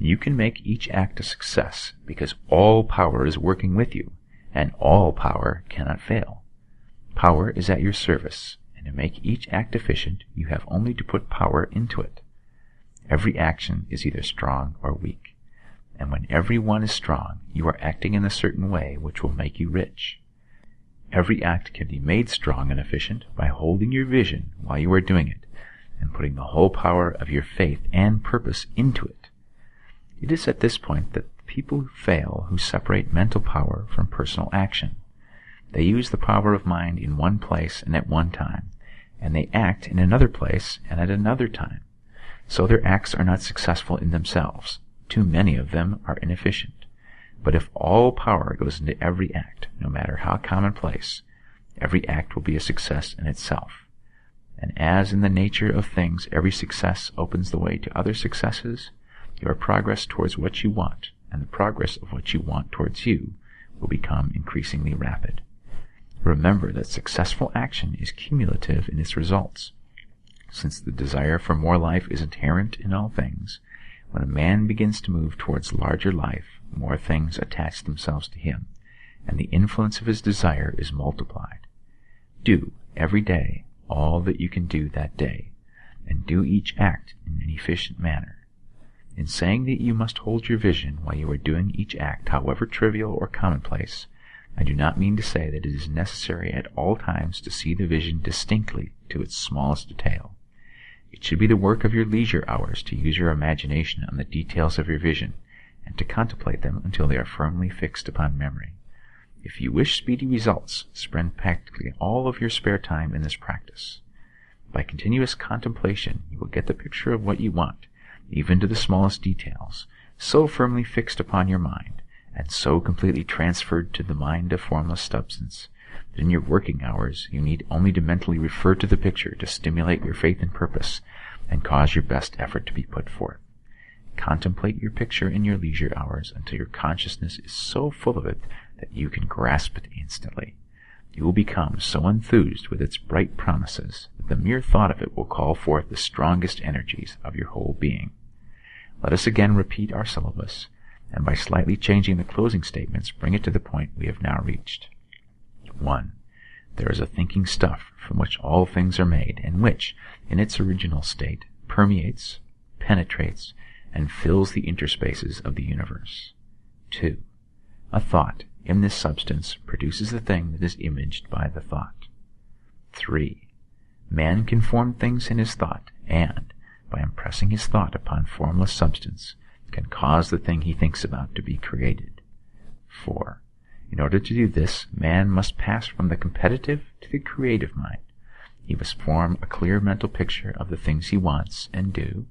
You can make each act a success because all power is working with you, and all power cannot fail. Power is at your service, and to make each act efficient, you have only to put power into it. Every action is either strong or weak. And when every one is strong, you are acting in a certain way which will make you rich. Every act can be made strong and efficient by holding your vision while you are doing it, and putting the whole power of your faith and purpose into it. It is at this point that people fail who separate mental power from personal action. They use the power of mind in one place and at one time, and they act in another place and at another time. So their acts are not successful in themselves. Too many of them are inefficient. But if all power goes into every act, no matter how commonplace, every act will be a success in itself. And as in the nature of things every success opens the way to other successes, your progress towards what you want, and the progress of what you want towards you, will become increasingly rapid. Remember that successful action is cumulative in its results. Since the desire for more life is inherent in all things, when a man begins to move towards larger life, more things attach themselves to him, and the influence of his desire is multiplied. Do, every day, all that you can do that day, and do each act in an efficient manner. In saying that you must hold your vision while you are doing each act, however trivial or commonplace, I do not mean to say that it is necessary at all times to see the vision distinctly to its smallest detail. It should be the work of your leisure hours to use your imagination on the details of your vision, and to contemplate them until they are firmly fixed upon memory. If you wish speedy results, spend practically all of your spare time in this practice. By continuous contemplation, you will get the picture of what you want, even to the smallest details, so firmly fixed upon your mind, and so completely transferred to the mind of formless substance, that in your working hours you need only to mentally refer to the picture to stimulate your faith and purpose, and cause your best effort to be put forth. Contemplate your picture in your leisure hours until your consciousness is so full of it that you can grasp it instantly. You will become so enthused with its bright promises that the mere thought of it will call forth the strongest energies of your whole being. Let us again repeat our syllabus, and by slightly changing the closing statements, bring it to the point we have now reached. 1. There is a thinking stuff from which all things are made, and which, in its original state, permeates, penetrates, and fills the interspaces of the universe. 2. A thought in this substance produces the thing that is imaged by the thought. 3. Man can form things in his thought, and, by impressing his thought upon formless substance, can cause the thing he thinks about to be created. 4. In order to do this, man must pass from the competitive to the creative mind. He must form a clear mental picture of the things he wants, and do,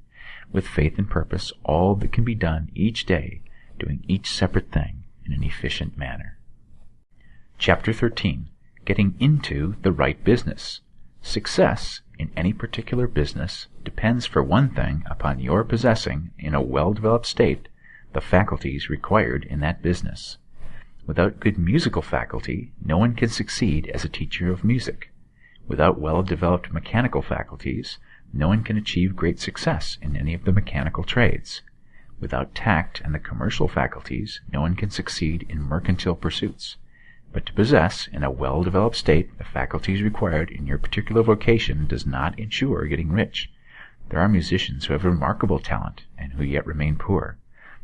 with faith and purpose, all that can be done each day, doing each separate thing in an efficient manner. Chapter 13. Getting into the right business. Success in any particular business depends for one thing upon your possessing, in a well-developed state, the faculties required in that business. Without good musical faculty, no one can succeed as a teacher of music. Without well-developed mechanical faculties, no one can achieve great success in any of the mechanical trades. Without tact and the commercial faculties, no one can succeed in mercantile pursuits. But to possess, in a well-developed state, the faculties required in your particular vocation does not ensure getting rich. There are musicians who have remarkable talent, and who yet remain poor.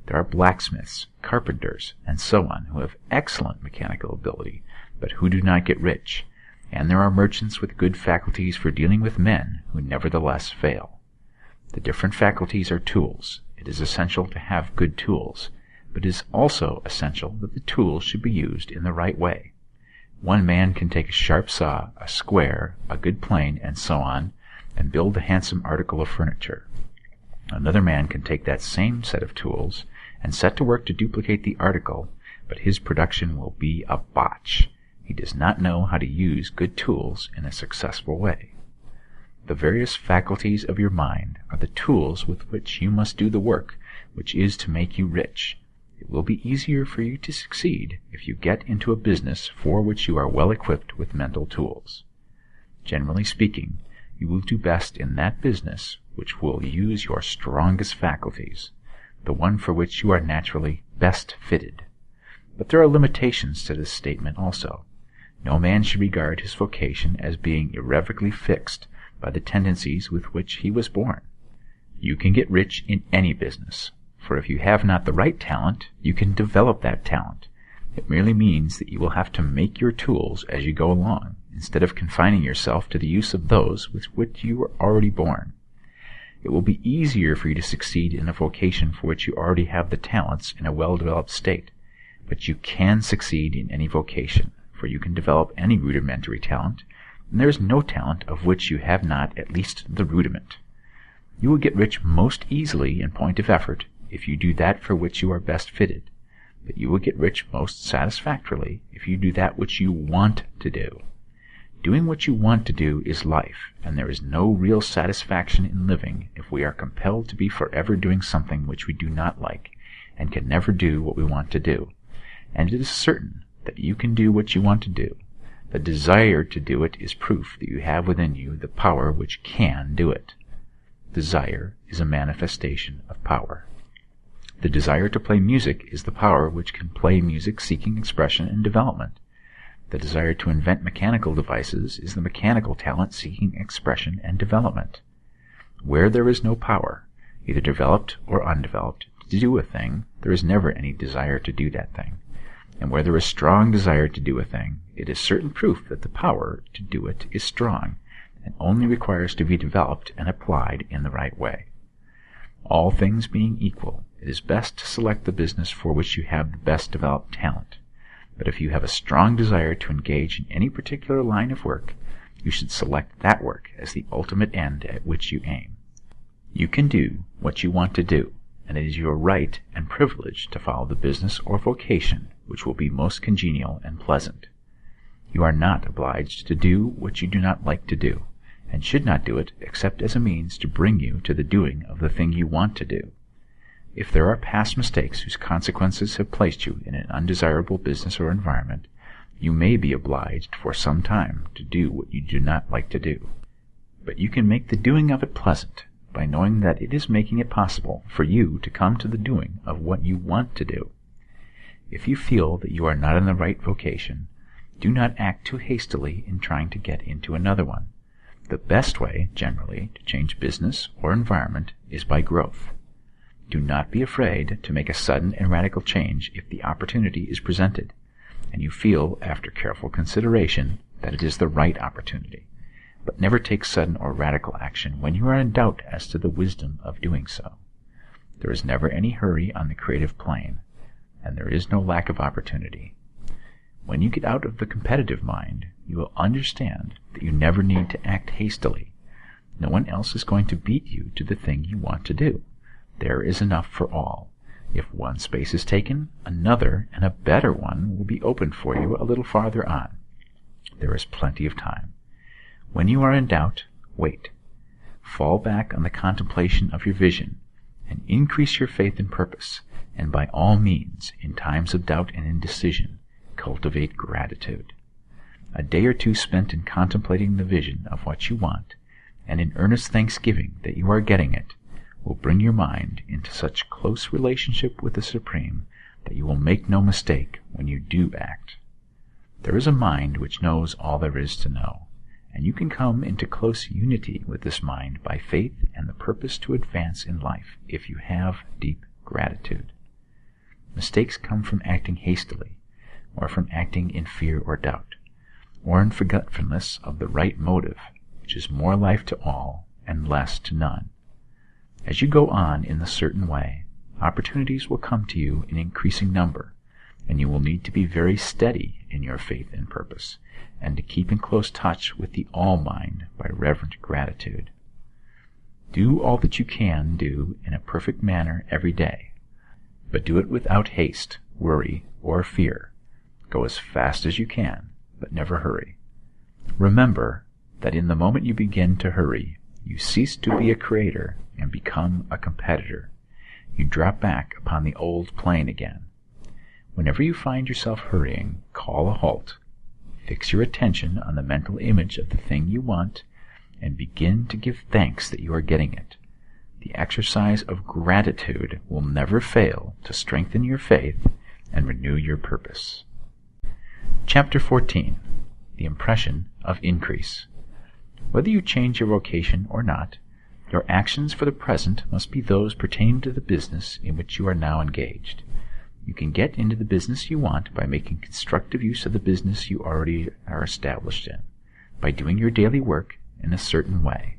There are blacksmiths, carpenters, and so on, who have excellent mechanical ability, but who do not get rich. And there are merchants with good faculties for dealing with men, who nevertheless fail. The different faculties are tools. It is essential to have good tools, but it is also essential that the tools should be used in the right way. One man can take a sharp saw, a square, a good plane, and so on, and build a handsome article of furniture. Another man can take that same set of tools and set to work to duplicate the article, but his production will be a botch. He does not know how to use good tools in a successful way. The various faculties of your mind are the tools with which you must do the work which is to make you rich. It will be easier for you to succeed if you get into a business for which you are well equipped with mental tools. Generally speaking, you will do best in that business which will use your strongest faculties, the one for which you are naturally best fitted. But there are limitations to this statement also. No man should regard his vocation as being irrevocably fixed by the tendencies with which he was born. You can get rich in any business, for if you have not the right talent, you can develop that talent. It merely means that you will have to make your tools as you go along, instead of confining yourself to the use of those with which you were already born. It will be easier for you to succeed in a vocation for which you already have the talents in a well-developed state, but you can succeed in any vocation, for you can develop any rudimentary talent, and there is no talent of which you have not at least the rudiment. You will get rich most easily in point of effort if you do that for which you are best fitted, but you will get rich most satisfactorily if you do that which you want to do. Doing what you want to do is life, and there is no real satisfaction in living if we are compelled to be forever doing something which we do not like, and can never do what we want to do. And it is certain that you can do what you want to do. The desire to do it is proof that you have within you the power which can do it. Desire is a manifestation of power. The desire to play music is the power which can play music seeking expression and development. The desire to invent mechanical devices is the mechanical talent seeking expression and development. Where there is no power, either developed or undeveloped, to do a thing, there is never any desire to do that thing. And where there is strong desire to do a thing, it is certain proof that the power to do it is strong, and only requires to be developed and applied in the right way. All things being equal, it is best to select the business for which you have the best developed talent. But if you have a strong desire to engage in any particular line of work, you should select that work as the ultimate end at which you aim. You can do what you want to do, and it is your right and privilege to follow the business or vocation which will be most congenial and pleasant. You are not obliged to do what you do not like to do, and should not do it except as a means to bring you to the doing of the thing you want to do. If there are past mistakes whose consequences have placed you in an undesirable business or environment, you may be obliged for some time to do what you do not like to do. But you can make the doing of it pleasant by knowing that it is making it possible for you to come to the doing of what you want to do. If you feel that you are not in the right vocation, do not act too hastily in trying to get into another one. The best way, generally, to change business or environment is by growth. Do not be afraid to make a sudden and radical change if the opportunity is presented, and you feel, after careful consideration, that it is the right opportunity. But never take sudden or radical action when you are in doubt as to the wisdom of doing so. There is never any hurry on the creative plane, and there is no lack of opportunity. When you get out of the competitive mind, you will understand that you never need to act hastily. No one else is going to beat you to the thing you want to do. There is enough for all. If one space is taken, another and a better one will be opened for you a little farther on. There is plenty of time. When you are in doubt, wait. Fall back on the contemplation of your vision, and increase your faith and purpose, and by all means, in times of doubt and indecision, cultivate gratitude. A day or two spent in contemplating the vision of what you want, and in earnest thanksgiving that you are getting it, will bring your mind into such close relationship with the Supreme that you will make no mistake when you do act. There is a mind which knows all there is to know, and you can come into close unity with this mind by faith and the purpose to advance in life if you have deep gratitude. Mistakes come from acting hastily, or from acting in fear or doubt, or in forgetfulness of the right motive, which is more life to all and less to none. As you go on in the certain way, opportunities will come to you in increasing number, and you will need to be very steady in your faith and purpose, and to keep in close touch with the All-Mind by reverent gratitude. Do all that you can do in a perfect manner every day, but do it without haste, worry, or fear. Go as fast as you can, but never hurry. Remember that in the moment you begin to hurry, you cease to be a creator and become a competitor. You drop back upon the old plane again. Whenever you find yourself hurrying, call a halt. Fix your attention on the mental image of the thing you want, and begin to give thanks that you are getting it. The exercise of gratitude will never fail to strengthen your faith and renew your purpose. Chapter 14. The Impression of Increase. Whether you change your vocation or not, Your actions for the present must be those pertaining to the business in which you are now engaged. You can get into the business you want by making constructive use of the business you already are established in, by doing your daily work in a certain way.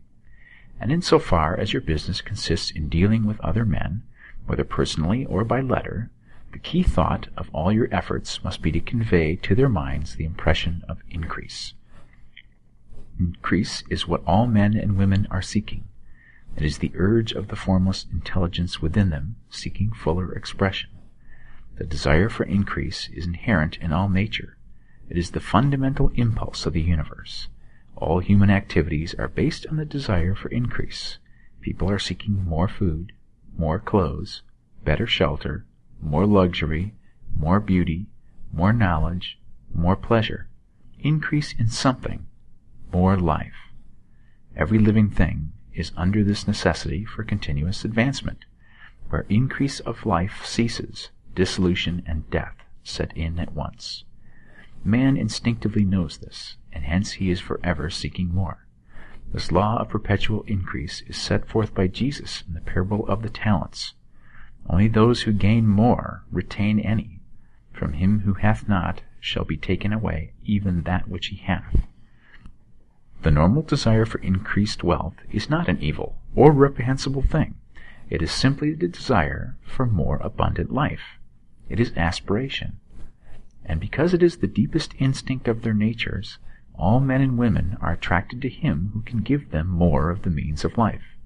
And insofar as your business consists in dealing with other men, whether personally or by letter, the key thought of all your efforts must be to convey to their minds the impression of increase. Increase is what all men and women are seeking. It is the urge of the formless intelligence within them seeking fuller expression. The desire for increase is inherent in all nature. It is the fundamental impulse of the universe. All human activities are based on the desire for increase. People are seeking more food, more clothes, better shelter, more luxury, more beauty, more knowledge, more pleasure, increase in something, more life. Every living thing is under this necessity for continuous advancement. Where increase of life ceases, dissolution and death set in at once. Man instinctively knows this, and hence he is forever seeking more. This law of perpetual increase is set forth by Jesus in the parable of the talents. Only those who gain more retain any. From him who hath not shall be taken away even that which he hath. The normal desire for increased wealth is not an evil or reprehensible thing. It is simply the desire for more abundant life. It is aspiration. And because it is the deepest instinct of their natures, all men and women are attracted to him who can give them more of the means of life.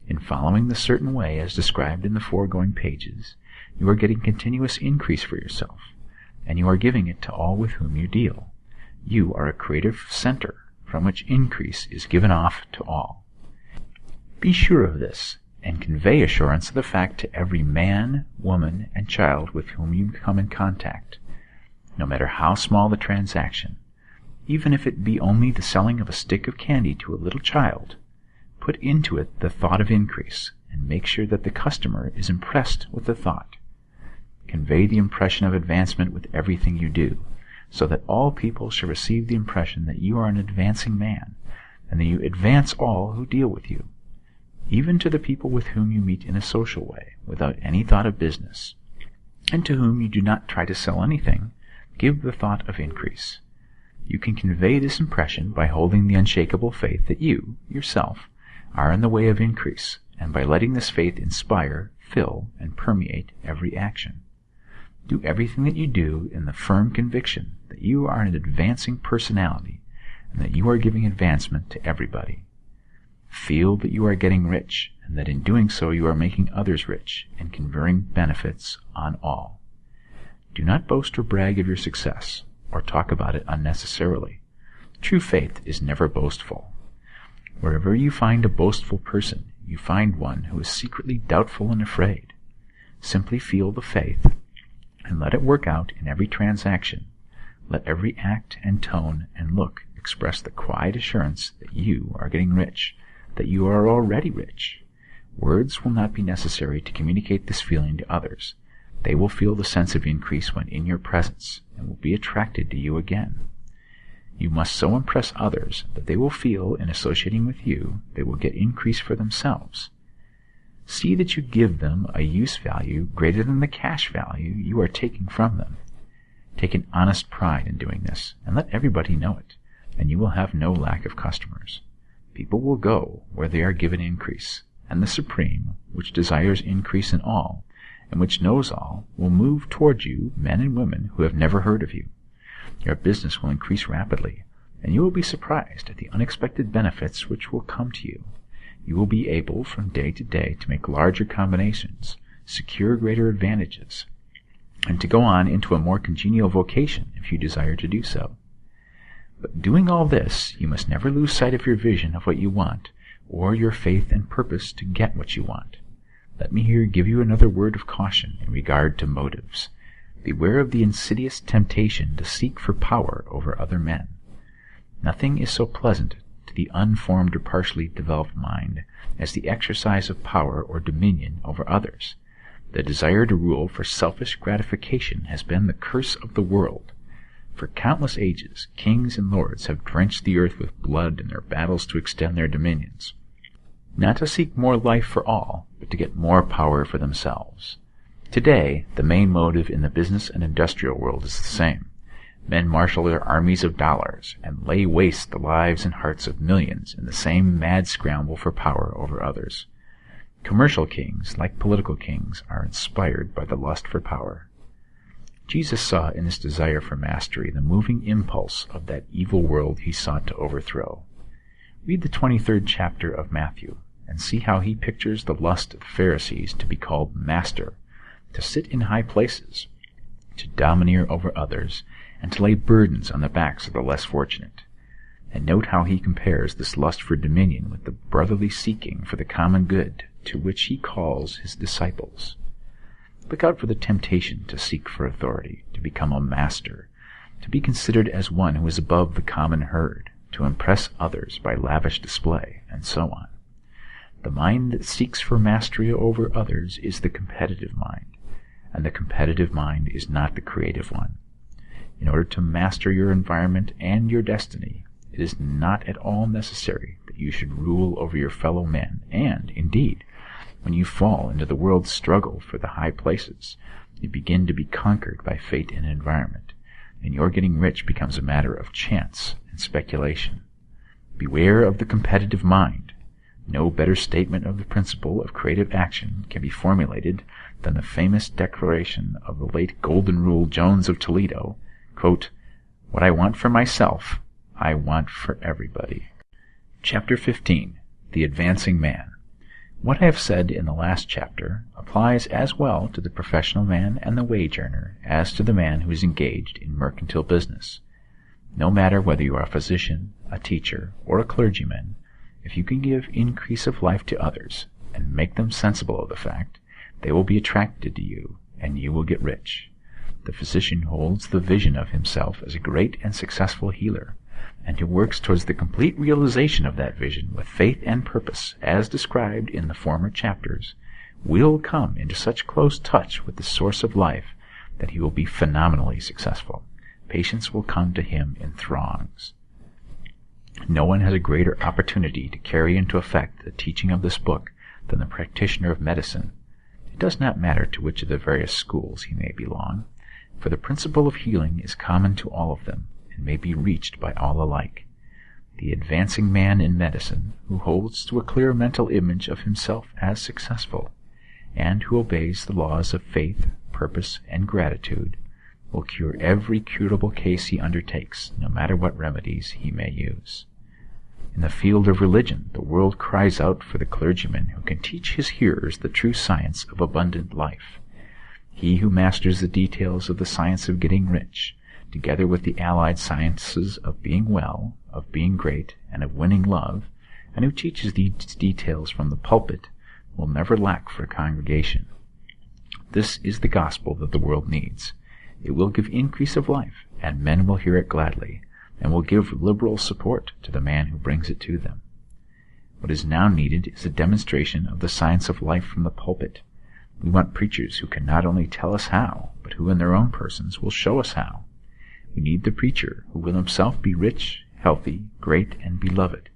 In following the certain way as described in the foregoing pages, you are getting continuous increase for yourself, and you are giving it to all with whom you deal. You are a creative center from which increase is given off to all. Be sure of this, and convey assurance of the fact to every man, woman, and child with whom you come in contact, no matter how small the transaction. Even if it be only the selling of a stick of candy to a little child, put into it the thought of increase, and make sure that the customer is impressed with the thought. Convey the impression of advancement with everything you do, so that all people shall receive the impression that you are an advancing man, and that you advance all who deal with you. Even to the people with whom you meet in a social way, without any thought of business, and to whom you do not try to sell anything, give the thought of increase. You can convey this impression by holding the unshakable faith that you, yourself, are in the way of increase, and by letting this faith inspire, fill, and permeate every action. Do everything that you do in the firm conviction that you are an advancing personality, and that you are giving advancement to everybody. Feel that you are getting rich, and that in doing so you are making others rich, and conferring benefits on all. Do not boast or brag of your success, or talk about it unnecessarily. True faith is never boastful. Wherever you find a boastful person, you find one who is secretly doubtful and afraid. Simply feel the faith, and let it work out in every transaction. Let every act and tone and look express the quiet assurance that you are getting rich, that you are already rich. Words will not be necessary to communicate this feeling to others. They will feel the sense of increase when in your presence, and will be attracted to you again. You must so impress others that they will feel, in associating with you, they will get increase for themselves. See that you give them a use value greater than the cash value you are taking from them. Take an honest pride in doing this, and let everybody know it, and you will have no lack of customers. People will go where they are given increase, and the Supreme, which desires increase in all, and which knows all, will move toward you men and women who have never heard of you. Your business will increase rapidly, and you will be surprised at the unexpected benefits which will come to you. You will be able from day to day to make larger combinations, secure greater advantages, and to go on into a more congenial vocation if you desire to do so. But doing all this, you must never lose sight of your vision of what you want, or your faith and purpose to get what you want. Let me here give you another word of caution in regard to motives. Beware of the insidious temptation to seek for power over other men. Nothing is so pleasant to the unformed or partially developed mind as the exercise of power or dominion over others. The desire to rule for selfish gratification has been the curse of the world. For countless ages, kings and lords have drenched the earth with blood in their battles to extend their dominions. not to seek more life for all, but to get more power for themselves. Today, the main motive in the business and industrial world is the same. Men marshal their armies of dollars and lay waste the lives and hearts of millions in the same mad scramble for power over others. Commercial kings, like political kings, are inspired by the lust for power. Jesus saw in this desire for mastery the moving impulse of that evil world he sought to overthrow. Read the 23rd chapter of Matthew and see how he pictures the lust of the Pharisees to be called master, to sit in high places, to domineer over others, and to lay burdens on the backs of the less fortunate. And note how he compares this lust for dominion with the brotherly seeking for the common good to which he calls his disciples. Look out for the temptation to seek for authority, to become a master, to be considered as one who is above the common herd, to impress others by lavish display, and so on. The mind that seeks for mastery over others is the competitive mind, and the competitive mind is not the creative one. In order to master your environment and your destiny, it is not at all necessary that you should rule over your fellow men, and, indeed, when you fall into the world's struggle for the high places, you begin to be conquered by fate and environment, and your getting rich becomes a matter of chance and speculation. Beware of the competitive mind. No better statement of the principle of creative action can be formulated than the famous declaration of the late Golden Rule Jones of Toledo, quote, "What I want for myself, I want for everybody." Chapter 15. The Advancing Man. What I have said in the last chapter applies as well to the professional man and the wage earner as to the man who is engaged in mercantile business. No matter whether you are a physician, a teacher, or a clergyman, if you can give increase of life to others and make them sensible of the fact, they will be attracted to you, and you will get rich. The physician holds the vision of himself as a great and successful healer, and who works towards the complete realization of that vision with faith and purpose, as described in the former chapters, will come into such close touch with the source of life that he will be phenomenally successful. Patients will come to him in throngs. No one has a greater opportunity to carry into effect the teaching of this book than the practitioner of medicine. It does not matter to which of the various schools he may belong, for the principle of healing is common to all of them, and may be reached by all alike. The advancing man in medicine, who holds to a clear mental image of himself as successful, and who obeys the laws of faith, purpose, and gratitude, will cure every curable case he undertakes, no matter what remedies he may use. In the field of religion, the world cries out for the clergyman who can teach his hearers the true science of abundant life. He who masters the details of the science of getting rich, together with the allied sciences of being well, of being great, and of winning love, and who teaches these details from the pulpit, will never lack for a congregation. This is the gospel that the world needs. It will give increase of life, and men will hear it gladly, and will give liberal support to the man who brings it to them. What is now needed is a demonstration of the science of life from the pulpit. We want preachers who can not only tell us how, but who in their own persons will show us how. We need the preacher who will himself be rich, healthy, great, and beloved,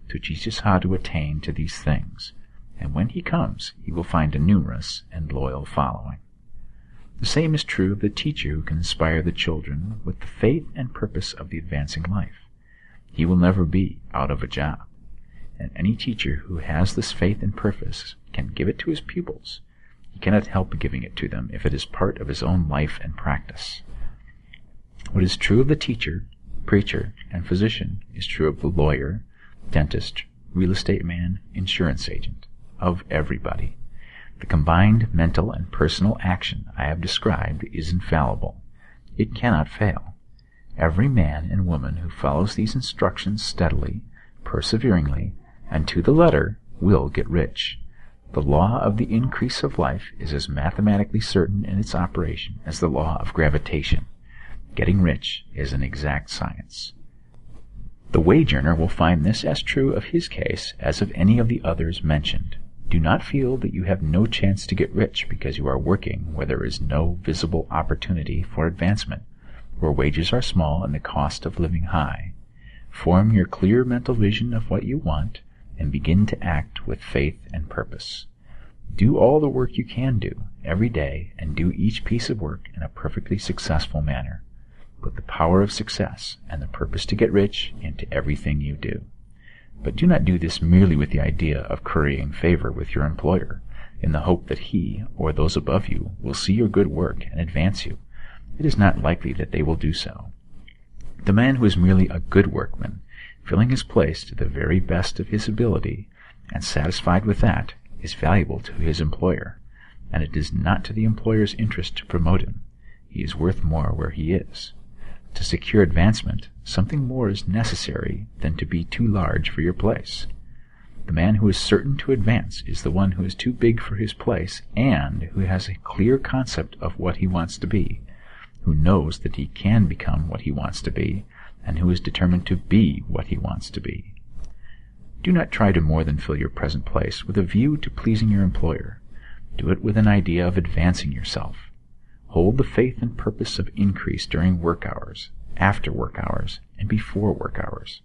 to teach us how to attain to these things, and when he comes, he will find a numerous and loyal following. The same is true of the teacher who can inspire the children with the faith and purpose of the advancing life. He will never be out of a job, and any teacher who has this faith and purpose can give it to his pupils. He cannot help giving it to them if it is part of his own life and practice. What is true of the teacher, preacher, and physician is true of the lawyer, dentist, real estate man, insurance agent, of everybody. The combined mental and personal action I have described is infallible. It cannot fail. Every man and woman who follows these instructions steadily, perseveringly, and to the letter will get rich. The law of the increase of life is as mathematically certain in its operation as the law of gravitation. Getting rich is an exact science. The wage earner will find this as true of his case as of any of the others mentioned. Do not feel that you have no chance to get rich because you are working where there is no visible opportunity for advancement, where wages are small and the cost of living high. Form your clear mental vision of what you want, and begin to act with faith and purpose. Do all the work you can do every day, and do each piece of work in a perfectly successful manner. Put the power of success and the purpose to get rich into everything you do. But do not do this merely with the idea of currying favor with your employer, in the hope that he or those above you will see your good work and advance you. It is not likely that they will do so. The man who is merely a good workman, filling his place to the very best of his ability, and satisfied with that, is valuable to his employer, and it is not to the employer's interest to promote him. He is worth more where he is. To secure advancement, something more is necessary than to be too large for your place. The man who is certain to advance is the one who is too big for his place, and who has a clear concept of what he wants to be, who knows that he can become what he wants to be, and who is determined to be what he wants to be. Do not try to more than fill your present place with a view to pleasing your employer. Do it with an idea of advancing yourself. Hold the faith and purpose of increase during work hours, after work hours, and before work hours.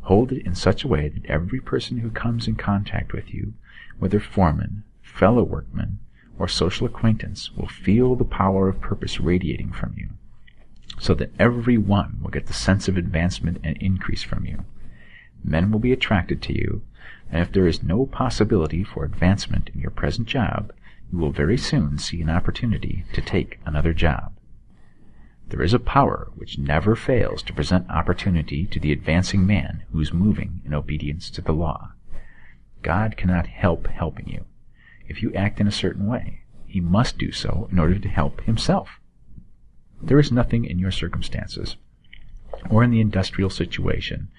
Hold it in such a way that every person who comes in contact with you, whether foreman, fellow workman, or social acquaintance, will feel the power of purpose radiating from you, so that every one will get the sense of advancement and increase from you. Men will be attracted to you, and if there is no possibility for advancement in your present job, you will very soon see an opportunity to take another job. There is a power which never fails to present opportunity to the advancing man who is moving in obedience to the law. God cannot help helping you. If you act in a certain way, he must do so in order to help himself. There is nothing in your circumstances or in the industrial situation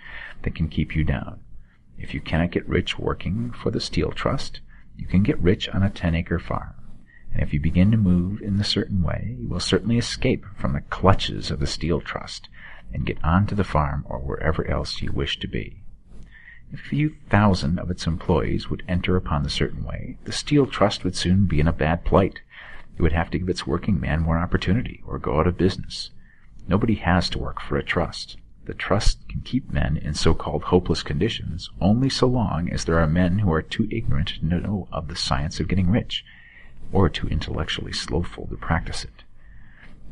that can keep you down. If you cannot get rich working for the Steel Trust, you can get rich on a 10-acre farm. And if you begin to move in a certain way, you will certainly escape from the clutches of the Steel Trust and get onto the farm or wherever else you wish to be. If a few thousand of its employees would enter upon the certain way, the Steel Trust would soon be in a bad plight. It would have to give its working man more opportunity or go out of business. Nobody has to work for a trust. The trust can keep men in so-called hopeless conditions only so long as there are men who are too ignorant to know of the science of getting rich, or too intellectually slothful to practice it.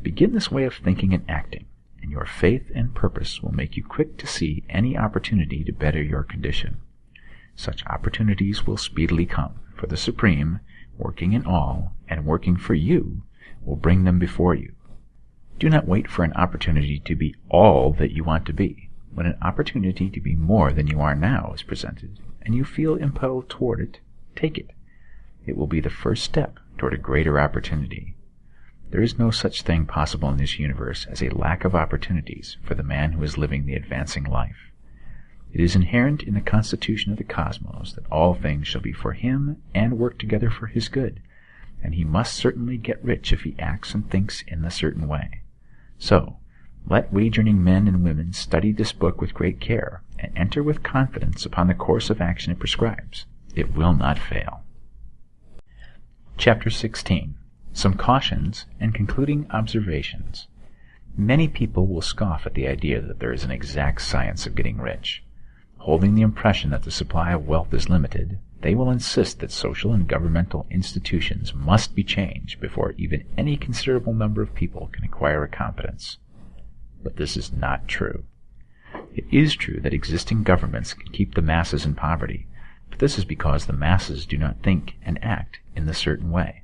Begin this way of thinking and acting, and your faith and purpose will make you quick to see any opportunity to better your condition. Such opportunities will speedily come, for the Supreme, working in all, and working for you, will bring them before you. Do not wait for an opportunity to be all that you want to be. When an opportunity to be more than you are now is presented, and you feel impelled toward it, take it. It will be the first step toward a greater opportunity. There is no such thing possible in this universe as a lack of opportunities for the man who is living the advancing life. It is inherent in the constitution of the cosmos that all things shall be for him and work together for his good, and he must certainly get rich if he acts and thinks in the certain way. So, let wage-earning men and women study this book with great care, and enter with confidence upon the course of action it prescribes. It will not fail. Chapter 16. Some Cautions and Concluding Observations. Many people will scoff at the idea that there is an exact science of getting rich. Holding the impression that the supply of wealth is limited, they will insist that social and governmental institutions must be changed before even any considerable number of people can acquire a competence. But this is not true. It is true that existing governments can keep the masses in poverty, but this is because the masses do not think and act in the certain way.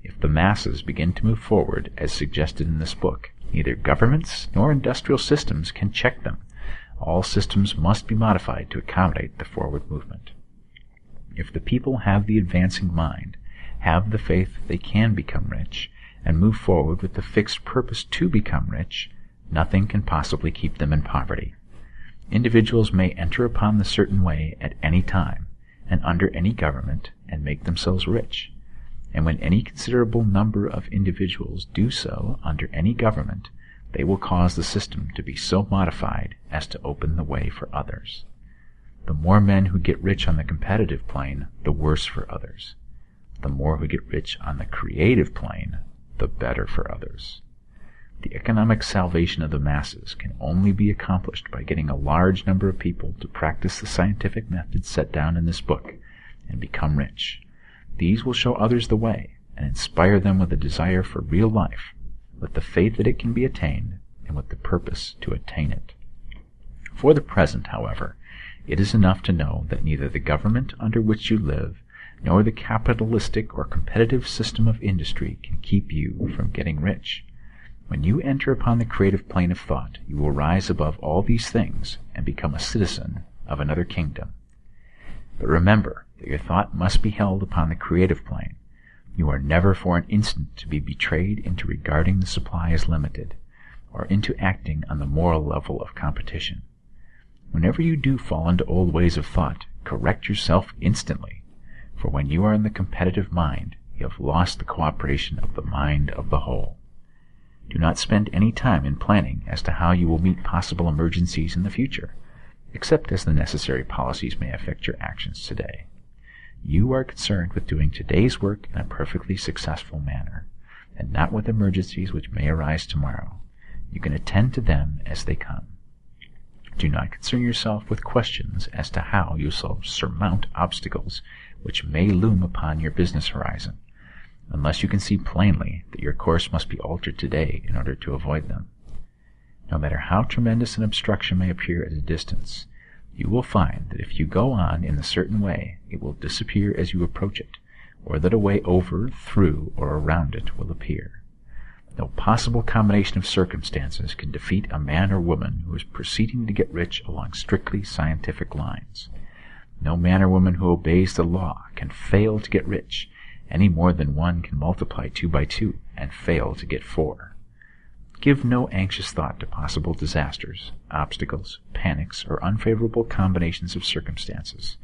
If the masses begin to move forward as suggested in this book, neither governments nor industrial systems can check them. All systems must be modified to accommodate the forward movement. If the people have the advancing mind, have the faith that they can become rich, and move forward with the fixed purpose to become rich, nothing can possibly keep them in poverty. Individuals may enter upon the certain way at any time, and under any government, and make themselves rich. And when any considerable number of individuals do so under any government, they will cause the system to be so modified as to open the way for others. The more men who get rich on the competitive plane, the worse for others. The more who get rich on the creative plane, the better for others. The economic salvation of the masses can only be accomplished by getting a large number of people to practice the scientific methods set down in this book and become rich. These will show others the way and inspire them with a desire for real life, with the faith that it can be attained, and with the purpose to attain it. For the present, however, it is enough to know that neither the government under which you live nor the capitalistic or competitive system of industry can keep you from getting rich. When you enter upon the creative plane of thought, you will rise above all these things and become a citizen of another kingdom. But remember that your thought must be held upon the creative plane. You are never for an instant to be betrayed into regarding the supply as limited, or into acting on the moral level of competition. Whenever you do fall into old ways of thought, correct yourself instantly, for when you are in the competitive mind, you have lost the cooperation of the mind of the whole. Do not spend any time in planning as to how you will meet possible emergencies in the future, except as the necessary policies may affect your actions today. You are concerned with doing today's work in a perfectly successful manner, and not with emergencies which may arise tomorrow. You can attend to them as they come. Do not concern yourself with questions as to how you shall surmount obstacles which may loom upon your business horizon, unless you can see plainly that your course must be altered today in order to avoid them. No matter how tremendous an obstruction may appear at a distance, you will find that if you go on in a certain way, it will disappear as you approach it, or that a way over, through, or around it will appear. No possible combination of circumstances can defeat a man or woman who is proceeding to get rich along strictly scientific lines. No man or woman who obeys the law can fail to get rich, any more than one can multiply 2 by 2 and fail to get 4. Give no anxious thought to possible disasters, obstacles, panics, or unfavorable combinations of circumstances.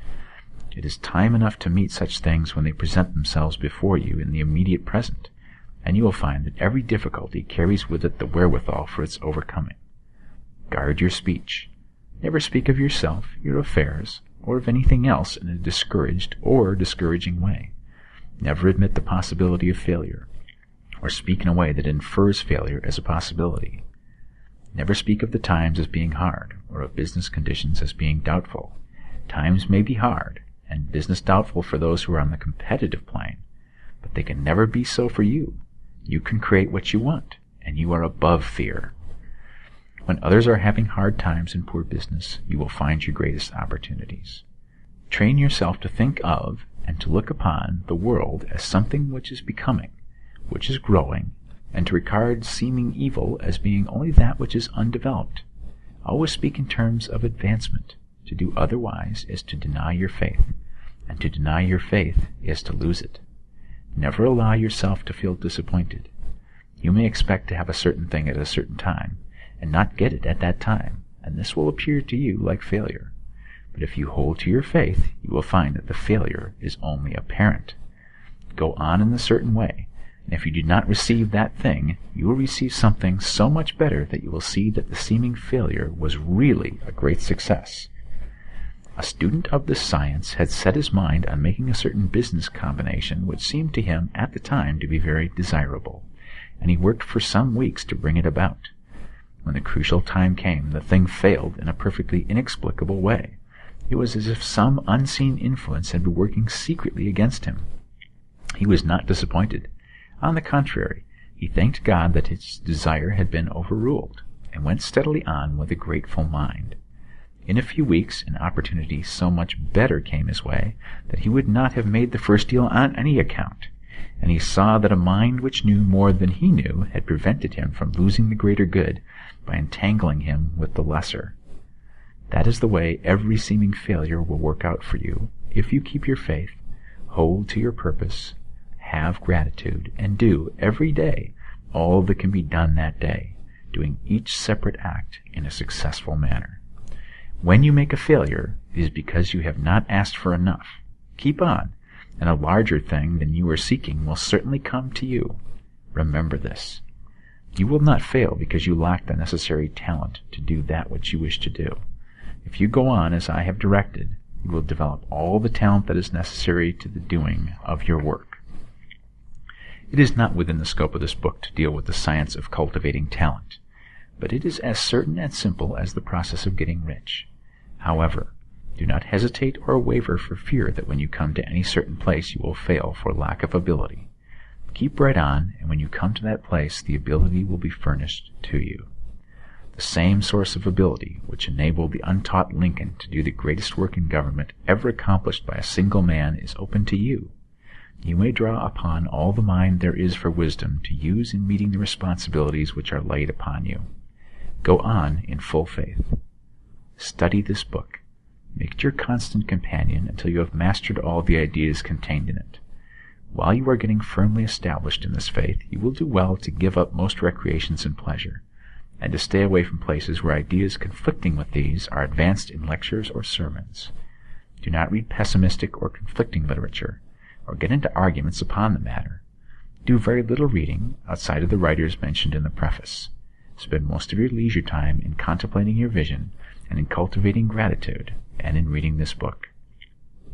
It is time enough to meet such things when they present themselves before you in the immediate present, and you will find that every difficulty carries with it the wherewithal for its overcoming. Guard your speech. Never speak of yourself, your affairs, or of anything else in a discouraged or discouraging way. Never admit the possibility of failure, or speak in a way that infers failure as a possibility. Never speak of the times as being hard, or of business conditions as being doubtful. Times may be hard, and business doubtful for those who are on the competitive plane, but they can never be so for you. You can create what you want, and you are above fear. When others are having hard times in poor business, you will find your greatest opportunities. Train yourself to think of and to look upon the world as something which is becoming, which is growing, and to regard seeming evil as being only that which is undeveloped. Always speak in terms of advancement. To do otherwise is to deny your faith, and to deny your faith is to lose it. Never allow yourself to feel disappointed. You may expect to have a certain thing at a certain time, and not get it at that time, and this will appear to you like failure. But if you hold to your faith, you will find that the failure is only apparent. Go on in a certain way, and if you do not receive that thing, you will receive something so much better that you will see that the seeming failure was really a great success. A student of this science had set his mind on making a certain business combination which seemed to him at the time to be very desirable, and he worked for some weeks to bring it about. When the crucial time came, the thing failed in a perfectly inexplicable way. It was as if some unseen influence had been working secretly against him. He was not disappointed. On the contrary, he thanked God that his desire had been overruled, and went steadily on with a grateful mind. In a few weeks, an opportunity so much better came his way that he would not have made the first deal on any account, and he saw that a mind which knew more than he knew had prevented him from losing the greater good by entangling him with the lesser. That is the way every seeming failure will work out for you, if you keep your faith, hold to your purpose, have gratitude, and do every day all that can be done that day, doing each separate act in a successful manner. When you make a failure, it is because you have not asked for enough. Keep on, and a larger thing than you are seeking will certainly come to you. Remember this. You will not fail because you lack the necessary talent to do that which you wish to do. If you go on as I have directed, you will develop all the talent that is necessary to the doing of your work. It is not within the scope of this book to deal with the science of cultivating talent, but it is as certain and simple as the process of getting rich. However, do not hesitate or waver for fear that when you come to any certain place you will fail for lack of ability. Keep right on, and when you come to that place, the ability will be furnished to you. The same source of ability which enabled the untaught Lincoln to do the greatest work in government ever accomplished by a single man is open to you. You may draw upon all the mind there is for wisdom to use in meeting the responsibilities which are laid upon you. Go on in full faith. Study this book. Make it your constant companion until you have mastered all the ideas contained in it. While you are getting firmly established in this faith, you will do well to give up most recreations and pleasure, and to stay away from places where ideas conflicting with these are advanced in lectures or sermons. Do not read pessimistic or conflicting literature, or get into arguments upon the matter. Do very little reading outside of the writers mentioned in the preface. Spend most of your leisure time in contemplating your vision and in cultivating gratitude and in reading this book.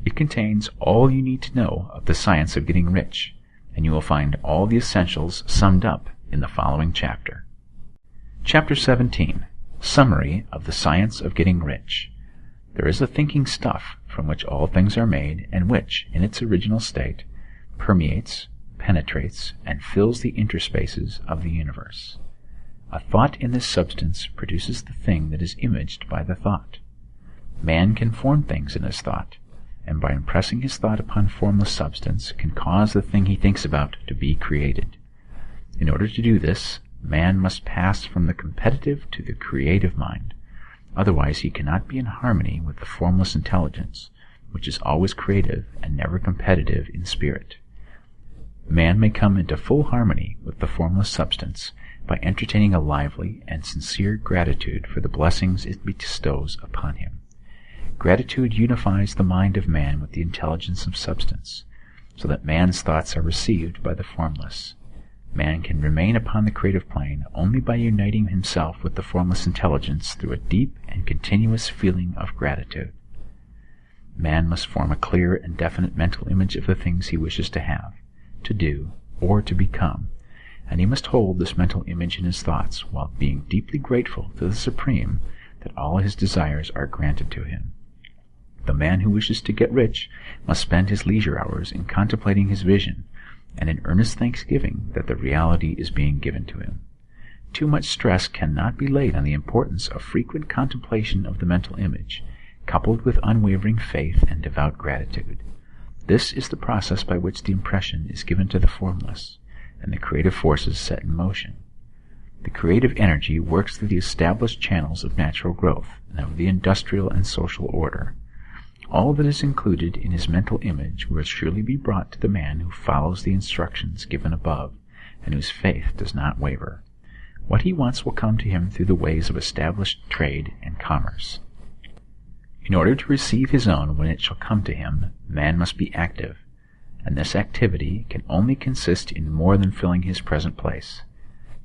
It contains all you need to know of the science of getting rich, and you will find all the essentials summed up in the following chapter. Chapter 17. Summary of the Science of Getting Rich. There is a thinking stuff from which all things are made, and which, in its original state, permeates, penetrates, and fills the interspaces of the universe. A thought in this substance produces the thing that is imaged by the thought. Man can form things in his thought, and by impressing his thought upon formless substance can cause the thing he thinks about to be created. In order to do this, man must pass from the competitive to the creative mind. Otherwise he cannot be in harmony with the formless intelligence, which is always creative and never competitive in spirit. Man may come into full harmony with the formless substance by entertaining a lively and sincere gratitude for the blessings it bestows upon him. Gratitude unifies the mind of man with the intelligence of substance, so that man's thoughts are received by the formless. Man can remain upon the creative plane only by uniting himself with the formless intelligence through a deep and continuous feeling of gratitude. Man must form a clear and definite mental image of the things he wishes to have, to do, or to become, and he must hold this mental image in his thoughts while being deeply grateful to the Supreme that all his desires are granted to him. The man who wishes to get rich must spend his leisure hours in contemplating his vision and in earnest thanksgiving that the reality is being given to him. Too much stress cannot be laid on the importance of frequent contemplation of the mental image, coupled with unwavering faith and devout gratitude. This is the process by which the impression is given to the formless, and the creative forces set in motion. The creative energy works through the established channels of natural growth and of the industrial and social order. All that is included in his mental image will surely be brought to the man who follows the instructions given above, and whose faith does not waver. What he wants will come to him through the ways of established trade and commerce. In order to receive his own when it shall come to him, man must be active, and this activity can only consist in more than filling his present place.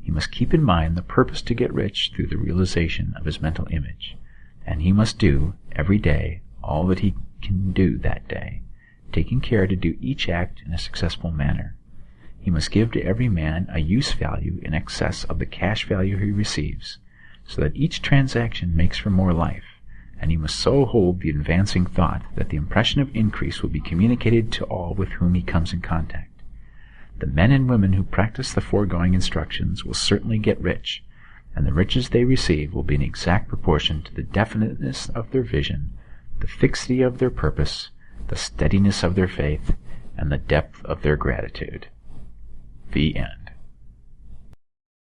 He must keep in mind the purpose to get rich through the realization of his mental image, and he must do, every day, all that he can do that day, taking care to do each act in a successful manner. He must give to every man a use value in excess of the cash value he receives, so that each transaction makes for more life, and he must so hold the advancing thought that the impression of increase will be communicated to all with whom he comes in contact. The men and women who practice the foregoing instructions will certainly get rich, and the riches they receive will be in exact proportion to the definiteness of their vision, the fixity of their purpose, the steadiness of their faith, and the depth of their gratitude. The end.